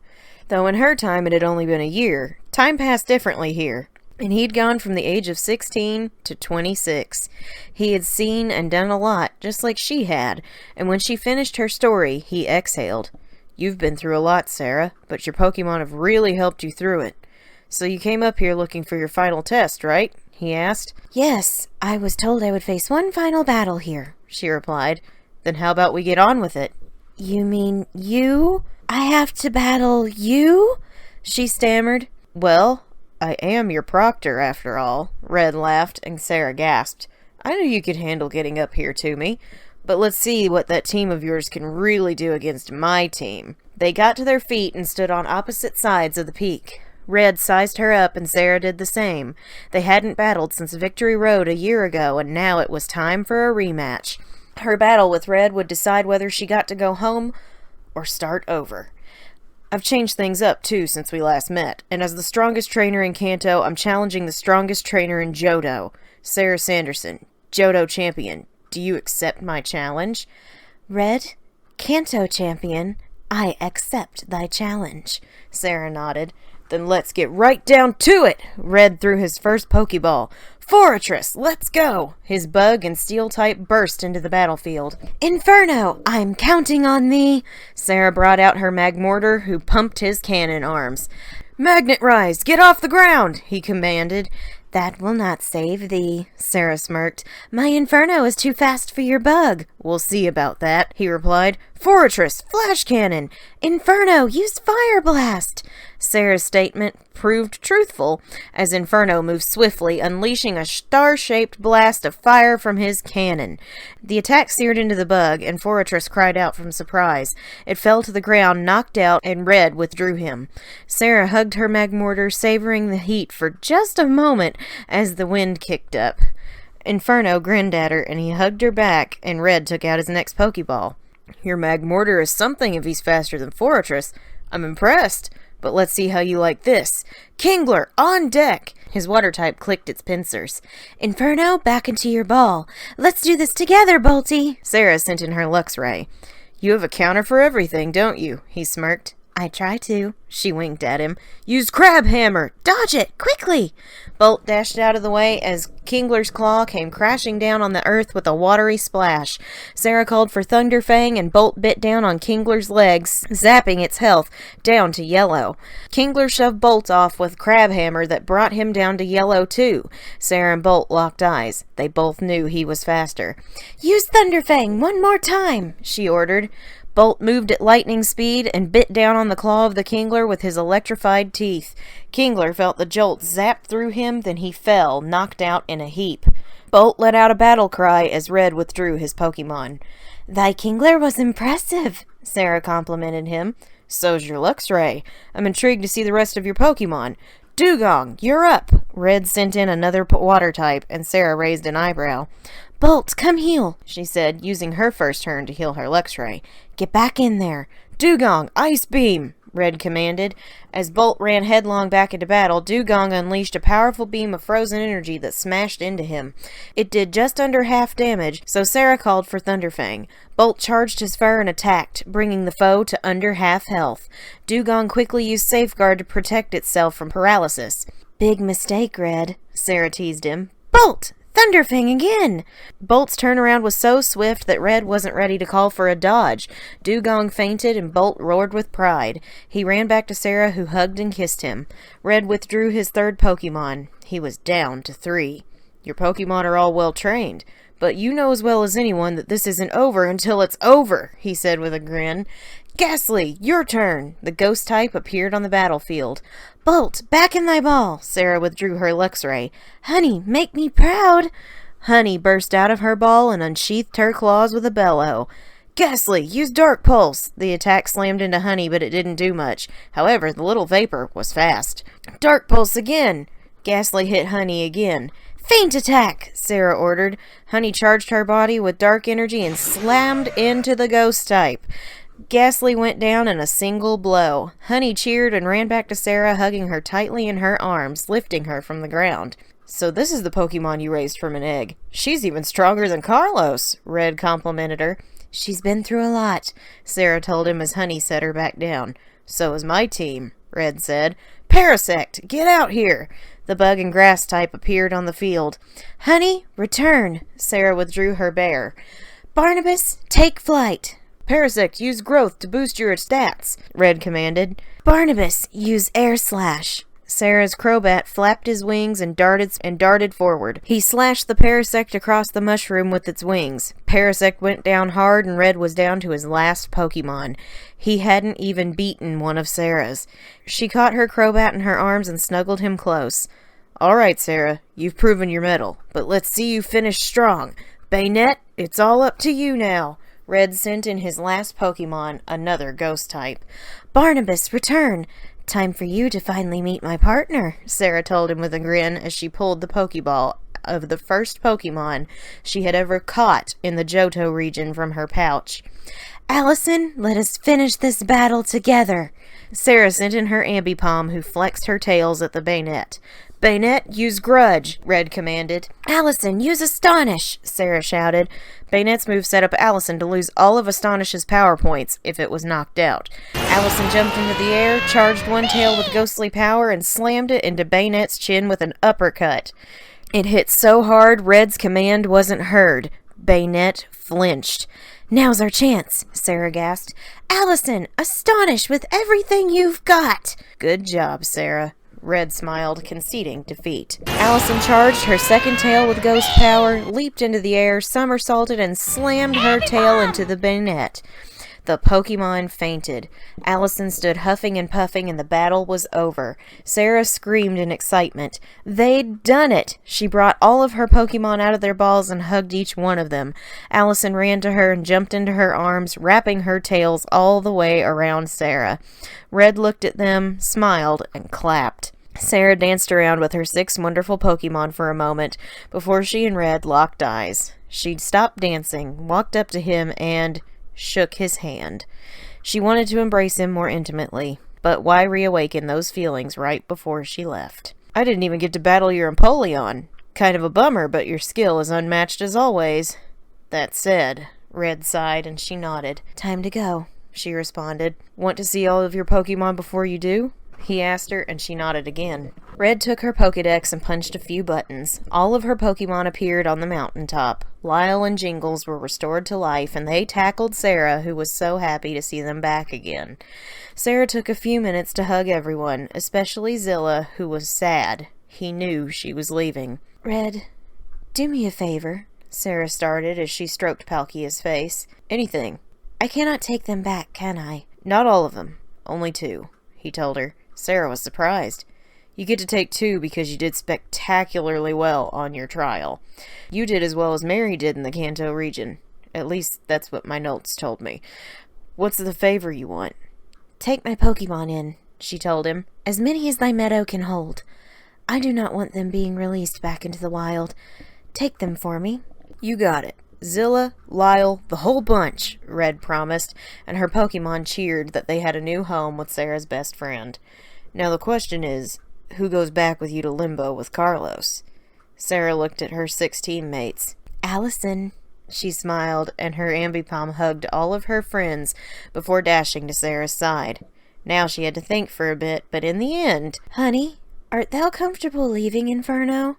Though in her time it had only been a year, time passed differently here, and he'd gone from the age of 16 to 26. He had seen and done a lot, just like she had, and when she finished her story, he exhaled. "You've been through a lot, Sarah, but your Pokemon have really helped you through it. So you came up here looking for your final test, right?" he asked. "Yes, I was told I would face one final battle here," she replied. "Then how about we get on with it?" "You mean you? I have to battle you?" she stammered. "Well, I am your proctor, after all," Red laughed, and Sarah gasped. "I knew you could handle getting up here to me, but let's see what that team of yours can really do against my team." They got to their feet and stood on opposite sides of the peak. Red sized her up and Sarah did the same. They hadn't battled since Victory Road a year ago, and now it was time for a rematch. Her battle with Red would decide whether she got to go home or start over. "I've changed things up, too, since we last met, and as the strongest trainer in Kanto, I'm challenging the strongest trainer in Johto. Sarah Sanderson, Johto champion. Do you accept my challenge?" "Red, Kanto champion, I accept thy challenge." Sarah nodded. "Then let's get right down to it!" Red threw his first Pokeball. "Fortress, let's go!" His bug and steel type burst into the battlefield. "Inferno, I'm counting on thee!" Sarah brought out her Magmortar, who pumped his cannon arms. "Magnet Rise, get off the ground!" he commanded. "That will not save thee," Sarah smirked. "My Inferno is too fast for your bug." "We'll see about that," he replied. "Fortress, Flash Cannon!" "Inferno, use Fire Blast!" Sarah's statement proved truthful, as Inferno moved swiftly, unleashing a star-shaped blast of fire from his cannon. The attack seared into the bug, and Fortress cried out from surprise. It fell to the ground, knocked out, and Red withdrew him. Sarah hugged her Magmortar, savoring the heat for just a moment as the wind kicked up. Inferno grinned at her, and he hugged her back, and Red took out his next Pokeball. "Your Magmortar is something if he's faster than Fortress. I'm impressed. But let's see how you like this. Kingler, on deck!" His water type clicked its pincers. "Inferno, back into your ball. Let's do this together, Bolty." Sarah sent in her Luxray. "You have a counter for everything, don't you?" he smirked. "I try to." She winked at him. "Use Crab Hammer! Dodge it! Quickly!" Bolt dashed out of the way as Kingler's claw came crashing down on the earth with a watery splash. Sarah called for Thunderfang, and Bolt bit down on Kingler's legs, zapping its health down to yellow. Kingler shoved Bolt off with Crab Hammer that brought him down to yellow too. Sarah and Bolt locked eyes. They both knew he was faster. "Use Thunderfang one more time," she ordered. Bolt moved at lightning speed and bit down on the claw of the Kingler with his electrified teeth. Kingler felt the jolt zap through him, then he fell, knocked out in a heap. Bolt let out a battle cry as Red withdrew his Pokemon. "Thy Kingler was impressive," Sarah complimented him. So's your Luxray. I'm intrigued to see the rest of your Pokemon. Dugong, you're up! Red sent in another water type, and Sarah raised an eyebrow. Bolt, come heal, she said, using her first turn to heal her Luxray. Get back in there. Dugong, Ice Beam! Red commanded. As Bolt ran headlong back into battle, Dugong unleashed a powerful beam of frozen energy that smashed into him. It did just under half damage, so Sarah called for Thunderfang. Bolt charged his fur and attacked, bringing the foe to under half health. Dugong quickly used Safeguard to protect itself from paralysis. Big mistake, Red, Sarah teased him. Bolt! Thunderfang again! Bolt's turnaround was so swift that Red wasn't ready to call for a dodge. Dugong fainted and Bolt roared with pride. He ran back to Sarah, who hugged and kissed him. Red withdrew his third Pokemon. He was down to 3. Your Pokemon are all well trained, but you know as well as anyone that this isn't over until it's over, he said with a grin. Ghastly, your turn! The ghost type appeared on the battlefield. Bolt, back in thy ball! Sarah withdrew her Luxray. Honey, make me proud! Honey burst out of her ball and unsheathed her claws with a bellow. Ghastly, use Dark Pulse! The attack slammed into Honey, but it didn't do much. However, the little vapor was fast. Dark Pulse again! Ghastly hit Honey again. Faint attack, Sarah ordered. Honey charged her body with dark energy and slammed into the ghost type. Ghastly went down in a single blow. Honey cheered and ran back to Sarah, hugging her tightly in her arms, lifting her from the ground. So this is the Pokemon you raised from an egg. She's even stronger than Carlos, Red complimented her. She's been through a lot, Sarah told him as Honey set her back down. So is my team, Red said. Parasect, get out here! The bug and grass type appeared on the field. Honey, return, Sarah withdrew her bear. Barnabas, take flight. Parasect, use growth to boost your stats, Red commanded. Barnabas, use air slash. Sarah's Crobat flapped his wings and darted forward. He slashed the Parasect across the mushroom with its wings. Parasect went down hard and Red was down to his last Pokemon. He hadn't even beaten one of Sarah's. She caught her Crobat in her arms and snuggled him close. All right, Sarah, you've proven your mettle, but let's see you finish strong. Bayonet, it's all up to you now. Red sent in his last Pokemon, another ghost type. Barnabas, return. Time for you to finally meet my partner, Sarah told him with a grin as she pulled the Pokeball of the first Pokemon she had ever caught in the Johto region from her pouch. Allison, let us finish this battle together. Sarah sent in her Ambipom, who flexed her tails at the Bayonet. Bayonet, use Grudge, Red commanded. Allison, use Astonish, Sarah shouted. Bayonet's move set up Allison to lose all of Astonish's power points if it was knocked out. Allison jumped into the air, charged one tail with ghostly power, and slammed it into Bayonet's chin with an uppercut. It hit so hard Red's command wasn't heard. Bayonet flinched. Now's our chance, Sarah gasped. Allison, astonish with everything you've got. Good job, Sarah. Red smiled, conceding defeat. Allison charged her second tail with ghost power, leaped into the air, somersaulted, and slammed her tail into the Bayonet. The Pokemon fainted. Allison stood huffing and puffing, and the battle was over. Sarah screamed in excitement. They'd done it! She brought all of her Pokemon out of their balls and hugged each one of them. Allison ran to her and jumped into her arms, wrapping her tails all the way around Sarah. Red looked at them, smiled, and clapped. Sarah danced around with her 6 wonderful Pokemon for a moment before she and Red locked eyes. She'd stopped dancing, walked up to him, and shook his hand. She wanted to embrace him more intimately, but why reawaken those feelings right before she left? I didn't even get to battle your Empoleon. Kind of a bummer, but your skill is unmatched as always. That said, Red sighed and she nodded. Time to go, she responded. Want to see all of your Pokemon before you do? He asked her, and she nodded again. Red took her Pokedex and punched a few buttons. All of her Pokemon appeared on the mountaintop. Lyle and Jingles were restored to life, and they tackled Sarah, who was so happy to see them back again. Sarah took a few minutes to hug everyone, especially Zilla, who was sad. He knew she was leaving. Red, do me a favor, Sarah started as she stroked Palkia's face. Anything. I cannot take them back, can I? Not all of them. Only 2, he told her. Sarah was surprised. You get to take 2 because you did spectacularly well on your trial. You did as well as Mary did in the Kanto region. At least, that's what my notes told me. What's the favor you want? Take my Pokemon in, she told him. As many as thy meadow can hold. I do not want them being released back into the wild. Take them for me. You got it. Zilla, Lyle, the whole bunch, Red promised, and her Pokemon cheered that they had a new home with Sarah's best friend. Now the question is, who goes back with you to Limbo with Carlos? Sarah looked at her 6 teammates. Allison. She smiled, and her Ambipom hugged all of her friends before dashing to Sarah's side. Now she had to think for a bit, but in the end... Honey, art thou comfortable leaving Inferno?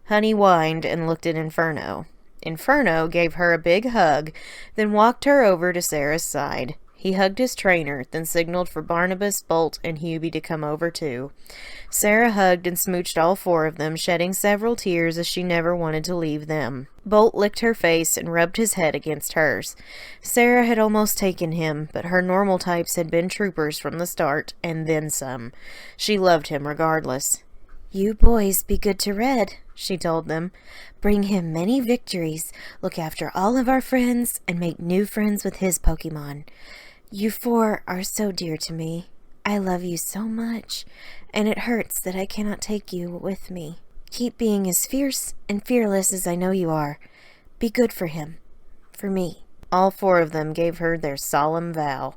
Honey whined and looked at Inferno. Inferno gave her a big hug, then walked her over to Sarah's side. He hugged his trainer, then signaled for Barnabas, Bolt, and Hubie to come over too. Sarah hugged and smooched all 4 of them, shedding several tears as she never wanted to leave them. Bolt licked her face and rubbed his head against hers. Sarah had almost taken him, but her normal types had been troopers from the start, and then some. She loved him regardless. You boys be good to Red, she told them. Bring him many victories, look after all of our friends, and make new friends with his Pokemon. You 4 are so dear to me. I love you so much, and it hurts that I cannot take you with me. Keep being as fierce and fearless as I know you are. Be good for him. For me. All 4 of them gave her their solemn vow.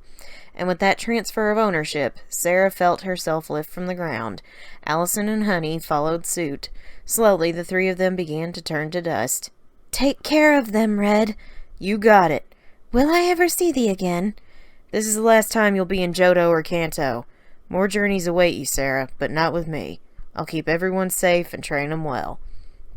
And with that transfer of ownership, Sarah felt herself lift from the ground. Allison and Honey followed suit. Slowly, the 3 of them began to turn to dust. Take care of them, Red. You got it. Will I ever see thee again? This is the last time you'll be in Johto or Kanto. More journeys await you, Sarah, but not with me. I'll keep everyone safe and train them well.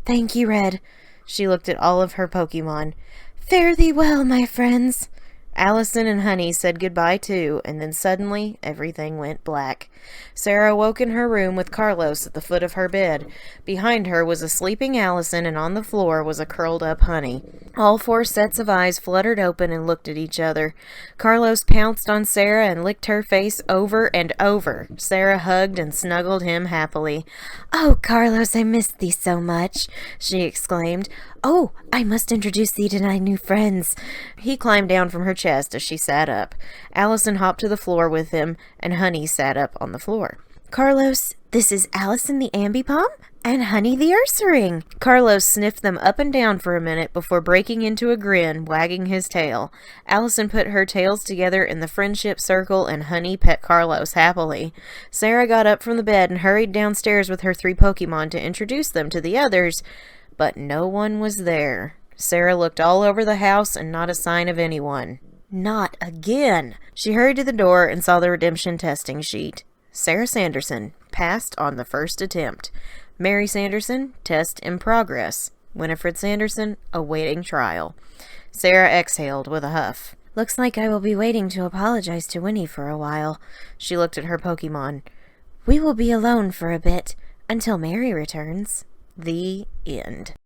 Thank you, Red. She looked at all of her Pokemon. Fare thee well, my friends. Allison and Honey said goodbye too, and then suddenly everything went black. Sarah woke in her room with Carlos at the foot of her bed. Behind her was a sleeping Allison, and on the floor was a curled-up Honey. All 4 sets of eyes fluttered open and looked at each other. Carlos pounced on Sarah and licked her face over and over. Sarah hugged and snuggled him happily. Oh, Carlos, I missed thee so much, she exclaimed. Oh, I must introduce thee to thy new friends. He climbed down from her chest as she sat up. Allison hopped to the floor with him, and Honey sat up on the floor. Carlos, this is Allison the Ambipom, and Honey the Ursaring. Carlos sniffed them up and down for a minute before breaking into a grin, wagging his tail. Allison put her tails together in the friendship circle, and Honey pet Carlos happily. Sarah got up from the bed and hurried downstairs with her 3 Pokemon to introduce them to the others, but no one was there. Sarah looked all over the house and not a sign of anyone. Not again! She hurried to the door and saw the redemption testing sheet. Sarah Sanderson, passed on the first attempt. Mary Sanderson, test in progress. Winifred Sanderson, awaiting trial. Sarah exhaled with a huff. Looks like I will be waiting to apologize to Winnie for a while. She looked at her Pokemon. We will be alone for a bit, until Mary returns. The end.